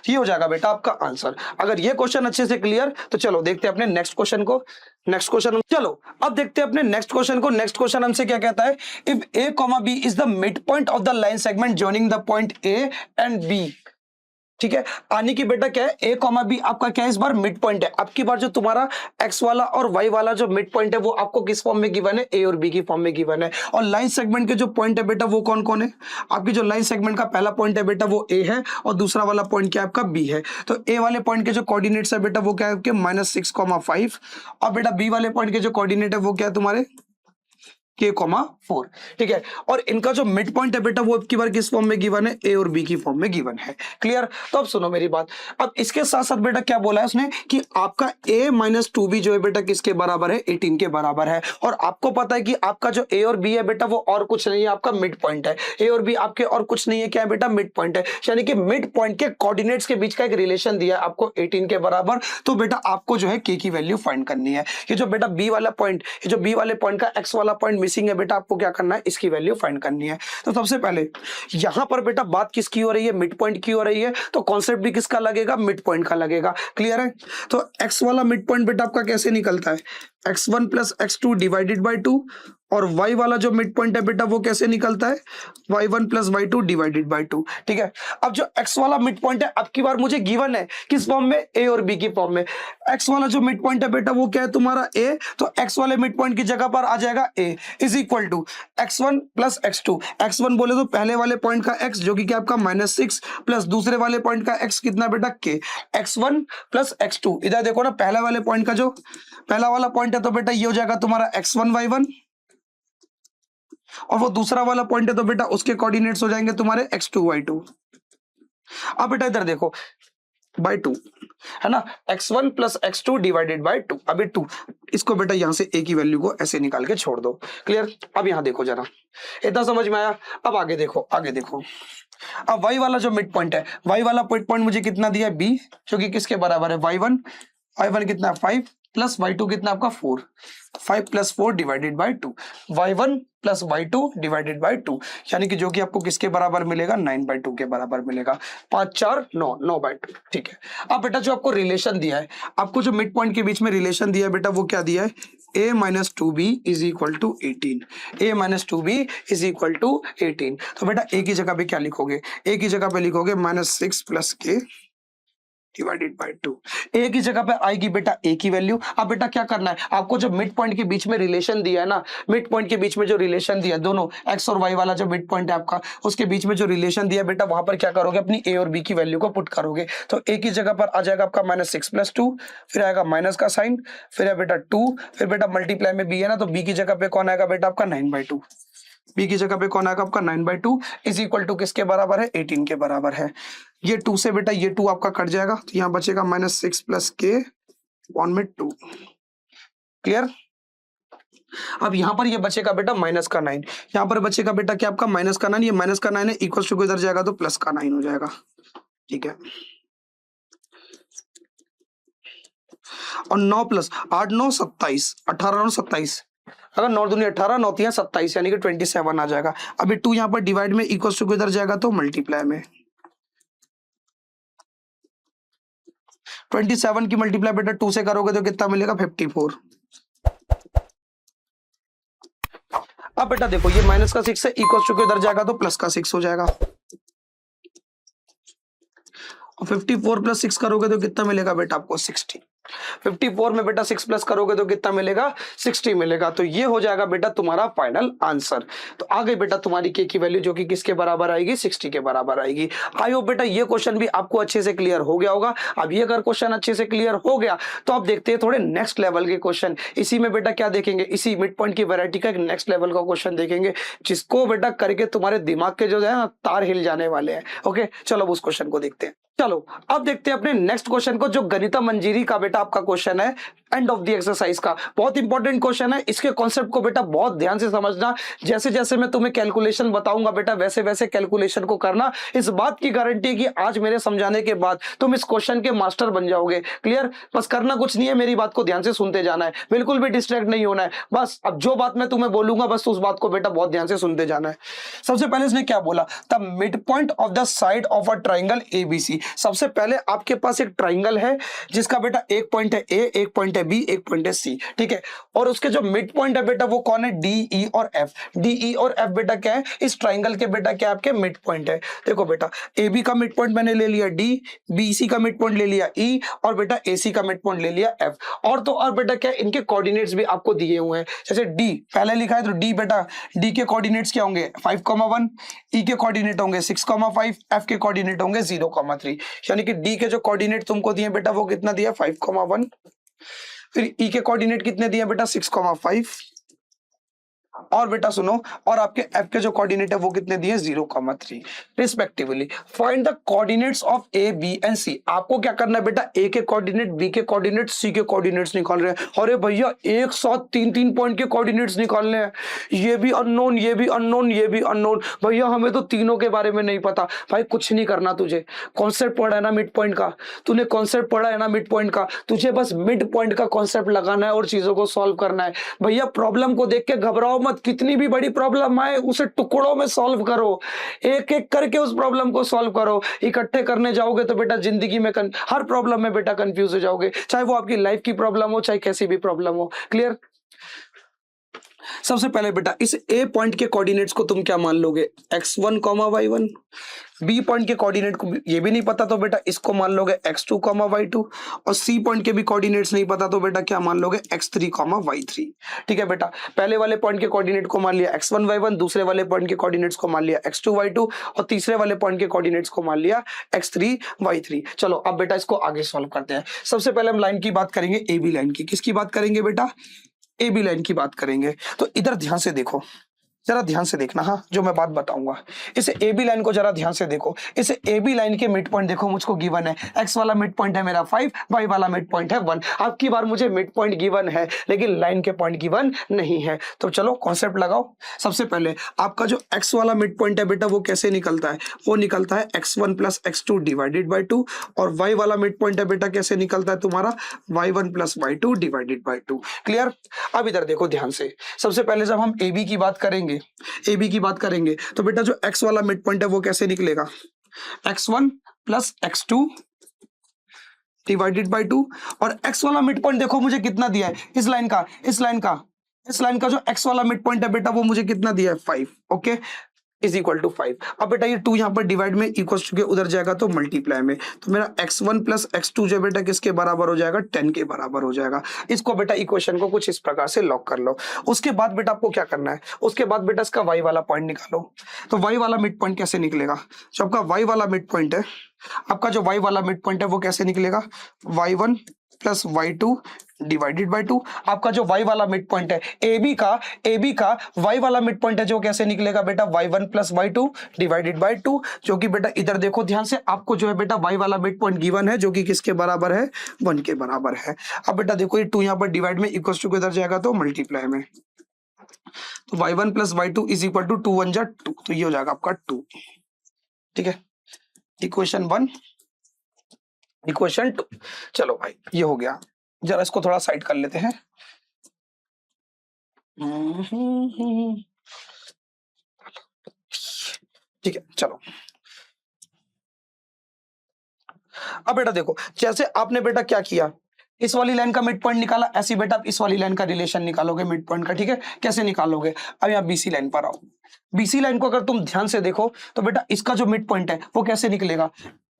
ये हो जाएगा बेटा आपका आंसर। अगर ये क्वेश्चन अच्छे से क्लियर, तो चलो देखते हैं अपने नेक्स्ट क्वेश्चन को। चलो अब देखते हैं अपने नेक्स्ट क्वेश्चन को। नेक्स्ट क्वेश्चन हमसे क्या कहता है, if a, b is the mid point of the line segment joining the point a and b। ठीक है, आने की बेटा क्या है, a, b आपका क्या है, इस बार मिड पॉइंट है। अब की बार जो तुम्हारा x वाला और y वाला जो मिड पॉइंट है वो आपको किस फॉर्म में गिवन है, a और b की फॉर्म में गिवन है। और लाइन सेगमेंट के जो पॉइंट है बेटा वो कौन कौन है, आपकी जो लाइन सेगमेंट का पहला पॉइंट है बेटा वो a है और दूसरा वाला पॉइंट क्या है आपका b है। तो a वाले पॉइंट के जो कोऑर्डिनेट्स है बेटा वो क्या है आपके -6,5 और बेटा b वाले पॉइंट के जो कोऑर्डिनेट है वो क्या है तुम्हारे k,4। ठीक है, और इनका जो मिड पॉइंट है बेटा वो अब की बार किस फॉर्म में गिवन है, a और b की फॉर्म में गिवन है। क्लियर, तो अब सुनो मेरी बात। अब इसके साथ साथ बेटा क्या बोला है उसने कि आपका a - 2b जो है बेटा किसके बराबर है, 18 के बराबर है। और आपको पता है कि आपका जो a और b है बेटा वो और कुछ नहीं है, आपका मिड पॉइंट है। a और b आपके और कुछ नहीं है, क्या है बेटा, मिड पॉइंट है। यानी कि मिड पॉइंट के कोऑर्डिनेट्स के बीच का एक रिलेशन दिया है आपको 18 के बराबर। तो बेटा आपको जो है k की वैल्यू फाइंड करनी है। ये जो बेटा b वाला पॉइंट, ये जो b वाले पॉइंट का x वाला पॉइंट मिसिंग है बेटा, आपको क्या करना है, इसकी वैल्यू फाइंड करनी है। तो सबसे पहले यहां पर बेटा बात किसकी हो रही है, मिड पॉइंट की हो रही है, तो कॉन्सेप्ट भी किसका लगेगा, मिड पॉइंट का लगेगा। क्लियर है, तो x वाला मिड पॉइंट बेटा आपका कैसे निकलता है, x1 plus x2 divided by 2 और y वाला जो मिड पॉइंट है बेटा वो कैसे निकलता है, y1 plus y2 divided by 2। ठीक है, अब जो x वाला मिड पॉइंट है अब की बार मुझे गिवन है किस फॉर्म में, a और b की फॉर्म में। x वाला जो मिड पॉइंट है बेटा वो क्या है तुम्हारा a, तो x वाले मिड पॉइंट की जगह पर आ जाएगा a is equal to x1 plus x2। x1 बोले तो पहले वाले पॉइंट का x जो कि क्या आपका -6 प्लस दूसरे वाले पॉइंट का x कितना बेटा k, x1 प्लस x2। इधर देखो ना, पहले वाले पॉइंट का जो पहला वाला पॉइंट है तो बेटा ये हो जाएगा तुम्हारा x1 y1 और वो दूसरा वाला पॉइंट है तो बेटा उसके कोऑर्डिनेट्स हो जाएंगे तुम्हारे x2 y2। अब बेटा इधर देखो बाय 2 है ना, x1 plus x2 divided by 2। अभी 2 इसको बेटा यहां से a की वैल्यू को ऐसे निकाल के छोड़ दो। क्लियर? अब यहां देखो जरा, इतना समझ में आया? अब आगे देखो, आगे देखो। अब y वाला जो मिड पॉइंट है, y वाला पॉइंट मुझे कितना दिया है b, जो कि किसके बराबर है y1 कितना 5 प्लस y2 कितना आपका 4, 5 plus 4 divided by 2, y1 plus y2 divided by 2, यानी कि जो कि आपको किसके बराबर मिलेगा 9/2 के बराबर मिलेगा। 5 4 9, 9/2। ठीक है। अब बेटा जो आपको रिलेशन दिया है, आपको जो मिड पॉइंट के बीच में रिलेशन दिया है बेटा, वो क्या दिया है, a minus 2b is equal to 18, a minus 2b is equal to 18। तो बेटा a की जगह पे क्या लिखोगे, a की जगह पे लिखोगे -6 प्लस k डिवाइडेड बाय 2। ए की जगह पे आएगी बेटा ए की वैल्यू। अब बेटा क्या करना है, आपको जो मिड पॉइंट के बीच में रिलेशन दिया है ना, मिड पॉइंट के बीच में जो रिलेशन दिया है, दोनों एक्स और वाई वाला जो मिड पॉइंट है आपका, उसके बीच में जो रिलेशन दिया है बेटा, वहां पर क्या करोगे, अपनी ए और बी की वैल्यू को पुट करोगे। तो ए की जगह पर आ जाएगा आपका -6 प्लस 2, फिर आएगा माइनस का साइन, फिर है बेटा 2, फिर बेटा मल्टीप्लाई में बी है ना, तो बी की जगह पे कौन आएगा बेटा आपका 9/2। बी की जगह पे कौन आएगा आपका 9/2 इज इक्वल टू किसके बराबर है, 18 के बराबर है। ये 2 से बेटा ये 2 आपका कट जाएगा, तो यहाँ बचेगा -6 प्लस के 1 में 2। क्लियर? अब यहाँ पर ये बचेगा बेटा माइनस का 9, यहाँ पर बचेगा बेटा क्या आपका माइनस का 9, ये माइनस का 9 है, इक्वल टू इधर जाएगा तो प्लस का 9 हो जाएगा। ठीक है। और 9 प्लस 8 9 27, 18 9 27, अगर 9 दूनी 18, 9 तिया 27, यानी कि 27 आ जाएगा। अभी 2 यहाँ पर डिवाइड में इक्वल टू इधर जाएगा तो मल्टीप्लाई में, 27 की मल्टीप्लाई बेटा 2 से करोगे तो कितना मिलेगा 54। अब बेटा देखो ये माइनस का 6 है, इक्वल टू इधर जाएगा तो प्लस का 6 हो जाएगा। और 54 प्लस 6 करोगे तो कितना मिलेगा बेटा आपको 60। 54 में बेटा 6 प्लस करोगे तो कितना मिलेगा 60 मिलेगा। तो ये हो जाएगा बेटा तुम्हारा फाइनल आंसर। तो आ गई बेटा तुम्हारी के की वैल्यू, जो कि किसके बराबर आएगी 60 के बराबर आएगी। आई होप बेटा ये क्वेश्चन भी आपको अच्छे से क्लियर हो गया होगा। अब ये अगर क्वेश्चन अच्छे से क्लियर हो गया तो आप देखते हैं थोड़े नेक्स्ट लेवल के क्वेश्चन। इसी में बेटा क्या देखेंगे, इसी मिड पॉइंट की वैरायटी का एक नेक्स्ट लेवल का क्वेश्चन देखेंगे, जिसको बेटा करके तुम्हारे दिमाग के जो है ना तार हिल जाने वाले हैं। ओके चलो उस क्वेश्चन को देखते हैं। चलो अब देखते हैं अपने नेक्स्ट क्वेश्चन को, जो गणिता मंजीरी का बेटा आपका क्वेश्चन है, एंड ऑफ द एक्सरसाइज का। बहुत इंपॉर्टेंट क्वेश्चन है, इसके कॉन्सेप्ट को बेटा बहुत ध्यान से समझना। जैसे जैसे मैं तुम्हें कैलकुलेशन बताऊंगा बेटा, वैसे वैसे कैलकुलेशन को करना। इस बात की गारंटी है कि आज मेरे समझाने के बाद तुम इस क्वेश्चन के मास्टर बन जाओगे। क्लियर? बस करना कुछ नहीं है, मेरी बात को ध्यान से सुनते जाना है, बिल्कुल भी डिस्ट्रैक्ट नहीं होना है। बस अब जो बात मैं तुम्हें बोलूंगा बस उस बात को बेटा बहुत ध्यान से सुनते जाना है। सबसे पहले इसने क्या बोला, the mid point of the side of a triangle ABC. सबसे पहले आपके पास एक ट्राइंगल है जिसका बेटा एक पॉइंट है ए, एक पॉइंट है बी, एक पॉइंट है सी। ठीक है। और उसके जो मिड पॉइंट है बेटा वो कौन है, डी ई और एफ। डी ई और एफ बेटा क्या है, इस ट्राइंगल के बेटा क्या आपके मिड पॉइंट है। देखो बेटा ए बी का मिड पॉइंट मैंने ले लिया डी, बी सी का मिड पॉइंट ले लिया ई, और बेटा ए सी का मिड पॉइंट ले लिया एफ। और तो और बेटा क्या इनके कोऑर्डिनेट्स भी आपको दिए हुए हैं। जैसे डी पहले लिखा है तो डी बेटा, डी के कोऑर्डिनेट्स क्या होंगे 5,1, ई के कोऑर्डिनेट होंगे 6,5, एफ के कोऑर्डिनेट होंगे 0,3। यानी कि डी के जो कोऑर्डिनेट तुमको दिए बेटा वो कितना दिया 5,1, फिर ई के कोऑर्डिनेट कितने दिए बेटा 6,5, और बेटा सुनो, और आपके एफ के जो कोऑर्डिनेट है वो कितने दिए 0,3 respectively. Find the coordinates of A B and C. आपको क्या करना है बेटा, ए के कोऑर्डिनेट, बी के कोऑर्डिनेट, सी के कोऑर्डिनेट्स निकाल रहे हैं। अरे भैया एक साथ 3-3 पॉइंट के कोऑर्डिनेट्स निकालने हैं, ये भी अननोन, ये भी अननोन, ये भी अननोन। भैया हमें तो तीनों के बारे में नहीं पता। भाई कुछ नहीं करना, तुझे कॉन्सेप्ट पढ़ा है ना मिड पॉइंट का, तूने कॉन्सेप्ट पढ़ा है ना मिड पॉइंट का, तुझे बस मिड पॉइंट का कॉन्सेप्ट लगाना है और चीजों को सॉल्व करना है। भैया प्रॉब्लम को देख के घबराओ मत, कितनी भी बड़ी प्रॉब्लम आए उसे टुकड़ों में सॉल्व करो, एक एक करके उस प्रॉब्लम को सॉल्व करो। इकट्ठे करने जाओगे तो बेटा जिंदगी में हर प्रॉब्लम में बेटा कंफ्यूज हो जाओगे, चाहे वो आपकी लाइफ की प्रॉब्लम हो, चाहे कैसी भी प्रॉब्लम हो। क्लियर? सबसे पहले बेटा इस ए पॉइंट के कोऑर्डिनेट्स को तुम क्या मान लोगे, x1, y1। बी पॉइंट के कोऑर्डिनेट को ये भी नहीं पता तो बेटा इसको मान लोगे x2, y2। और सी पॉइंट के भी कोऑर्डिनेट्स नहीं पता तो बेटा क्या मान लोगे x3, y3। ठीक है बेटा, पहले वाले पॉइंट के कोऑर्डिनेट को मान लिया x1, y1, दूसरे वाले पॉइंट के कोऑर्डिनेट्स को मान लिया x2, y2, और तीसरे वाले पॉइंट के कोऑर्डिनेट्स को मान लिया x3, y3। चलो अब बेटा इसको आगे सॉल्व करते हैं। सबसे पहले हम लाइन की बात करेंगे, ए बी लाइन की। किसकी बात करेंगे बेटा, ए बी लाइन की बात करेंगे। तो इधर ध्यान से देखो, जरा ध्यान से देखना, हाँ जो मैं बात बताऊंगा। इसे ए बी लाइन को जरा ध्यान से देखो, इसे ए बी लाइन के मिड पॉइंट देखो, मुझको गिवन है एक्स वाला मिड पॉइंट है मेरा 5, वाई वाला मिड पॉइंट है 1। आपकी बार मुझे मिड पॉइंट गिवन है लेकिन लाइन के पॉइंट गिवन नहीं है। तो चलो कॉन्सेप्ट लगाओ। सबसे पहले आपका जो एक्स वाला मिड पॉइंट है बेटा वो कैसे निकलता है, वो निकलता है x1 plus x2 divided by 2। और y वाला मिड पॉइंट है बेटा कैसे निकलता है तुम्हारा y1 plus y2 divided by 2। Clear. अब इधर देखो ध्यान से, सबसे पहले जब हम ए बी की बात करेंगे, ए बी की बात करेंगे तो बेटा जो x वाला मिड पॉइंट है वो कैसे निकलेगा, x1 plus x2 divided by 2। और x वाला मिड पॉइंट देखो मुझे कितना दिया है, इस लाइन का, इस लाइन का जो x वाला मिड पॉइंट है बेटा वो मुझे कितना दिया है 5। Okay, is equal to 5। अब बेटा ये 2 यहाँ पर डिवाइड में इक्वल टू के उधर जाएगा तो मल्टीप्लाई में, तो मेरा x1 प्लस x2 जो बेटा किसके बराबर हो जाएगा, 10 के बराबर हो जाएगा। इसको बेटा इक्वेशन को कुछ इस प्रकार से लॉक कर लो। उसके बाद बेटा आपको क्या करना है, उसके बाद बेटा इसका y वाला पॉइंट निकालो। तो y वाला मिड पॉइंट कैसे निकलेगा, जो आपका y वाला मिड पॉइंट है, आपका जो y वाला मिड पॉइंट है वो कैसे निकलेगा, y1 plus y2 divided by 2। आपका जो y वाला मिड पॉइंट है ए बी का y वाला मिड पॉइंट है जो कैसे निकलेगा बेटा, y1 plus y2 divided by 2। जो कि बेटा इधर देखो ध्यान से, आपको जो है बेटा y वाला मिड पॉइंट गिवन है जो कि किसके बराबर है, 1 के बराबर है। अब बेटा देखो ये 2 यहाँ पर डिवाइड में इक्वल टू इधर जाएगा तो मल्टीप्लाई में, तो y1 plus y2 is equal to 2 1 जा 2, तो ये हो जाएगा आपका 2। ठीक है, इक्वेशन 1 इक्वेशन 2। चलो भाई ये हो गया, जरा इसको थोड़ा साइड कर लेते हैं। ठीक है चलो। अब बेटा देखो, जैसे आपने बेटा क्या किया, इस वाली लाइन का मिड पॉइंट निकाला, ऐसी बेटा आप इस वाली लाइन का रिलेशन निकालोगे मिड पॉइंट का। ठीक है, कैसे निकालोगे, अब यहाँ बीसी लाइन पर आओ। बीसी लाइन को अगर तुम ध्यान से देखो तो बेटा इसका जो मिड पॉइंट है वो कैसे निकलेगा,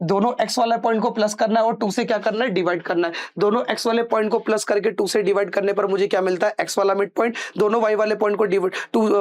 दोनों x वाला पॉइंट को प्लस करना है और 2 से क्या करना है, डिवाइड करना है। दोनों x वाले पॉइंट को प्लस करके 2 से डिवाइड करने पर मुझे क्या मिलता है, x वाला मिड पॉइंट। दोनों y वाले पॉइंट को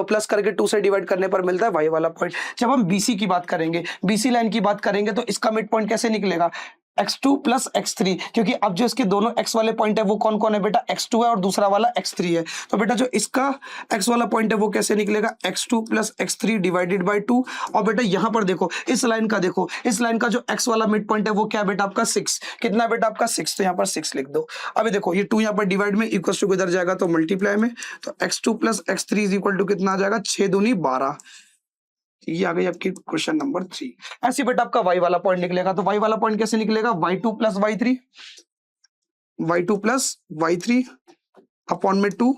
प्लस करके 2 से डिवाइड करने पर मिलता है y वाला पॉइंट। जब हम BC की बात करेंगे, BC लाइन की बात करेंगे तो इसका मिड पॉइंट कैसे निकलेगा, x2 प्लस x3, क्योंकि अब जो इसके दोनों x वाले पॉइंट है वो कौन कौन है बेटा, x2 है और दूसरा वाला x3 है। तो बेटा जो इसका x वाला पॉइंट है वो कैसे निकलेगा, x2 plus x3 divided by 2। और बेटा यहाँ पर देखो, इस लाइन का देखो, इस लाइन का जो x वाला मिड पॉइंट है वो क्या है बेटा आपका 6। कितना है बेटा आपका 6, तो यहाँ पर 6 लिख दो। अभी देखो ये 2 यहाँ पर डिवाइड में इक्वल टू किधर जाएगा तो मल्टीप्लाई में, तो x2 plus x3 is equal to कितना आ जाएगा, 6 दूनी 12। ये आ गई आपकी क्वेश्चन नंबर 3। ऐसे बेटा आपका y वाला पॉइंट निकलेगा, तो y वाला पॉइंट कैसे निकलेगा, y2 plus y3, y2 plus y3 upon में 2,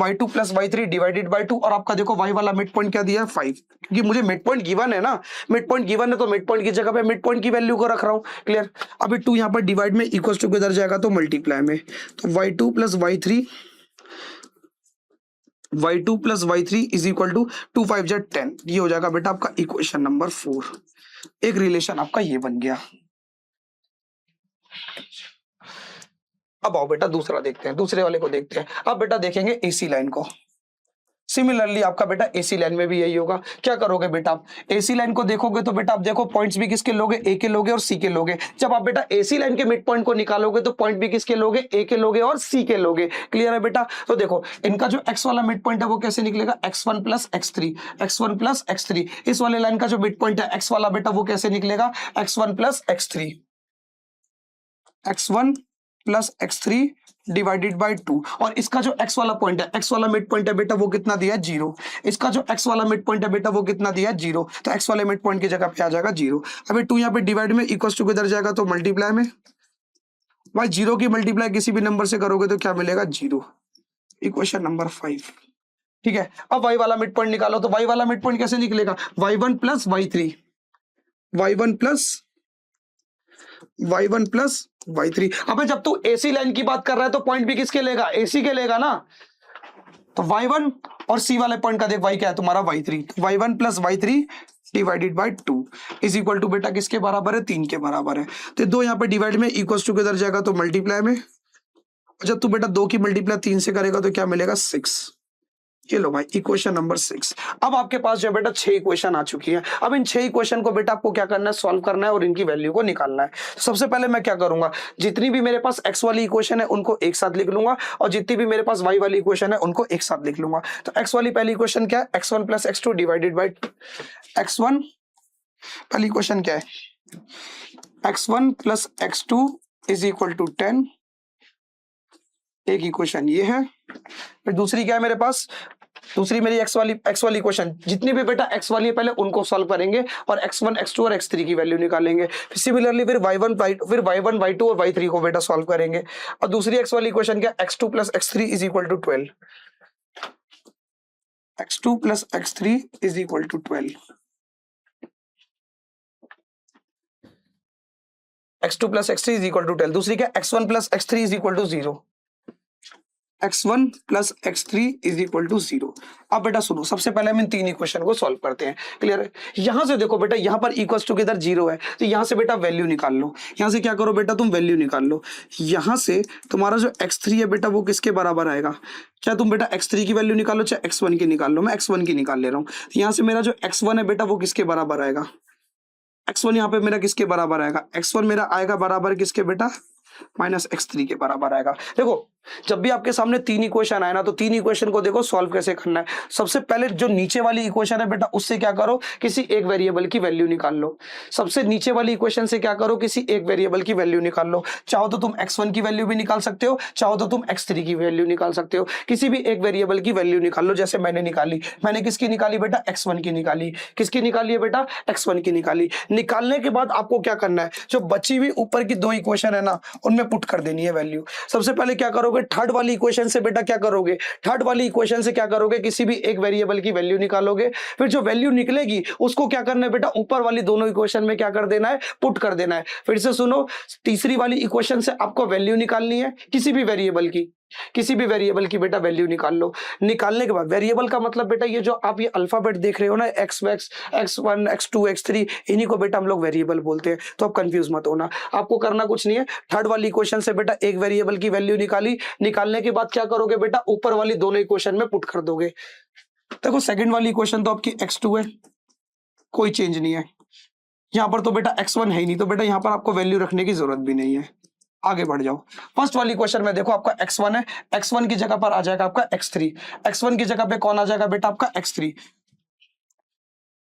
y2 plus y3 divided by 2। और आपका देखो y वाला मिड पॉइंट क्या दिया है 5, क्योंकि मुझे मिड पॉइंट गिवन है ना, मिड पॉइंट गिवन है तो मिड पॉइंट की जगह पे मिड पॉइंट की वैल्यू को रख रहा हूं। क्लियर। अभी 2 यहाँ पर डिवाइड में इक्वल टू किधर जाएगा तो मल्टीप्लाई में, तो y2 plus y3 is equal to 2 5 जा 10। ये हो जाएगा बेटा आपका इक्वेशन नंबर 4। एक रिलेशन आपका ये बन गया। अब आओ बेटा दूसरा देखते हैं, दूसरे वाले को देखते हैं। अब बेटा देखेंगे एसी लाइन को। सिमिलरली आपका बेटा एसी लाइन में भी यही होगा। क्या करोगे बेटा, आप एसी लाइन को देखोगे तो बेटा आप देखो पॉइंट्स भी किसके लोगे, ए के लोगे और सी के लोगे। जब आप बेटा एसी लाइन के मिड पॉइंट को निकालोगे तो पॉइंट भी किसके लोगे, ए के लोगे और सी के लोगे। क्लियर है बेटा। तो देखो इनका जो एक्स वाला मिड पॉइंट है वो कैसे निकलेगा, x1 प्लस x3। इस वाले लाइन का जो मिड पॉइंट है एक्स वाला बेटा वो कैसे निकलेगा, x1 plus x3 divided by 2। और इसका जो x वाला पॉइंट है, x वाला मिड पॉइंट है बेटा वो कितना दिया है 0। इसका जो x वाला मिड पॉइंट है बेटा वो कितना दिया है 0, तो x वाले मिड पॉइंट की जगह पे आ जाएगा 0। अभी 2 यहाँ पे डिवाइड में इक्वल टू किधर जाएगा तो मल्टीप्लाई में, भाई 0 की मल्टीप्लाई किसी भी नंबर से करोगे तो क्या मिलेगा 0। Equation number 5। ठीक है। अब y वाला मिड पॉइंट निकालो, तो y वाला मिड पॉइंट कैसे निकलेगा, y1 प्लस y3। अबे जब तू एसी लाइन की बात कर रहा है तो पॉइंट भी किसके लेगा, एसी के लेगा ना। तो y1 और सी वाले पॉइंट का देख y क्या है तुम्हारा y3, y1 plus y3 divided by 2 is equal to बेटा किसके बराबर है, 3 के बराबर है। तो 2 यहाँ पे डिवाइड में इक्वल टू किधर जाएगा तो मल्टीप्लाई में। जब तू बेटा 2 की मल्टीप्लाई 3 से करेगा तो क्या मिलेगा 6। ये लो भाई इक्वेशन नंबर 6। अब आपके पास जो है बेटा 6 इक्वेशन आ चुकी है। अब इन 6 इक्वेशन को बेटा आपको क्या करना है, सॉल्व करना है और इनकी वैल्यू को निकालना है। सबसे पहले मैं क्या करूंगा, जितनी भी मेरे पास x वाली इक्वेशन है उनको एक साथ लिख लूंगा और जितनी भी मेरे पास y वाली इक्वेशन है उनको एक साथ लिख लूंगा। तो x वाली पहली इक्वेशन क्या है, x1 plus x2 divided by x1। पहली इक्वेशन क्या है, x1 plus x2 is equal to 10। एक इक्वेशन ये है। फिर दूसरी क्या है मेरे पास, दूसरी मेरी x वाली इक्वेशन, जितनी भी बेटा x वाली है पहले उनको सॉल्व करेंगे और x1 x2 और x3 की वैल्यू निकालेंगे। फिर सिमिलरली फिर y1 y2 और y3 को बेटा सॉल्व करेंगे। और दूसरी x वाली इक्वेशन क्या, x2 plus x3 is equal to 12। x2 plus x3 is equal to 12। x2 plus x3 is equal to 12। दूसरी क्या, x1 plus x3 is equal to 0। x1 plus x3 is equal to 0। अब बेटा सुनो, सबसे पहले हम इन तीन इक्वेशन को सॉल्व करते हैं। क्लियर है? यहां से देखो बेटा, यहां पर इक्वल्स टू किधर 0 है, तो यहां से बेटा वैल्यू निकाल लो। यहां से क्या करो बेटा, तुम वैल्यू निकाल लो। यहां से तुम्हारा जो x3 है बेटा वो किसके बराबर आएगा, क्या तुम बेटा x3 की वैल्यू निकालो चाहे x1 की निकाल लो, मैं x1 की निकाल ले रहा हूँ। यहां से मेरा जो x1 है बेटा वो किसके बराबर आएगा, x1 यहाँ पे मेरा किसके बराबर आएगा, x1 मेरा आएगा बराबर किसके बेटा, माइनस x3 के बराबर आएगा। देखो जब भी आपके सामने तीन इक्वेशन आए ना, तो तीन इक्वेशन को देखो सॉल्व कैसे करना है। सबसे पहले जो नीचे वाली इक्वेशन है बेटा उससे क्या करो, किसी एक वेरिएबल की वैल्यू निकाल लो। सबसे नीचे वाली इक्वेशन से क्या करो, किसी एक वेरिएबल की वैल्यू निकाल लो। चाहो तो तुम x1 की वैल्यू भी निकाल सकते हो, चाहो तो तुम x3 की वैल्यू निकाल सकते हो। किसी भी एक वेरिएबल की वैल्यू निकाल लो। जैसे मैंने निकाली, मैंने किसकी निकाली बेटा, x1 की निकाली। किसकी निकाली है बेटा, x1 की निकाली। निकालने के बाद आपको क्या करना है, जो बची हुई ऊपर की दो इक्वेशन है ना उनमें पुट कर देनी है वैल्यू। सबसे पहले क्या करोगे, थर्ड वाली इक्वेशन से बेटा क्या करोगे, थर्ड वाली इक्वेशन से क्या करोगे, किसी भी एक वेरिएबल की वैल्यू निकालोगे। फिर जो वैल्यू निकलेगी उसको क्या करना है बेटा, ऊपर वाली दोनों इक्वेशन में क्या कर देना है, पुट कर देना है। फिर से सुनो, तीसरी वाली इक्वेशन से आपको वैल्यू निकालनी है किसी भी वेरिएबल की, किसी भी वेरिएबल की बेटा वैल्यू निकाल लो। निकालने के बाद वेरिएबल का मतलब बेटा ये जो आप ये अल्फाबेट देख रहे हो ना, x1 x2 x3, इन्हीं को बेटा हम लोग वेरिएबल बोलते हैं। तो आप कंफ्यूज मत होना, आपको करना कुछ नहीं है। थर्ड वाली इक्वेशन से बेटा एक वेरिएबल की वैल्यू निकाली, निकालने के बाद क्या करोगे बेटा, ऊपर वाली दोनों इक्वेशन में पुट कर दोगे। देखो सेकंड वाली इक्वेशन तो आपकी x2 है, कोई चेंज नहीं है। यहाँ पर तो बेटा x1 है ही नहीं, तो बेटा यहाँ पर आपको वैल्यू रखने की जरूरत भी नहीं है। आगे बढ़ जाओ। फर्स्ट वाली क्वेश्चन में देखो आपका x1 है, x1 की जगह पर आ जाएगा आपका x3। x1 की जगह पे कौन आ जाएगा बेटा, आपका x3।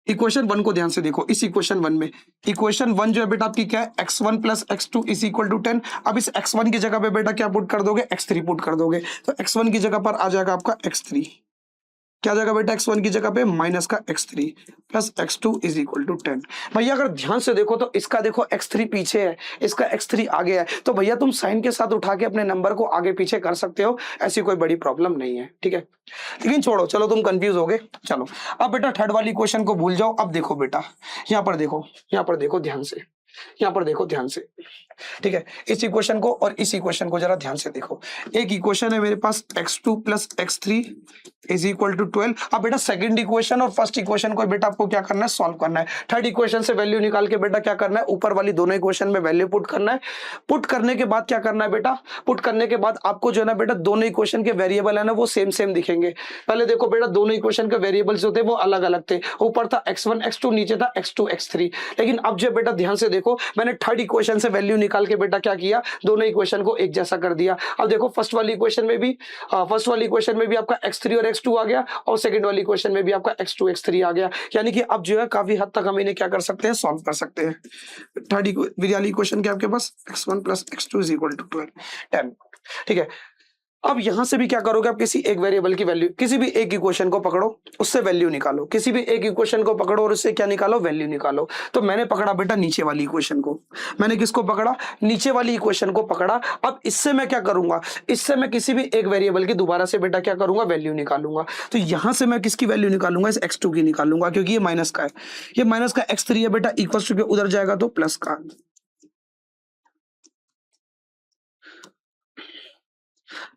इक्वेशन 1 को ध्यान से देखो, इस इक्वेशन 1 में इक्वेशन 1 जो है बेटा आपकी क्या है, x1 plus x2 is equal to 10। अब इस x1 की जगह पे बेटा क्या पुट कर दोगे, x3 पुट कर दोगे। तो x1 की जगह पर आ जाएगा आपका x3, क्या जाएगा बेटा, x1 की जगह पे माइनस का x3 plus x2 is equal to 10। भैया अगर ध्यान से देखो तो इसका देखो x3 पीछे है, इसका x3 आगे है, तो भैया तुम साइन के साथ उठा के अपने नंबर को आगे पीछे कर सकते हो, ऐसी कोई बड़ी प्रॉब्लम नहीं है। ठीक है, लेकिन छोड़ो, चलो तुम कंफ्यूज हो गए। चलो अब बेटा थर्ड वाली क्वेश्चन को भूल जाओ। अब देखो बेटा, यहाँ पर देखो, यहाँ पर देखो ध्यान से, यहाँ पर देखो ध्यान से। ठीक है, इस इक्वेशन को और इस इक्वेशन को जरा ध्यान से देखो। एक इक्वेशन है मेरे पास x2 plus x3 is equal to 12। अब बेटा सेकंड इक्वेशन और फर्स्ट इक्वेशन को बेटा आपको क्या करना है, सॉल्व करना है। थर्ड इक्वेशन से वैल्यू निकाल के बेटा क्या करना है, ऊपर वाली दोनों इक्वेशन में वैल्यू पुट करना है। पुट करने के बाद क्या करना है बेटा, पुट करने के बाद आपको जो है ना बेटा दोनों इक्वेशन के वेरिएबल है ना वो सेम सेम दिखेंगे। पहले देखो बेटा दोनों इक्वेशन के वेरिएबल्स जो थे वो अलग अलग थे, ऊपर था x1 x2, नीचे था x2 x3। लेकिन अब जो बेटा ध्यान से देखो, मैंने थर्ड इक्वेशन से वैल्यू निकाल के बेटा क्या किया, दोनों इक्वेशन को एक जैसा कर दिया। अब देखो फर्स्ट वाली इक्वेशन में भी आपका x3 और x2 आ गया और सेकंड वाली इक्वेशन में भी आपका x2 x3 आ गया। यानी कि अब जो है काफी हद तक हम इन्हें क्या कर सकते हैं, सॉल्व कर सकते हैं। थर्ड वाली इक्वेशन क्या आपके पास, x1 plus x2 is equal to 10। ठीक है, अब यहां से भी क्या करोगे, आप किसी एक वेरिएबल की वैल्यू, किसी भी एक इक्वेशन को पकड़ो उससे वैल्यू निकालो, किसी भी एक इक्वेशन को पकड़ो और उससे क्या निकालो, वैल्यू निकालो। तो मैंने पकड़ा बेटा नीचे वाली इक्वेशन को, मैंने किसको पकड़ा, नीचे वाली इक्वेशन को पकड़ा। अब इससे मैं क्या करूंगा, इससे मैं किसी भी एक वेरिएबल की दोबारा से बेटा क्या करूंगा, वैल्यू निकालूंगा। तो यहां से मैं किसकी वैल्यू निकालूंगा, इस x2 की निकालूंगा, क्योंकि ये माइनस का है, ये माइनस का x3 है बेटा, इक्वल टू के उधर जाएगा तो प्लस का।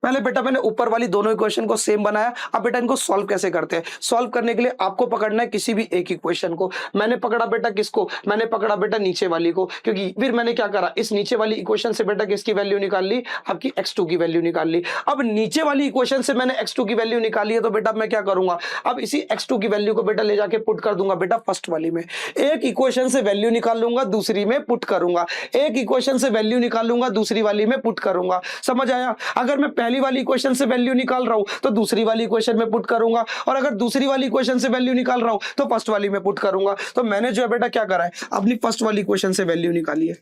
पहले बेटा मैंने ऊपर वाली दोनों इक्वेशन को सेम बनाया। अब बेटा इनको सॉल्व कैसे करते हैं? सॉल्व करने के लिए आपको पकड़ना है किसी भी एक इक्वेशन को। मैंने पकड़ा बेटा किसको? मैंने पकड़ा बेटा नीचे वाली को, क्योंकि फिर मैंने क्या करा, इस नीचे वाली इक्वेशन से बेटा किसकी वैल्यू निकाल ली? आपकी x2 की वैल्यू निकाल ली। अब नीचे वाली इक्वेशन से मैंने x2 की वैल्यू निकाली है, तो बेटा मैं क्या करूंगा, अब इसी x2 की वैल्यू को बेटा ले जाके पुट कर दूंगा बेटा फर्स्ट वाली में। एक इक्वेशन से वैल्यू निकाल लूंगा, दूसरी में पुट करूंगा। एक इक्वेशन से वैल्यू निकाल लूंगा, दूसरी वाली में पुट करूंगा। समझ आया? अगर मैं पहली वाली इक्वेशन से वैल्यू निकाल रहा हूं तो दूसरी वाली इक्वेशन में पुट करूंगा, और अगर दूसरी वाली इक्वेशन से वैल्यू निकाल रहा हूं तो फर्स्ट वाली में पुट करूंगा। तो मैंने जो है बेटा क्या करा है, अपनी फर्स्ट वाली इक्वेशन से वैल्यू निकाली है।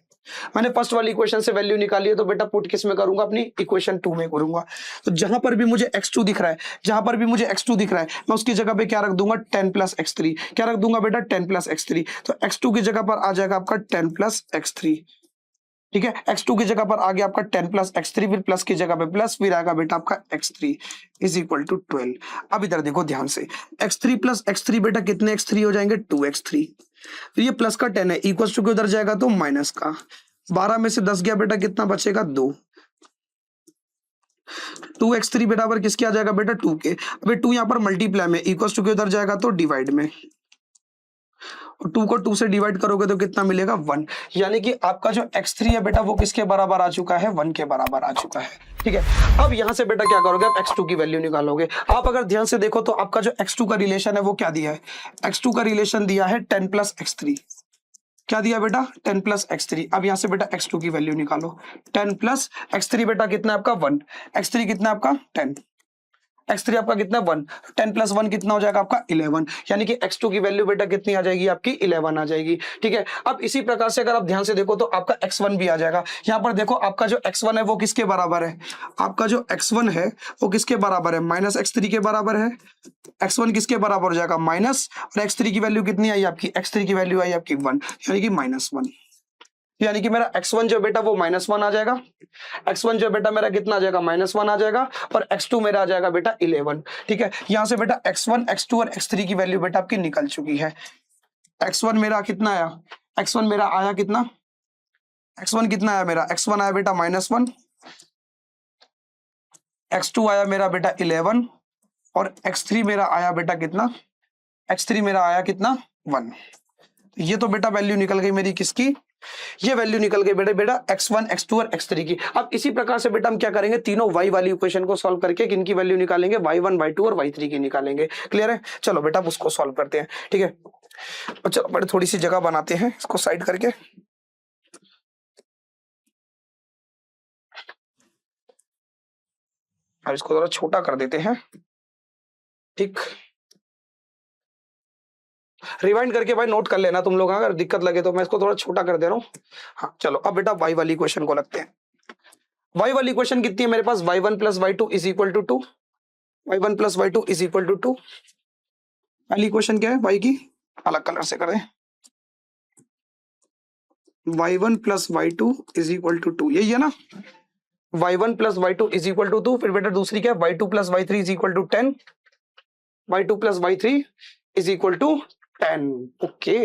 मैंने फर्स्ट वाली इक्वेशन से वैल्यू निकाली है, तो बेटा पुट किस में करूंगा? अपनी इक्वेशन 2 में करूंगा। तो जहां पर भी मुझे x2 दिख रहा है, जहां पर भी मुझे x2 दिख रहा है, मैं उसकी जगह पे क्या रख दूंगा? 10 प्लस x3। क्या रख दूंगा बेटा? 10 प्लस x3। तो x2 की जगह पर आ जाएगा आपका 10 प्लस x3। ठीक है, x2 की जगह पर आ गया आपका 10 प्लस x3, फिर प्लस की जगह पे प्लस, फिर आएगा बेटा आपका x3 इज इक्वल टू 12। अब इधर देखो ध्यान से, x3 प्लस x3 बेटा कितने x3 हो जाएंगे? 2x3। फिर ये प्लस का 10 है, इक्वल टू के उधर जाएगा तो माइनस का। 12 में से 10 गया बेटा, कितना बचेगा? 2। 2x3 बराबर किसके आ जाएगा बेटा? 2 के। अबे 2 यहाँ पर मल्टीप्लाई में, इक्वल टू के उधर जाएगा तो डिवाइड में, 2 को 2 से डिवाइड करोगे तो कितना मिलेगा? 1। यानी कि आपका जो x3 है बेटा वो किसके बराबर आ चुका है? 1 के बराबर आ चुका है। ठीक है, अब यहां से बेटा क्या करोगे? आप x2 की वैल्यू निकालोगे। आप अगर ध्यान से देखो तो आपका जो x2 का रिलेशन है वो क्या दिया है? x2 का रिलेशन दिया है 10 प्लस x3। क्या दिया बेटा? 10 प्लस x3। अब यहां से बेटा x2 की वैल्यू निकालो। 10 प्लस x3 बेटा कितना है आपका? 1। x3 कितना है आपका? 10। x3 आपका कितना? 1। 10 प्लस 1 कितना हो जाएगा आपका? 11। यानी कि x2 की वैल्यू बेटा कितनी आ जाएगी? आपकी 11 आ जाएगी। ठीक है, अब इसी प्रकार से अगर आप ध्यान से देखो तो आपका x1 भी आ जाएगा। यहाँ पर देखो आपका जो x1 है वो किसके बराबर है? आपका जो x1 है वो किसके बराबर है? माइनस x3 के बराबर है। x1 किसके बराबर हो जाएगा? माइनस, और x3 की वैल्यू कितनी आई आपकी? x3 की वैल्यू आई आपकी 1, यानी कि -1। यानी कि मेरा x1 जो बेटा वो -1 आ जाएगा। x1 जो बेटा मेरा कितना आ जाएगा? -1 आ जाएगा, और x2 मेरा आ जाएगा बेटा 11। ठीक है, यहां से बेटा x1, x2 और x3 की वैल्यू बेटा आपकी निकल चुकी है। x1 मेरा कितना आया? x1 मेरा आया कितना? x1 कितना आया मेरा? x1 आया बेटा -1, x2 आया मेरा बेटा 11, और x3 मेरा आया बेटा कितना? x3 मेरा आया कितना? 1। ये तो बेटा वैल्यू निकल गई मेरी किसकी? ये वैल्यू निकल गई बेटा x1, x2 और x3 की। अब इसी प्रकार से बेटा हम क्या करेंगे? तीनों y वाली इक्वेशन को सॉल्व करके किनकी वैल्यू निकालेंगे? y1, y2 और y3 की निकालेंगे। क्लियर है? चलो बेटा उसको सॉल्व करते हैं। ठीक है, और चलो बड़े थोड़ी सी जगह बनाते हैं इसको साइड करके। अब इसको थोड़ा छोटा कर देते हैं। ठीक, रिवाइंड करके भाई नोट कर लेना तुम लोग, अगर दिक्कत लगे तो। मैं इसको थोड़ा छोटा कर दे रहा हूँ। हाँ चलो, अब बेटा y वाली इक्वेशन को लगते हैं। y वाली इक्वेशन कितनी है मेरे पास? y1 plus y2 is equal to 2। y1 plus y2 is equal to 2। पहली इक्वेशन क्या है y की? अलग कलर से कर दें। y1 plus y2 is equal to 2, यही है ना? y1 plus y2 is equal to 2। फिर बेटा दूसरी क्या है? y2 plus y3 is equal to 10। y2 plus y3 is equal to 10। Okay,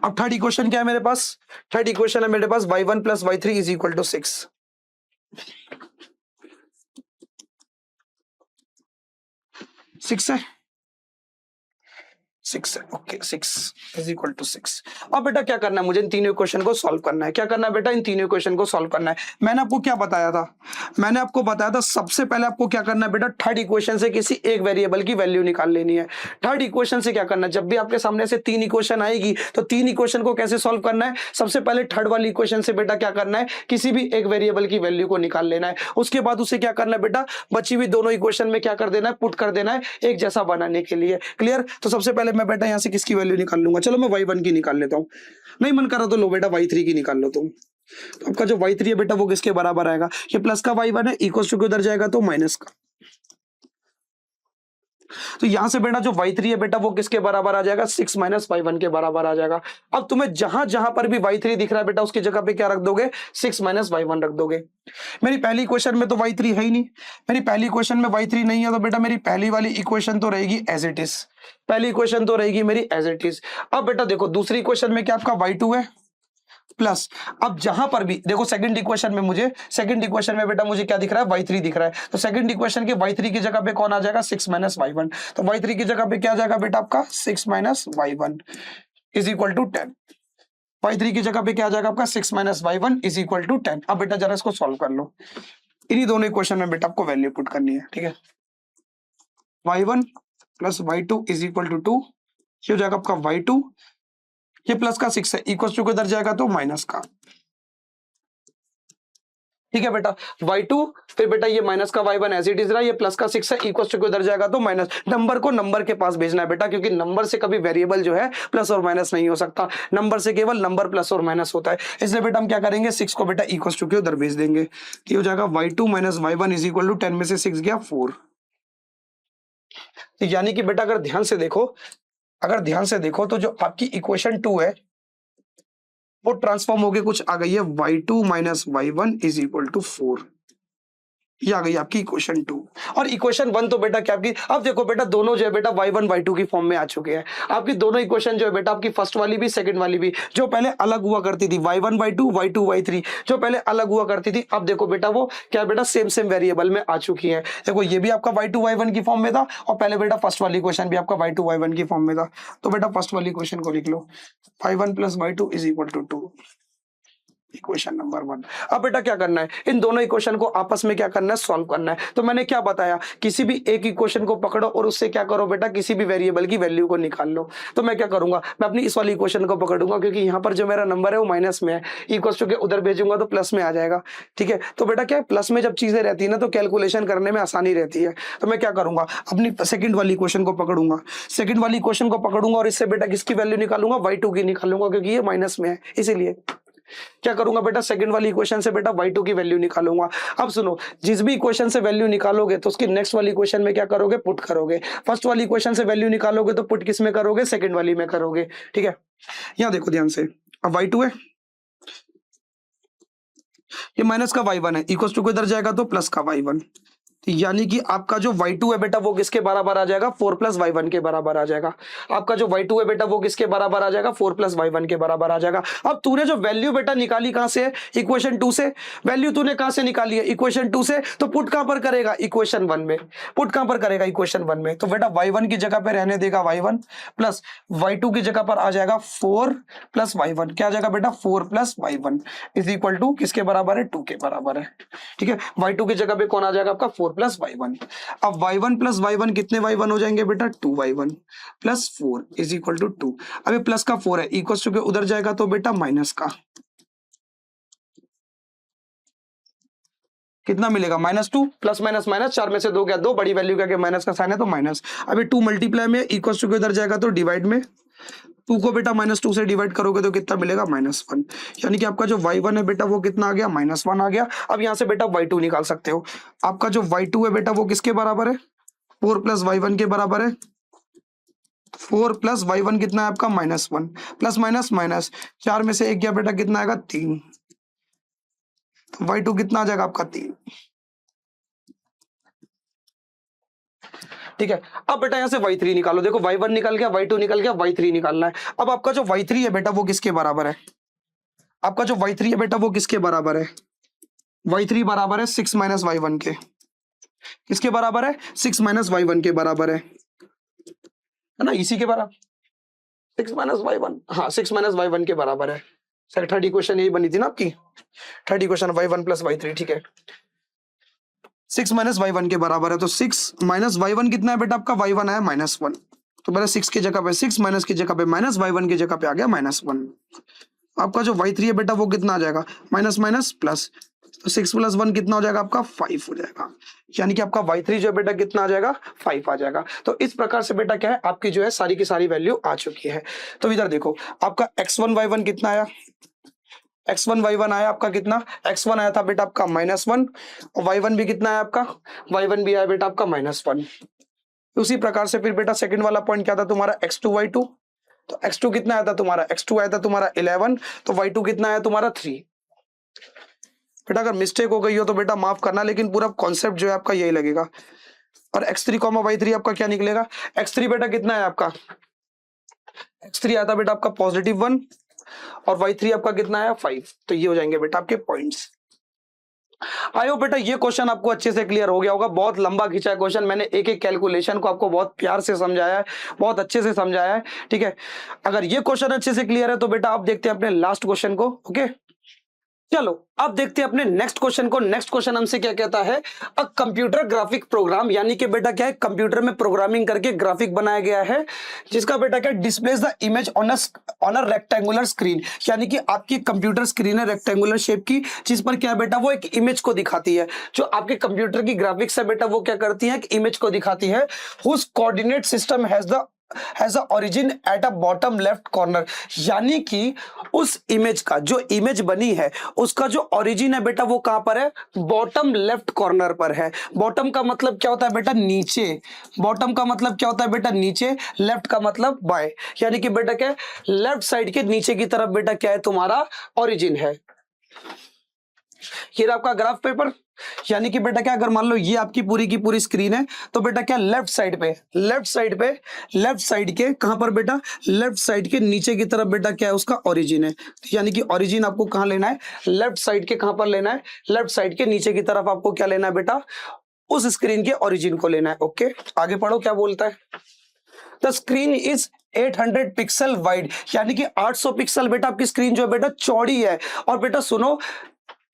अब थर्ड इक्वेशन क्या है मेरे पास? थर्ड इक्वेशन है मेरे पास y1 plus y3 is equal to 6। 6 है, 6 है। Okay, 6 is equal to 6। अब बेटा क्या करना है? मुझे इन तीनों इक्वेशन को सॉल्व करना है। क्या करना है बेटा? इन तीनों इक्वेशन को सॉल्व करना है। मैंने आपको क्या बताया था? मैंने आपको बताया था सबसे पहले आपको क्या करना है बेटा? थर्ड इक्वेशन से किसी एक वेरिएबल की वैल्यू निकाल लेनी है। थर्ड इक्वेशन से क्या करना है? जब भी आपके सामने से 3 इक्वेशन आएगी तो 3 इक्वेशन को कैसे सॉल्व करना है? सबसे पहले थर्ड वाली इक्वेशन से बेटा क्या करना है? किसी भी एक वेरिएबल की वैल्यू को निकाल लेना है। उसके बाद उसे क्या करना है बेटा? बची हुई दोनों इक्वेशन में क्या कर देना है? पुट कर देना है, एक जैसा बनाने के लिए। क्लियर? तो सबसे पहले मैं बेटा यहाँ से किसकी वैल्यू निकाल लूंगा? चलो मैं y1 की निकाल लेता हूँ। नहीं मन कर रहा तो लो बेटा y3 की निकाल लो तुम। तो आपका जो y3 है बेटा वो किसके बराबर आएगा? ये प्लस का y1 है, इक्वल टू के उधर जाएगा तो माइनस का। तो यहां से बेटा जो y3 है बेटा वो किसके बराबर आ जाएगा, 6 माइनस y1 के बराबर आ जाएगा। अब तुम्हें जहां जहां पर भी y3 दिख रहा है बेटा उसकी जगह पे क्या रख दोगे, 6 माइनस y1 रख दोगे। मेरी पहली क्वेश्चन में तो y3 है ही नहीं, मेरी पहली क्वेश्चन में y3 नहीं है, तो बेटा मेरी पहली वाली इक्वेशन तो रहेगी एज इट इज, पहली इक्वेशन तो रहेगी मेरी एज इट इज। अब बेटा देखो दूसरी इक्वेशन में क्या आपका y2 है प्लस, अब जहां पर भी देखो सेकंड इक्वेशन में बेटा मुझे क्या दिख रहा है, y3 दिख रहा है, तो सेकंड इक्वेशन के y3 की जगह पे कौन आ जाएगा, 6 माइनस y1, तो y3 की जगह पे क्या आ जाएगा बेटा आपका 6 minus y1 is equal to 10। y3 की जगह पे क्या आ जाएगा आपका 6 minus y1 is equal to 10। अब बेटा जरा इसको सॉल्व कर लो, इन्हीं दोनों इक्वेशन में बेटा आपको वैल्यू पुट करनी है, ठीक है। y1 plus y2 is equal to 2, ये हो जाएगा आपका y2, ये प्लस का 6 है, इक्वल टू किधर जाएगा तो माइनस का, ठीक है बेटा। y2 फिर बेटा ये माइनस का y1 एज इट इज रहा, ये प्लस का 6 है, इक्वल टू किधर जाएगा तो माइनस। नंबर को नंबर के पास भेजना है बेटा, क्योंकि नंबर से कभी वेरिएबल जो है प्लस और माइनस नहीं हो सकता, नंबर से केवल नंबर प्लस और माइनस होता है। इसलिए बेटा हम क्या करेंगे, 6 को बेटा इक्वल टू के उधर भेज देंगे, ये हो जाएगा y2 minus y1 is equal to 10 में से 6 गया 4। यानी कि बेटा अगर ध्यान से देखो तो जो आपकी इक्वेशन 2 है वो ट्रांसफॉर्म होके कुछ आ गई है, y2 minus y1 is equal to 4, ये आ गई आपकी इक्वेशन 2। और इक्वेशन 1 तो बेटा क्या आपकी, अब देखो बेटा दोनों जो है बेटा y1 y2 की फॉर्म में आ चुके हैं। आपकी दोनों इक्वेशन जो है बेटा आपकी फर्स्ट वाली भी सेकंड वाली भी, जो पहले अलग हुआ करती थी y1 y2 y2 y3, जो पहले अलग हुआ करती थी, अब देखो बेटा वो क्या बेटा सेम वेरिएबल में आ चुकी है। देखो ये भी आपका y2 y1 की फॉर्म में था, और पहले बेटा फर्स्ट वाली इक्वेशन भी आपका y2 y1 की फॉर्म में था। तो बेटा फर्स्ट वाली इक्वेशन को लिख लो, y1 plus y2 is equal to 2, equation number 1। अब बेटा क्या करना है, इन दोनों इक्वेशन को आपस में क्या करना है, सॉल्व करना है। तो मैंने क्या बताया, किसी भी एक इक्वेशन को पकड़ो और उससे क्या करो बेटा, किसी भी वेरिएबल की वैल्यू को निकाल लो। तो मैं क्या करूंगा, मैं अपनी इस वाली इक्वेशन को पकड़ूंगा, क्योंकि यहाँ पर जो मेरा नंबर है वो माइनस में है, इक्वल टू के उधर भेजूंगा तो प्लस में आ जाएगा, ठीक है। तो बेटा क्या है, प्लस में जब चीजें रहती है ना तो कैलकुलेशन करने में आसानी रहती है। तो मैं क्या करूंगा, अपनी सेकंड वाली इक्वेशन को पकड़ूंगा, और इससे बेटा किसकी वैल्यू निकालूंगा, y2 की निकालूंगा, क्योंकि ये माइनस में है, इसीलिए क्या करूंगा बेटा, सेकंड वाली इक्वेशन से बेटा y2 की वैल्यू निकालूंगा। अब सुनो, जिस भी इक्वेशन से वैल्यू निकालोगे तो उसकी नेक्स्ट वाली इक्वेशन में क्या करोगे, पुट करोगे। फर्स्ट वाली इक्वेशन से वैल्यू निकालोगे तो पुट किस में करोगे, सेकंड वाली में करोगे, ठीक है। यहां देखो ध्यान से, अब y2 है, ये माइनस का y1 है, इक्वल टू को इधर जाएगा तो प्लस का y1, यानी कि आपका जो y2 है बेटा वो किसके बराबर आ जाएगा, 4 प्लस y1 के बराबर आ जाएगा। आपका जो y2 है बेटा वो किसके बराबर आ जाएगा, 4 प्लस y1 के बराबर आ जाएगा। अब तूने जो वैल्यू बेटा निकाली कहां से है, इक्वेशन 2 से। वैल्यू तूने कहां से निकाली है, इक्वेशन 2 से, तो पुट कहां पर करेगा, इक्वेशन 1 में। पुट कहां पर करेगा, इक्वेशन 1 में। तो बेटा y1 की जगह पे रहने देगा y1, प्लस y2 की जगह पर आ जाएगा 4 प्लस y1, क्या आ जाएगा बेटा 4 plus y1 is equal to किसके बराबर है, 2 के बराबर है, ठीक है। y2 की जगह पे कौन आ जाएगा आपका 4 प्लस y1। अब y1 प्लस y1 कितने y1 हो जाएंगे बेटा, 2y1 plus 4 is equal to 2। अब ये प्लस का 4 है, इक्वल टू के उधर जाएगा तो बेटा माइनस का, कितना मिलेगा, -2, प्लस माइनस माइनस, 4 में से 2 गया 2, बड़ी वैल्यू का माइनस का साइन है तो माइनस। अब ये 2 मल्टीप्लाई में इक्वल टू के उधर जाएगा तो डिवाइड में, 2 को बेटा -2 से डिवाइड करोगे तो कितना मिलेगा, -1। यानी कि आपका जो y1 है बेटा वो कितना आ गया, -1 आ गया। अब यहां से बेटा y2 निकाल सकते हो। आपका जो y2 है बेटा वो किसके बराबर है, 4 प्लस y1 के बराबर है। 4 प्लस y1 कितना है आपका, -1, प्लस माइनस माइनस, 4 में से 1 गया बेटा, कितना आएगा 3, तो y2 कितना आ जाएगा आपका 3, ठीक है। अब बेटा यहां से y3 निकालो, देखो y1 निकल गया, y2 निकल गया, y3 निकालना है। अब आपका जो y3 है बेटा वो किसके बराबर है, आपका जो y3 है बेटा वो किसके बराबर है, y3 बराबर है 6 माइनस y1 के, किसके बराबर है, 6 माइनस y1 के बराबर है ना, इसी के बराबर, 6 माइनस y1, हाँ 6 माइनस y1 के बराबर है। सर थर्ड इक्वेशन यही बनी थी ना आपकी, third equation y1 plus y3, ठीक है। 6 माइनस y1 के बराबर है, तो 6 माइनस y1 कितना है बेटा आपका, y1 है -1, तो मेरा 6 की जगह पे 6, माइनस की जगह पे माइनस, y1 की जगह पे आ गया -1। आपका जो y3 है बेटा वो कितना आ जाएगा, माइनस माइनस प्लस, तो 6 प्लस 1 कितना हो जाएगा आपका 5 हो जाएगा। यानी कि आपका y3 जो है बेटा कितना आ जाएगा, 5 आ जाएगा। तो इस प्रकार से बेटा क्या है, आपकी जो है सारी की सारी वैल्यू आ चुकी है। तो इधर देखो आपका x1 y1 कितना आया, x1 y1 आया आपका कितना, x1 आया था बेटा आपका -1, और y1 भी कितना है आपका, y1 भी आया बेटा आपका -1। उसी प्रकार से फिर बेटा सेकंड वाला पॉइंट क्या था तुम्हारा x2 y2, तो x2 कितना आया था तुम्हारा, x2 आया था तुम्हारा 11, तो y2 कितना आया तुम्हारा 3। बेटा अगर मिस्टेक हो गई हो तो बेटा माफ करना, लेकिन पूरा कॉन्सेप्ट जो है आपका यही लगेगा। और x3 y3 आपका क्या निकलेगा, x3 बेटा कितना है आपका, x3 आता बेटा आपका +1 और y3 आपका कितना है 5। तो ये हो जाएंगे बेटा आपके पॉइंट्स। आई होप बेटा ये क्वेश्चन आपको अच्छे से क्लियर हो गया होगा। बहुत लंबा खींचा है क्वेश्चन, मैंने एक एक कैलकुलेशन को आपको बहुत प्यार से समझाया है, बहुत अच्छे से समझाया है, ठीक है। अगर ये क्वेश्चन अच्छे से क्लियर है तो बेटा आप देखते हैं अपने लास्ट क्वेश्चन को। ओके चलो अब देखते हैं अपने नेक्स्ट क्वेश्चन को। नेक्स्ट क्वेश्चन हमसे क्या कहता है, अ कंप्यूटर ग्राफिक प्रोग्राम, यानी कि बेटा क्या है, कंप्यूटर में प्रोग्रामिंग करके ग्राफिक बनाया गया है जिसका बेटा क्या displace the image on a rectangular screen, यानी कि आपकी कंप्यूटर स्क्रीन है रेक्टेंगुलर शेप की, जिस पर क्या बेटा वो एक इमेज को दिखाती है। जो आपके कंप्यूटर की ग्राफिक्स है बेटा वो क्या करती है, एक इमेज को दिखाती है। Whose coordinate system has a origin at a bottom left corner, यानी कि उस इमेज का, जो इमेज बनी है उसका जो ओरिजिन है बेटा वो कहां पर है, बॉटम लेफ्ट कॉर्नर पर है। बॉटम का मतलब क्या होता है बेटा नीचे, बॉटम का मतलब क्या होता है बेटा नीचे, लेफ्ट का मतलब बाएं, यानी कि बेटा क्या है लेफ्ट साइड के नीचे की तरफ बेटा क्या है तुम्हारा ओरिजिन है। ये आपका ग्राफ पेपर, यानी कि बेटा क्या अगर मान लो ये आपकी पूरी की पूरी स्क्रीन है तो बेटा क्या लेफ्ट साइड के कहां पर बेटा, लेफ्ट साइड के नीचे की तरफ बेटा क्या है उसका ओरिजिन है। यानी कि ओरिजिन आपको कहां लेना है, लेफ्ट साइड के कहां पर लेना है, लेफ्ट साइड के नीचे की तरफ आपको क्या लेना है बेटा, उस स्क्रीन के ओरिजिन को लेना है। ओके आगे पढ़ो क्या बोलता है। The screen is 800 pixel wide, यानी कि 800 पिक्सल बेटा आपकी स्क्रीन जो है बेटा चौड़ी है। और बेटा सुनो,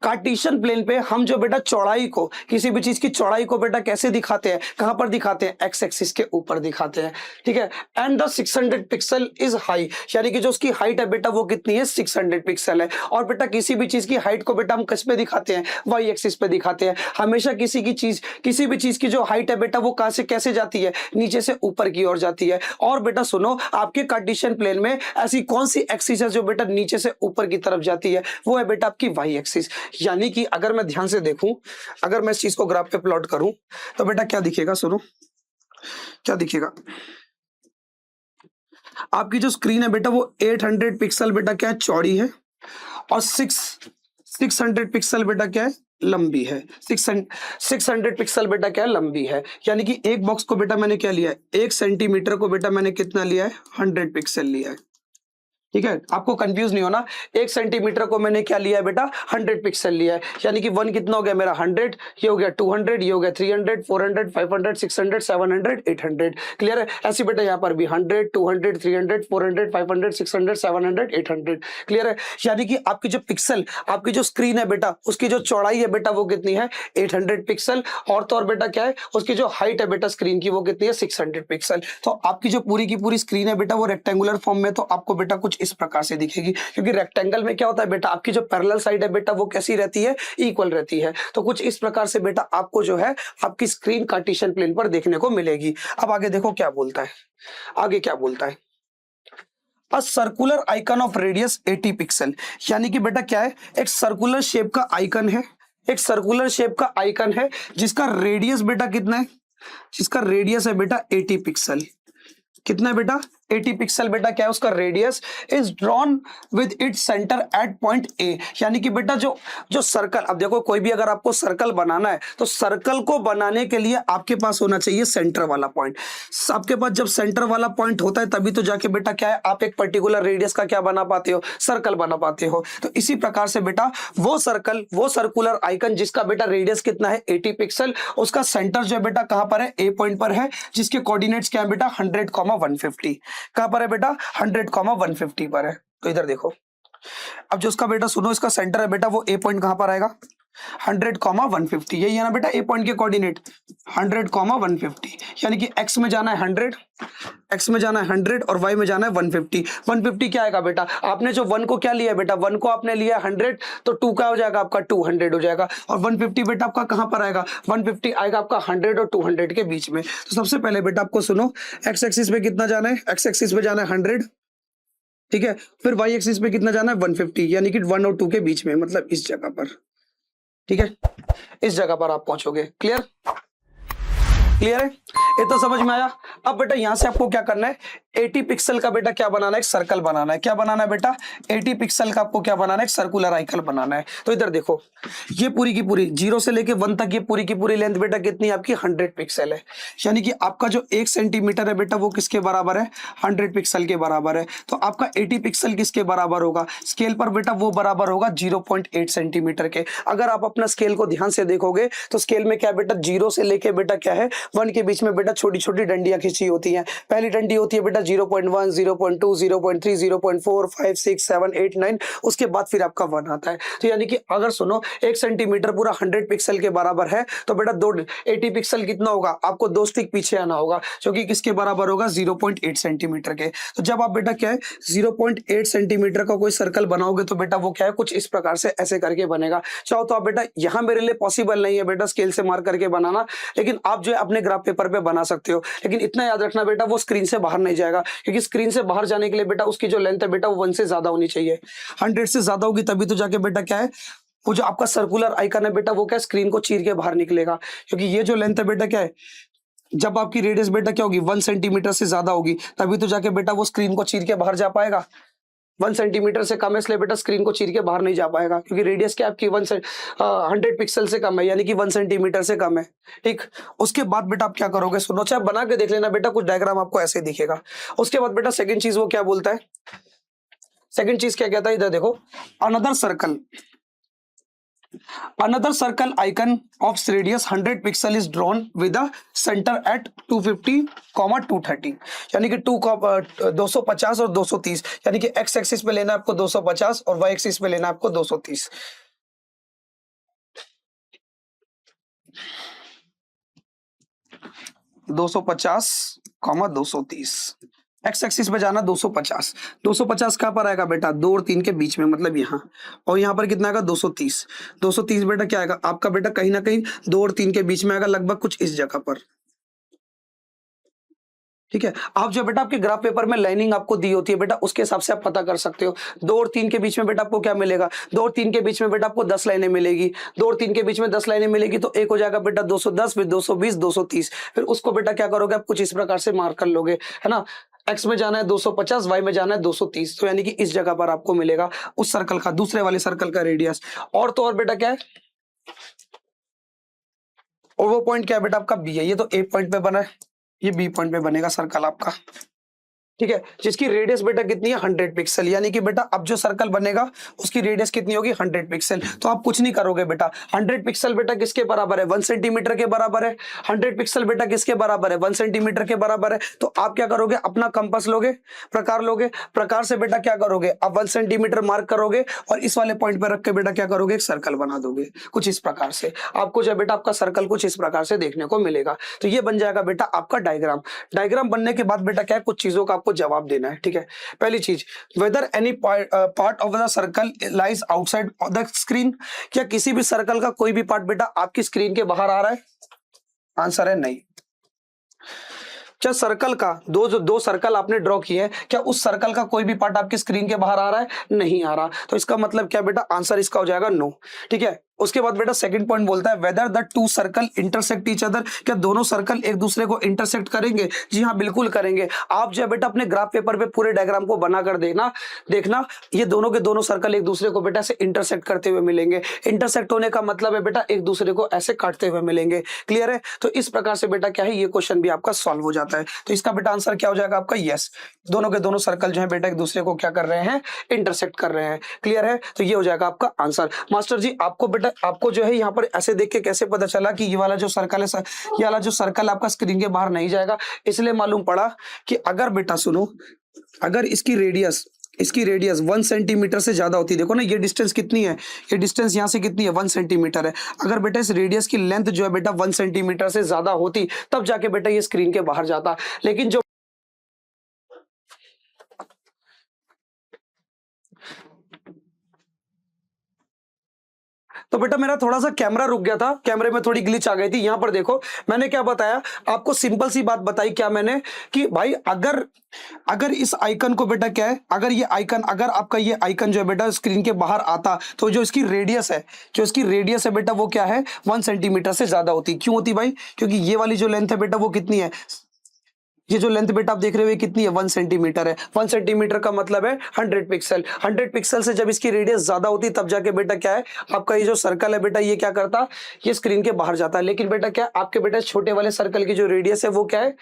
कार्टेशियन प्लेन पे हम जो बेटा चौड़ाई को, किसी भी चीज की चौड़ाई को बेटा कैसे दिखाते हैं, कहां पर दिखाते हैं, एक्स एक्सिस के ऊपर दिखाते हैं, ठीक है। And the 600 pixel is high, यानी कि जो उसकी हाइट है बेटा वो कितनी है, 600 पिक्सल है। और बेटा किसी भी चीज की हाइट को बेटा हम किस पे दिखाते हैं, वाई एक्सिस पे दिखाते हैं। हमेशा किसी भी चीज की जो हाइट है बेटा वो कहां से कैसे जाती है, नीचे से ऊपर की ओर जाती है। और बेटा सुनो, आपके कार्टेशियन प्लेन में ऐसी कौन सी एक्सिस है जो बेटा नीचे से ऊपर की तरफ जाती है, वो है बेटा आपकी वाई एक्सिस। यानी कि अगर मैं ध्यान से देखूं, अगर मैं इस चीज को ग्राफ पे प्लॉट करूं तो बेटा क्या दिखेगा, सुनो क्या दिखेगा, आपकी जो स्क्रीन है बेटा वो 800 पिक्सल बेटा क्या है चौड़ी है और 600 पिक्सल बेटा क्या है लंबी है। 600 पिक्सल बेटा क्या है लंबी है, यानी कि एक बॉक्स को बेटा मैंने क्या लिया है, 1 सेंटीमीटर को बेटा मैंने कितना लिया है, 100 पिक्सल लिया है, ठीक है। आपको कंफ्यूज नहीं होना, 1 सेंटीमीटर को मैंने क्या लिया है बेटा, 100 पिक्सल लिया है, यानी कि 1 कितना हो गया मेरा 100, ये हो गया 200, ये हो गया 300, 400, 500, 600, 700, 800। क्लियर है। ऐसे बेटा यहाँ पर भी 100, 200, 300, 400, 500, 600, 700, 800। क्लियर है। यानी कि आपकी जो पिक्सल, आपकी जो स्क्रीन है बेटा उसकी जो चौड़ाई है बेटा वो कितनी है, 800 पिक्सल। और तो और बेटा क्या है, उसकी जो हाइट है बेटा स्क्रीन की वो कितनी है, 600 पिक्सल। तो आपकी जो पूरी की पूरी स्क्रीन है बेटा वो रेक्टेंगुलर फॉर्म में, तो आपको बेटा कुछ इस प्रकार से दिखेगी, क्योंकि रेक्टेंगल में क्या होता है बेटा, आपकी जो पैरेलल साइड है बेटा वो कैसी रहती है, इक्वल रहती है। तो कुछ इस प्रकार से बेटा आपको जो है आपकी स्क्रीन कार्टेशियन प्लेन पर देखने को मिलेगी। अब आगे देखो क्या बोलता है, आगे क्या बोलता है, a circular icon of radius 80 pixel, यानी कि बेटा क्या है, एक सर्कुलर शेप का आइकन है, एक सर्कुलर शेप का आइकन है जिसका रेडियस बेटा कितना है, जिसका रेडियस है बेटा 80 पिक्सल। कितना है बेटा, 80 पिक्सल बेटा क्या है उसका radius, is drawn with its centre at point A, यानी कि बेटा जो सर्कल, अब देखो कोई भी अगर आपको सर्कल बनाना है तो सर्कल को बनाने के लिए आपके पास होना चाहिए सेंटर वाला पॉइंट। आपके पास जब सेंटर वाला पॉइंट होता है तभी तो जाके बेटा क्या है आप एक पर्टिकुलर रेडियस का क्या बना पाते हो, सर्कल बना पाते हो। तो इसी प्रकार से बेटा वो सर्कल, वो सर्कुलर आइकन जिसका बेटा रेडियस कितना है 80 पिक्सल, उसका सेंटर जो है बेटा कहां पर है, ए पॉइंट पर है, जिसके कोऑर्डिनेट्स क्या है बेटा 100,150। कहां पर है बेटा, 100,150 पर है। तो इधर देखो, अब जो उसका बेटा सुनो इसका सेंटर है बेटा वो ए पॉइंट कहां पर आएगा, 100,150, यही है ना बेटा ए पॉइंट के कोऑर्डिनेट 100,150, यानी कि एक्स में जाना है 100, एक्स में जाना है 100 और वाई में जाना है 150। 150 क्या आएगा बेटा, आपने जो 1 को क्या लिया है बेटा, 1 को आपने लिया 100, तो 2 का हो जाएगा आपका 200 हो जाएगा, और 150 बेटा आपका कहां पर आएगा, 150 आएगा आपका 100 और 200 के बीच में। तो सबसे पहले बेटा आपको सुनो, एक्स एक्सिस पे कितना जाना है, एक्स एक्सिस पे जाना है 100, ठीक है, फिर वाई एक्सिस पे कितना जाना है 150, यानी कि 1 और 2 के बीच में, मतलब इस जगह पर, ठीक है, इस जगह पर आप पहुंचोगे। क्लियर। क्लियर है, ये तो समझ में आया। अब बेटा यहां से आपको क्या करना है, 80 पिक्सल का बेटा क्या बनाना है, एक सर्कल बनाना है। क्या बनाना है बेटा, 80 पिक्सल का आपको क्या बनाना है, एक सर्कुलर आइकन बनाना है। तो इधर देखो, ये पूरी की पूरी 0 से लेके 1 तक ये पूरी की पूरी लेंथ बेटा कितनी आपकी 100 पिक्सल है। यानी कि आपका जो 1 सेंटीमीटर है बेटा वो किसके बराबर है, 100 पिक्सल के बराबर है। तो आपका 80 पिक्सल किसके बराबर होगा, स्केल पर बेटा वो बराबर होगा 0.8 सेंटीमीटर के। अगर आप अपना स्केल को ध्यान से देखोगे तो स्केल में क्या बेटा, 0 से लेके बेटा क्या है 1 के बीच में बेटा छोटी छोटी डंडियां खींची होती हैं। पहली डंडी होती है बेटा 0.1, 0.2, 0.3, 0.4, 5, 6, 7, 8, 9, उसके बाद फिर आपका 1 आता है। तो यानी कि अगर सुनो 1 सेंटीमीटर पूरा 100 पिक्सल के बराबर है तो बेटा 80 पिक्सल कितना होगा, आपको 2 स्टिक पीछे आना होगा, जो कि किसके बराबर होगा, 0.8 सेंटीमीटर के। तो जब आप बेटा क्या है 0.8 सेंटीमीटर का कोई सर्कल बनाओगे तो बेटा वो क्या है, कुछ इस प्रकार से ऐसे करके बनेगा। चाहो तो आप बेटा यहां मेरे लिए पॉसिबल नहीं है बेटा स्केल से मार्क करके बनाना, लेकिन आप जो है अपने ग्राफ पेपर पे बना सकते हो। लेकिन इतना याद रखना बेटा वो स्क्रीन से बाहर नहीं जाएगा, क्योंकि स्क्रीन से बाहर जाने के लिए बेटा उसकी जो लेंथ है बेटा वो 1 से ज्यादा होनी चाहिए। 100 से ज्यादा होगी तभी तो जाके बेटा क्या है, वो जो आपका सर्कुलर आइकन है बेटा वो क्या स्क्रीन को चीर के बाहर निकलेगा। क्योंकि ये जो लेंथ है बेटा क्या है, जब आपकी रेडियस बेटा क्या होगी 1 सेंटीमीटर से ज्यादा होगी तभी तो जाके बेटा वो स्क्रीन को चीर के बाहर जा पाएगा। 1 सेंटीमीटर से कम है इसलिए बेटा स्क्रीन को चीर के बाहर नहीं जा पाएगा, क्योंकि रेडियस क्या आपकी 100 पिक्सल से कम है, यानी कि 1 सेंटीमीटर से कम है। ठीक, उसके बाद बेटा आप क्या करोगे, सुनो, चाहे बना के देख लेना बेटा, कुछ डायग्राम आपको ऐसे दिखेगा। उसके बाद बेटा सेकंड चीज वो क्या बोलता है, सेकंड चीज क्या कहता है, इधर देखो, another circle, another circle icon of radius 100 pixel is drawn with a center at 250, 230, यानी कि 250 और 230, यानी कि x एक्सिस पे लेना है आपको 250 और y एक्सिस पे लेना है आपको 230। दो सौ पचास, 230, एक्स एक्सिस पे जाना 250। 250 कहां पर आएगा बेटा, 2 और 3 के बीच में, मतलब यहाँ। और यहाँ पर कितना आएगा 230। 230 बेटा क्या आएगा आपका बेटा, कहीं ना कहीं 2 और 3 के बीच में आएगा, लगभग कुछ इस जगह पर। ठीक है, आप जो बेटा आपके ग्राफ पेपर में लाइनिंग आपको दी होती है बेटा उसके हिसाब से आप पता कर सकते हो। 2 और 3 के बीच में बेटा आपको क्या मिलेगा, 2 और 3 के बीच में बेटा आपको 10 लाइनें मिलेगी। 2 और 3 के बीच में 10 लाइनें मिलेगी तो एक हो जाएगा बेटा 210, फिर 220, 230। फिर उसको बेटा क्या करोगे आप, कुछ इस प्रकार से मार्क कर लोगे, है ना। एक्स में जाना है 250, वाई में जाना है 230, तो यानी कि इस जगह पर आपको मिलेगा उस सर्कल का, दूसरे वाले सर्कल का रेडियस। और तो और बेटा क्या है, और वो पॉइंट क्या है बेटा आपका बी है। ये तो ए पॉइंट पे बना है, ये बी पॉइंट पे बनेगा सर्कल आपका। ठीक है, जिसकी रेडियस बेटा कितनी है 100 पिक्सल, यानी कि बेटा अब जो सर्कल बनेगा उसकी रेडियस कितनी होगी 100 पिक्सल। तो आप कुछ नहीं करोगे बेटा, 100 पिक्सल बेटा किसके बराबर है, 1 सेंटीमीटर के बराबर है। 100 पिक्सल बेटा किसके बराबर है, 1 सेंटीमीटर के बराबर है। तो आप क्या करोगे, अपना कंपास लोगे, प्रकार लोगे, प्रकार से बेटा क्या करोगे, आप 1 सेंटीमीटर मार्क करोगे और इस वाले पॉइंट पर रख के बेटा क्या करोगे, एक सर्कल बना दोगे कुछ इस प्रकार से। आपको जो बेटा आपका सर्कल कुछ इस प्रकार से देखने को मिलेगा। तो ये बन जाएगा बेटा आपका डायग्राम। डायग्राम बनने के बाद बेटा क्या है, कुछ चीजों का आपको जवाब देना है। ठीक है, पहली चीज, whether any part of the circle lies outside the screen, क्या किसी भी सर्कल का कोई भी पार्ट बेटा आपकी स्क्रीन के बाहर आ रहा है, आंसर है नहीं। क्या सर्कल का दो सर्कल आपने ड्रॉ किए हैं, क्या उस सर्कल का कोई भी पार्ट आपकी स्क्रीन के बाहर आ रहा है, नहीं आ रहा। तो इसका मतलब क्या बेटा, आंसर इसका हो जाएगा नो। ठीक है, उसके बाद बेटा सेकंड पॉइंट बोलता है whether the two circle intersect each other, क्या दोनों सर्कल एक दूसरे को इंटरसेक्ट करेंगे, जी हाँ बिल्कुल करेंगे। आप जो है बेटा अपने ग्राफ पेपर पे पूरे डायग्राम को बनाकर देखना ये दोनों के दोनों सर्कल एक दूसरे को बेटा ऐसे इंटरसेक्ट करते हुए मिलेंगे। इंटरसेक्ट होने का मतलब है बेटा एक दूसरे को ऐसे काटते हुए मिलेंगे। क्लियर है, तो इस प्रकार से बेटा क्या है, ये क्वेश्चन भी आपका सॉल्व हो जाता है। तो इसका बेटा आंसर क्या हो जाएगा आपका, यस, दोनों के दोनों सर्कल जो है बेटा एक दूसरे को क्या कर रहे हैं, इंटरसेक्ट कर रहे हैं। क्लियर है, तो ये हो जाएगा आपका आंसर। मास्टर जी आपको बेटा आपको जो है यहाँ पर ऐसे देख के कैसे पता चला कि ये वाला जो सर्कल है, ये वाला जो सर्कल आपका स्क्रीन के बाहर नहीं जाएगा। इसलिए मालूम पड़ा कि अगर बेटा सुनो, अगर इसकी रेडियस 1 सेंटीमीटर से ज्यादा होती है, देखो ना ये डिस्टेंस कितनी है, ये डिस्टेंस यहाँ से कितनी है 1 सेंटीमीटर है। अगर बेटा इस रेडियस की लेंथ जो है बेटा 1 सेंटीमीटर से ज्यादा होती तब जाके बेटा ये स्क्रीन के बाहर जाता। लेकिन जो तो तो बेटा मेरा थोड़ा सा कैमरा रुक गया था, कैमरे में थोड़ी ग्लिच आ गई थी। यहां पर देखो मैंने क्या बताया आपको, सिंपल सी बात बताई क्या मैंने, कि भाई अगर अगर इस आइकन को बेटा क्या है, अगर ये आइकन, अगर आपका ये आइकन जो है बेटा स्क्रीन के बाहर आता, तो जो इसकी रेडियस है, जो इसकी रेडियस है बेटा वो क्या है, 1 सेंटीमीटर से ज्यादा होती। क्यों होती भाई? क्योंकि ये वाली जो लेंथ है बेटा वो कितनी है, ये जो लेंथ बेटा आप देख रहे हो ये कितनी है, 1 सेंटीमीटर है। 1 सेंटीमीटर का मतलब है 100 पिक्सल। 100 पिक्सल से जब इसकी रेडियस ज्यादा होती तब जाके बेटा क्या है, आपका ये जो सर्कल है बेटा ये क्या करता, ये स्क्रीन के बाहर जाता है। लेकिन बेटा क्या, आपके बेटा छोटे वाले सर्कल की जो रेडियस है वो क्या है,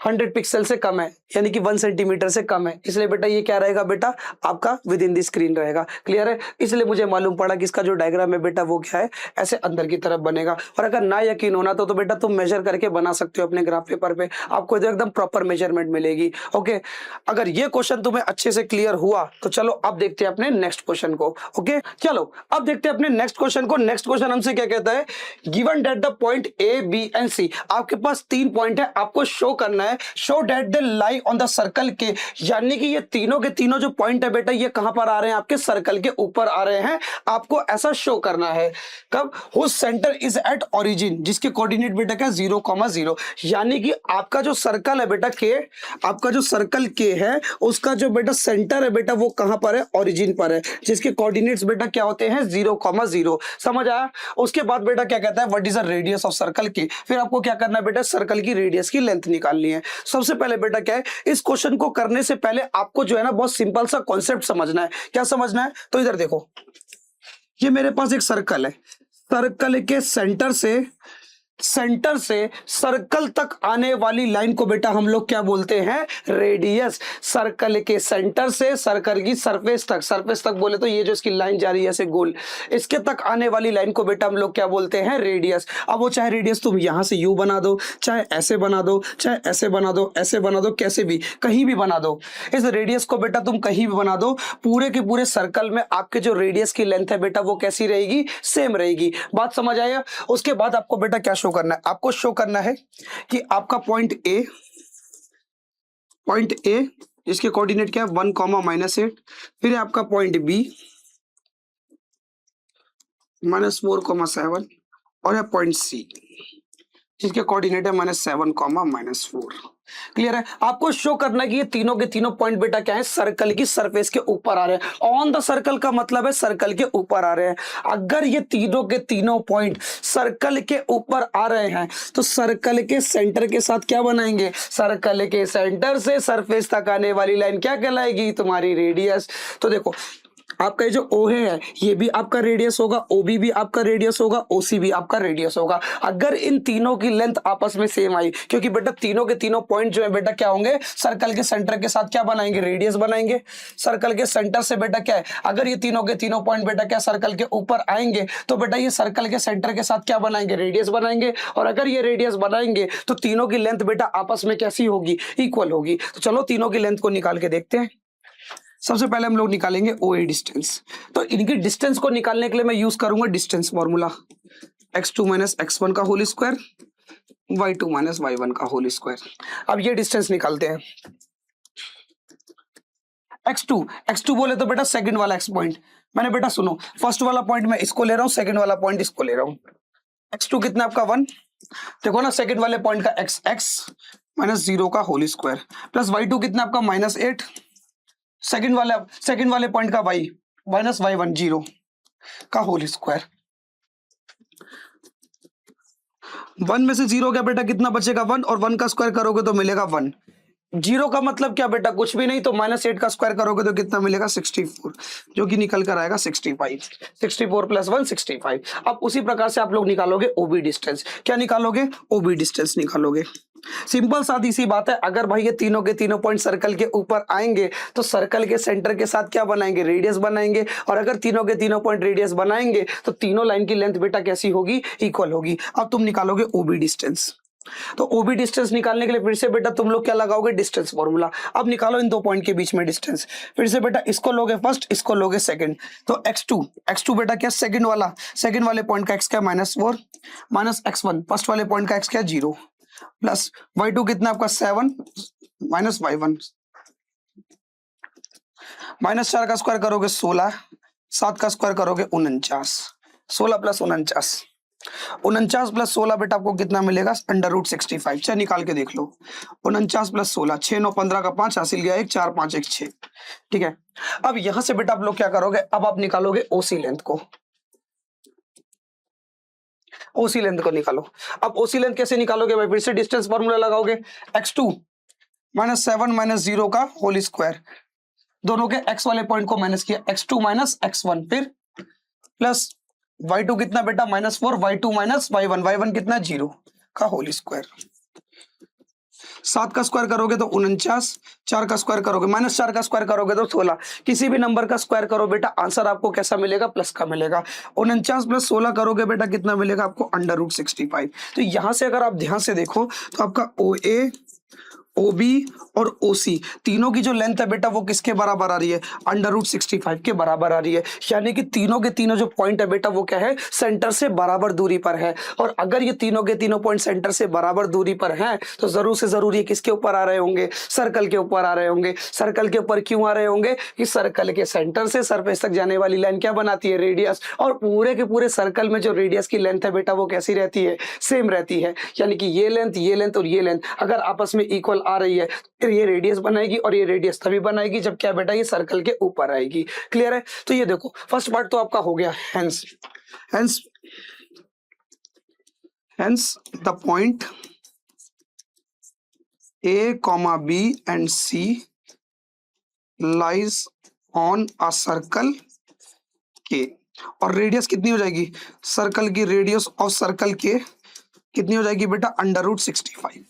100 पिक्सल से कम है, यानी कि 1 सेंटीमीटर से कम है। इसलिए बेटा ये क्या रहेगा बेटा, आपका विद इन द स्क्रीन रहेगा। क्लियर है? इसलिए मुझे मालूम पड़ा कि इसका जो डायग्राम है बेटा वो क्या है, ऐसे अंदर की तरफ बनेगा। और अगर ना यकीन होना तो बेटा तुम मेजर करके बना सकते हो अपने ग्राफ पेपर पे, आपको एकदम प्रॉपर मेजरमेंट मिलेगी। ओके, अगर ये क्वेश्चन तुम्हें अच्छे से क्लियर हुआ तो चलो अब देखते हैं अपने नेक्स्ट क्वेश्चन को। ओके, चलो अब देखते हैं अपने नेक्स्ट क्वेश्चन को। नेक्स्ट क्वेश्चन हमसे क्या कहता है, given that the point A B and C, आपके पास 3 पॉइंट है, आपको शो करना है, show that they lie on the circle के, यानी कि ये तीनों के तीनों जो पॉइंट है बेटा ये कहां पर आ रहे हैं, आपके सर्कल के ऊपर आ रहे हैं। आपको ऐसा शो करना है कब, whose centre is at origin, जिसके कोऑर्डिनेट बेटा क्या 0,0, यानी कि आपका जो सर्कल है बेटा के, आपका जो सर्कल के है उसका जो बेटा सेंटर है बेटा वो कहां पर है, ओरिजिन पर है, जिसके कोऑर्डिनेट्स बेटा क्या होते हैं 0,0। समझ आया? उसके बाद बेटा क्या कहता है, what is the radius of circle के, फिर आपको क्या करना है बेटा, सर्कल की रेडियस की लेंथ निकालनी है। सबसे पहले बेटा क्या है, इस क्वेश्चन को करने से पहले आपको जो है ना बहुत सिंपल सा कॉन्सेप्ट समझना है। क्या समझना है? तो इधर देखो, ये मेरे पास एक सर्कल है, सर्कल के सेंटर से सर्कल तक आने वाली लाइन को बेटा हम लोग क्या बोलते हैं, रेडियस। सर्कल के सेंटर से सर्कल की सरफेस तक बोले तो ये जो इसकी लाइन जा रही है ऐसे गोल, इसके तक आने वाली लाइन को बेटा हम लोग क्या बोलते हैं, रेडियस। अब वो चाहे रेडियस तुम यहां से यू बना दो, चाहे ऐसे बना दो, चाहे ऐसे बना दो, ऐसे बना दो, कैसे भी कहीं भी बना दो, इस रेडियस को बेटा तुम कहीं भी बना दो, पूरे के पूरे सर्कल में आपके जो रेडियस की लेंथ है बेटा वो कैसी रहेगी, सेम रहेगी। बात समझ आया? उसके बाद आपको बेटा क्या शो करना है, आपको शो करना है कि आपका पॉइंट ए जिसके कोऑर्डिनेट क्या है 1,-8, फिर है आपका पॉइंट बी -4,7, और है पॉइंट सी जिसके कोऑर्डिनेट है -7, क्लियर है? आपको शो करना है कि ये तीनों के तीनों पॉइंट बेटा क्या है, सर्कल की सरफेस के ऊपर आ रहे हैं। ऑन द सर्कल का मतलब है सर्कल के ऊपर आ रहे हैं। अगर ये तीनों के तीनों पॉइंट सर्कल के ऊपर आ रहे हैं तो सर्कल के सेंटर के साथ क्या बनाएंगे, सर्कल के सेंटर से सरफेस तक आने वाली लाइन क्या कहलाएगी, तुम्हारी रेडियस। तो देखो आपका ये जो ओ है ये भी आपका रेडियस होगा, ओबी भी आपका रेडियस होगा, ओसी भी आपका रेडियस होगा। अगर इन तीनों की लेंथ आपस में सेम आई, क्योंकि बेटा तीनों के तीनों पॉइंट जो है बेटा क्या होंगे, सर्कल के सेंटर के साथ क्या बनाएंगे, रेडियस बनाएंगे। सर्कल के सेंटर से बेटा क्या है, अगर ये तीनों के तीनों पॉइंट बेटा क्या सर्कल के ऊपर आएंगे तो बेटा ये सर्कल के सेंटर के साथ क्या बनाएंगे, रेडियस बनाएंगे। और अगर ये रेडियस बनाएंगे तो तीनों की लेंथ बेटा आपस में कैसी होगी, इक्वल होगी। तो चलो तीनों की लेंथ को निकाल के देखते हैं। सबसे पहले हम लोग निकालेंगे OA डिस्टेंस। तो इनकी डिस्टेंस को निकालने के लिए मैं यूज करूंगा डिस्टेंस फॉर्मूला, x2 - x1 का होल स्क्वायर, y2 - y1 का होल स्क्वायर। अब ये डिस्टेंस निकालते हैं। x2 बोले तो बेटा सेकंड वाला x पॉइंट, मैंने बेटा सुनो फर्स्ट वाला पॉइंट मैं इसको ले रहा हूं, सेकंड वाला पॉइंट इसको ले रहा हूं। x2 कितना आपका 1, देखो ना सेकंड वाले पॉइंट का x -0 का होल स्क्वायर, प्लस y2 कितना आपका -8, सेकंड वाले पॉइंट का y -y1 0 का होल स्क्वायर। 1 में से 0 गया बेटा कितना बचेगा 1, और 1 का स्क्वायर करोगे तो मिलेगा 1। 0 का मतलब क्या बेटा, कुछ भी नहीं, तो -8 का स्क्वायर करोगे तो कितना मिलेगा 64, जो कि निकल कर आएगा 65। 64 + 1 65। अब उसी प्रकार से आप लोग निकालोगे OB डिस्टेंस। क्या निकालोगे, OB डिस्टेंस निकालोगे। सिंपल सादी सी बात है, अगर भाई ये तीनों के तीनों पॉइंट सर्कल के ऊपर आएंगे तो सर्कल के सेंटर के साथ क्या बनाएंगे, रेडियस बनाएंगे। और अगर तीनों के तीनों पॉइंट रेडियस बनाएंगे तो तीनों लाइन की लेंथ बेटा कैसी होगी, इक्वल होगी। अब तुम निकालोगे OB डिस्टेंस। तो OB डिस्टेंस निकालने के लिए फिर से बेटा तुम लोग क्या लगाओगे, डिस्टेंस फॉर्मूला। अब निकालो इन दो पॉइंट के बीच में डिस्टेंस। फिर से बेटा इसको लोगे फर्स्ट, इसको लोगे सेकंड। तो x2 बेटा क्या सेकंड वाले पॉइंट का x क्या -4 -x1 फर्स्ट वाले पॉइंट का x क्या 0, प्लस y2 कितना आपका 7 -y1, -4 का स्क्वायर करोगे 16, 7 का स्क्वायर करोगे 49, 16 प्लस 49, 49 प्लस 16 बेटा आपको कितना मिलेगा? √65। चाहे निकाल के देख लो। 49 प्लस 16, 6 9 15 का 5 हासिल गया 1, 4 5 1 6। ठीक है, अब यहां से बेटा आप लोग क्या करोगे? अब आप निकालोगे ओसी लेंथ को। ओसी लेंथ को निकालो। अब ओसी लेंथ कैसे निकालोगे भाई? फिर से डिस्टेंस फॉर्मूला लगाओगे, x2 माइनस 7 माइनस 0 का होल स्क्वायर, दोनों के x वाले पॉइंट को माइनस किया, x2 माइनस x1, फिर प्लस y2 कितना बेटा? -4, y2 माइनस y1, y1 कितना? 0 का होल स्क्वायर। 7 का स्क्वायर करोगे तो 49, 4 का स्क्वायर करोगे -4 का स्क्वायर करोगे तो 16। किसी भी नंबर का स्क्वायर करो बेटा, आंसर आपको कैसा मिलेगा? प्लस का मिलेगा। 49 प्लस 16 करोगे बेटा, कितना मिलेगा आपको? √65। तो यहां से अगर आप ध्यान से देखो तो आपका OA, OB और OC तीनों की जो लेंथ है बेटा वो किसके बराबर आ रही है? √65 के बराबर आ रही है। यानी कि तीनों के तीनों जो पॉइंट है बेटा वो क्या है? सेंटर से बराबर दूरी पर है। और अगर ये तीनों के तीनों पॉइंट सेंटर से बराबर दूरी पर हैं तो जरूर से जरूर ये किसके ऊपर आ रहे होंगे? सर्कल के ऊपर आ रहे होंगे। सर्कल के ऊपर क्यों आ रहे होंगे? कि सर्कल के सेंटर से सरफेस तक जाने वाली लाइन क्या बनाती है? रेडियस। और पूरे के पूरे सर्कल में जो रेडियस की लेंथ है बेटा वो कैसी रहती है? सेम रहती है। यानी कि ये लेंथ और ये लेंथ अगर आपस में इक्वल आ रही है फिर ये रेडियस बनाएगी, और ये रेडियस तभी बनाएगी जब क्या बेटा? ये सर्कल के ऊपर आएगी। क्लियर है? तो ये देखो फर्स्ट पार्ट तो आपका हो गया। Hence the point A, B and C lies on a circle K, और रेडियस कितनी हो जाएगी? सर्कल की रेडियस ऑफ सर्कल के कितनी हो जाएगी बेटा? √65।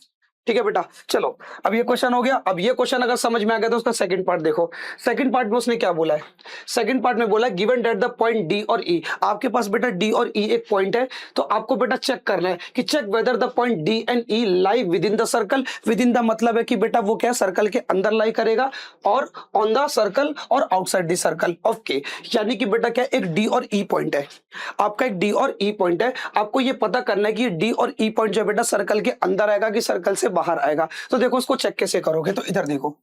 ठीक है बेटा, चलो अब ये क्वेश्चन हो गया। अब ये क्वेश्चन अगर समझ में आ गया तो उसका सेकंड पार्ट देखो। सेकंड पार्ट में उसने क्या बोला है? सेकंड पार्ट में बोला given that the point D और ई, आपके पास बेटा डी और ई एक पॉइंट है, तो आपको बेटा चेक करना है कि check whether the point D and E lie within the circle. Within the मतलब है कि बेटा वो क्या? सर्कल के अंदर लाई करेगा, और ऑन द सर्कल और आउटसाइड द सर्कल ऑफ के। यानी कि बेटा क्या? एक डी और ई पॉइंट है, आपका एक डी और ई पॉइंट है। आपको ये पता करना है कि डी और ई पॉइंट जो बेटा सर्कल के अंदर आएगा कि सर्कल से बाहर आएगा। तो देखो उसको चेक कैसे करोगे? तो इधर देखो,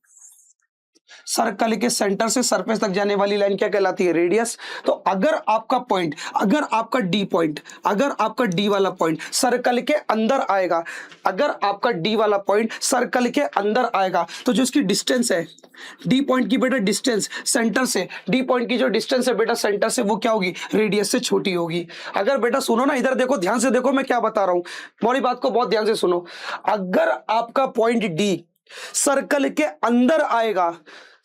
सर्कल के सेंटर से सरफेस तक जाने वाली लाइन क्या कहलाती है? रेडियस। तो अगर आपका पॉइंट, अगर आपका डी पॉइंट, अगर आपका डी वाला पॉइंट सर्कल के अंदर आएगा, अगर आपका डी वाला पॉइंट सर्कल के अंदर आएगा तो जो इसकी डिस्टेंस है डी पॉइंट की बेटा, डिस्टेंस सेंटर से, डी पॉइंट की जो डिस्टेंस है बेटा सेंटर से वो क्या होगी? रेडियस से छोटी होगी। अगर बेटा सुनो ना, इधर देखो, ध्यान से देखो मैं क्या बता रहा हूं, मोरी बात को बहुत ध्यान से सुनो। अगर आपका पॉइंट डी सर्कल के अंदर आएगा,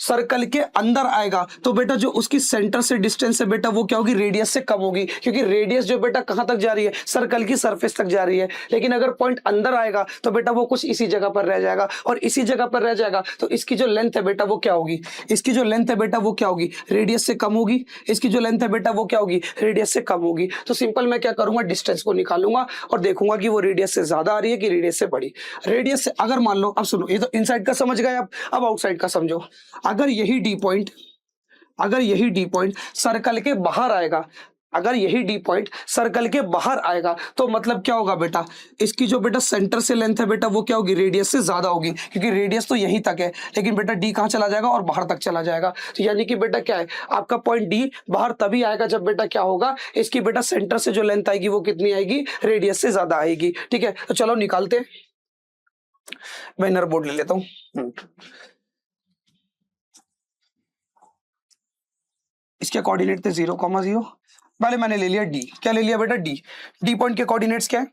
सर्कल के अंदर आएगा तो बेटा जो उसकी सेंटर से डिस्टेंस है बेटा वो क्या होगी? रेडियस से कम होगी, क्योंकि रेडियस जो बेटा कहां तक जा रही है? सर्कल की सरफेस तक जा रही है। लेकिन अगर पॉइंट अंदर आएगा तो बेटा वो कुछ इसी जगह पर रह जाएगा, और इसी जगह पर रह जाएगा तो इसकी जो लेंथ है बेटा वो क्या होगी? इसकी जो लेंथ है बेटा वो क्या होगी? रेडियस से कम होगी। इसकी जो लेंथ है बेटा वो क्या होगी? रेडियस से कम होगी। तो सिंपल मैं क्या करूंगा? डिस्टेंस को निकालूंगा और देखूंगा कि वो रेडियस से ज्यादा आ रही है कि रेडियस से बड़ी। रेडियस से अगर मान लो, अब सुनो, ये तो इनसाइड का समझ गए, अब आउटसाइड का समझो। अगर यही डी पॉइंट, अगर यही डी पॉइंट सर्कल के बाहर आएगा, अगर यही डी पॉइंट सर्कल के बाहर आएगा तो मतलब क्या होगा बेटा? इसकी जो बेटा सेंटर से लेंथ है बेटा वो क्या होगी? रेडियस से ज्यादा होगी, क्योंकि रेडियस तो यहीं तक है, लेकिन बेटा डी कहां चला जाएगा? और बाहर तक चला जाएगा। तो यानी कि बेटा क्या है? आपका पॉइंट डी बाहर तभी आएगा जब बेटा क्या होगा? इसकी बेटा सेंटर से जो लेंथ आएगी वो कितनी आएगी? रेडियस से ज्यादा आएगी। ठीक है, तो चलो निकालते हैं। मैं इनर बोर्ड ले लेता हूं। इसके कोऑर्डिनेट थे 0,0। पहले मैंने ले लिया डी। क्या ले लिया बेटा? डी। डी पॉइंट के कोऑर्डिनेट्स क्या है?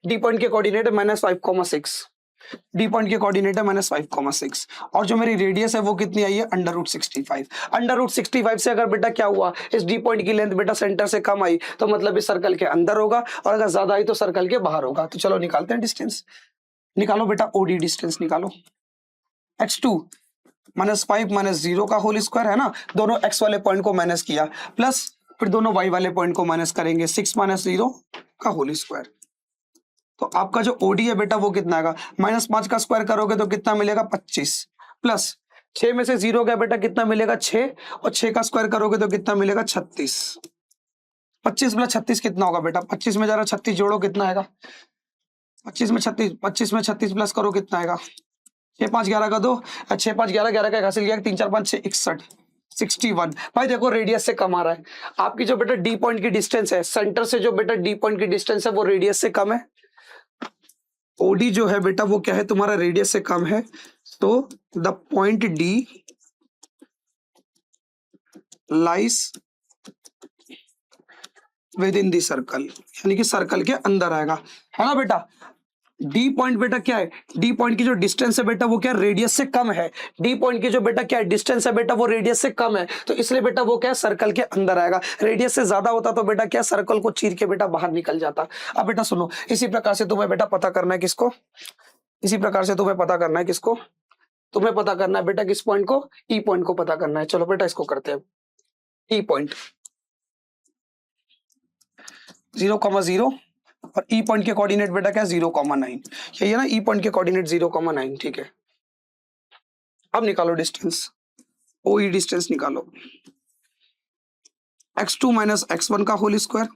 डी पॉइंट के कोऑर्डिनेट है -5,6। डी पॉइंट के कोऑर्डिनेट है -5,6, और जो मेरी रेडियस है वो कितनी आई है? √65। √65 से अगर बेटा क्या हुआ? इस डी पॉइंट की लेंथ बेटा सेंटर से कम आई तो मतलब इस सर्कल के अंदर होगा, और अगर ज्यादा आई तो सर्कल के बाहर होगा। तो चलो निकालते हैं डिस्टेंस। निकालो बेटा ओडी डिस्टेंस निकालो। x2 -5 -0 का होल स्क्वायर है ना, दोनों x वाले पॉइंट को माइनस किया, प्लस फिर दोनों y वाले पॉइंट को माइनस करेंगे, 6 -0 का होल स्क्वायर। तो आपका जो ओडी है बेटा वो कितना आएगा? -5 का स्क्वायर करोगे तो कितना मिलेगा? 25, प्लस 6 में से 0 गया बेटा कितना मिलेगा? 6, और 6 का स्क्वायर करोगे तो कितना मिलेगा? 36। 25 प्लस 36 कितना होगा बेटा? 25 में जरा 36 जोड़ो, कितना आएगा? 25 में 36 प्लस करो, कितना आएगा? 6 5 11 का 2, 6 5 11 11 का हासिल किया, 3 4 5 6 61। 61। भाई देखो रेडियस से कम आ रहा है, आपकी जो बेटा डी पॉइंट की डिस्टेंस है सेंटर से, जो बेटा डी पॉइंट की डिस्टेंस है वो रेडियस से कम है। ओडी जो है बेटा वो क्या है तुम्हारा, रेडियस से कम है। तो the point D lies within the circle, यानी कि सर्कल के अंदर आएगा, है ना बेटा। डी पॉइंट बेटा क्या है, डी पॉइंट की जो डिस्टेंस है बेटा वो क्या, रेडियस से कम है। डी पॉइंट की जो बेटा क्या है डिस्टेंस है बेटा वो रेडियस से कम है, तो इसलिए बेटा वो क्या है, सर्कल के अंदर आएगा। रेडियस से ज्यादा होता तो बेटा क्या, सर्कल को चीर के बेटा बाहर निकल जाता। अब बेटा सुनो, इसी प्रकार से तुम्हें बेटा पता करना है किसको, इसी प्रकार से तुम्हें पता करना है किसको, तुम्हें पता करना है बेटा किस पॉइंट को, ई पॉइंट को पता करना है। चलो बेटा इसको करते हैं, ई पॉइंट 0,0 और ई पॉइंट के कोऑर्डिनेट बेटा क्या, 0,9, यही है ना, ई पॉइंट के कोऑर्डिनेट 0,9, ठीक है। अब निकालो डिस्टेंस, ओ ई डिस्टेंस निकालो, x2 माइनस x1 का whole square,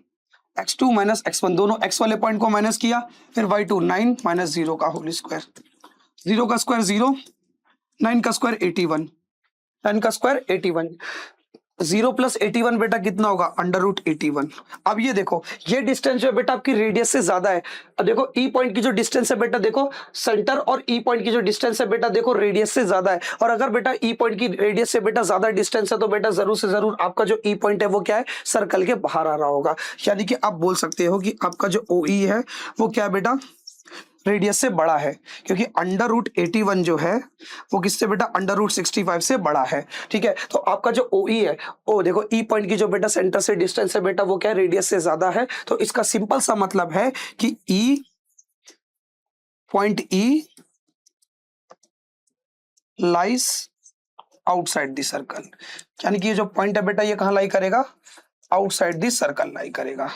x2 minus x1 दोनों x वाले पॉइंट को माइनस किया, फिर y2 9 माइनस 0 का होल स्क्वायर, 0 का स्क्वायर 0, 9 का स्क्वायर 81, 10 का स्क्वायर 81, 0 प्लस 81 बेटा कितना होगा, √81। अब ये देखो, ये डिस्टेंस जो है बेटा आपकी रेडियस से ज्यादा है। अब देखो ई पॉइंट की जो डिस्टेंस है बेटा, देखो सेंटर और ई पॉइंट की जो डिस्टेंस है बेटा देखो रेडियस से ज्यादा है। और अगर बेटा ई पॉइंट की रेडियस से बेटा ज्यादा डिस्टेंस है तो बेटा जरूर से जरूर आपका जो ई पॉइंट है वो क्या है, सर्कल के बाहर आ रहा होगा। यानी कि आप बोल सकते हो कि आपका जो ओ ई है वो क्या है बेटा, रेडियस से बड़ा है, क्योंकि √81 जो है वो किससे बेटा, √65 से बड़ा है, ठीक है। तो आपका जो ओ ई है, ओ देखो ई पॉइंट की जो बेटा सेंटर से डिस्टेंस है बेटा वो क्या है, रेडियस से ज्यादा है। तो इसका सिंपल सा मतलब है कि E point E lies outside the circle, यानी कि ये जो पॉइंट है बेटा ये कहां लाई करेगा, आउटसाइड द सर्कल लाई करेगा।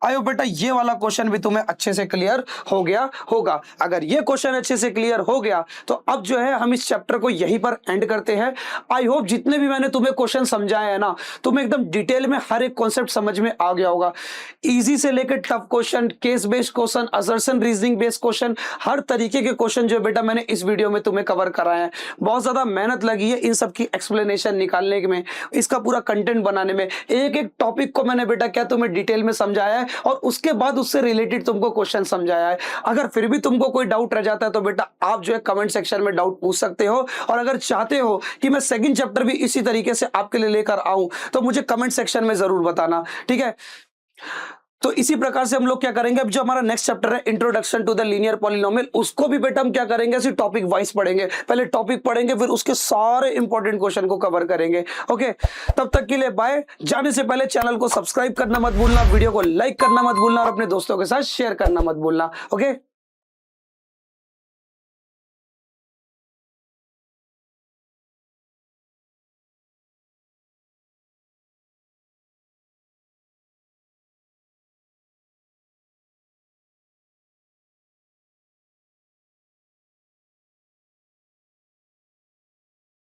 आयो बेटा ये वाला क्वेश्चन भी तुम्हें अच्छे से क्लियर हो गया होगा। अगर ये क्वेश्चन अच्छे से क्लियर हो गया तो अब जो है हम इस चैप्टर को यहीं पर एंड करते हैं। आई होप जितने भी मैंने तुम्हें क्वेश्चन समझाए हैं ना, तुम्हें एकदम डिटेल में हर एक कॉन्सेप्ट समझ में आ गया होगा। इजी से लेकर tough question, case based question, assertion reasoning based question, हर तरीके के क्वेश्चन जो बेटा मैंने इस वीडियो में तुम्हें कवर कराए हैं। बहुत ज्यादा मेहनत लगी है इन सब की एक्सप्लेनेशन निकालने में, इसका पूरा कंटेंट बनाने में। एक एक टॉपिक को मैंने बेटा क्या तुम्हें डिटेल में समझाया है और उसके बाद उससे रिलेटेड तुमको क्वेश्चन समझाया है। अगर फिर भी तुमको कोई डाउट रह जाता है तो बेटा आप जो है कमेंट सेक्शन में डाउट पूछ सकते हो। और अगर चाहते हो कि मैं सेकंड चैप्टर भी इसी तरीके से आपके लिए लेकर आऊं तो मुझे कमेंट सेक्शन में जरूर बताना, ठीक है। तो इसी प्रकार से हम लोग क्या करेंगे, अब जो हमारा नेक्स्ट चैप्टर है introduction to the linear polynomial, उसको भी बेटा हम क्या करेंगे, ऐसे टॉपिक वाइज पढ़ेंगे। पहले टॉपिक पढ़ेंगे फिर उसके सारे इंपॉर्टेंट क्वेश्चन को कवर करेंगे। ओके, तब तक के लिए बाय। जाने से पहले चैनल को सब्सक्राइब करना मत भूलना, वीडियो को लाइक करना मत भूलना और अपने दोस्तों के साथ शेयर करना मत भूलना। ओके।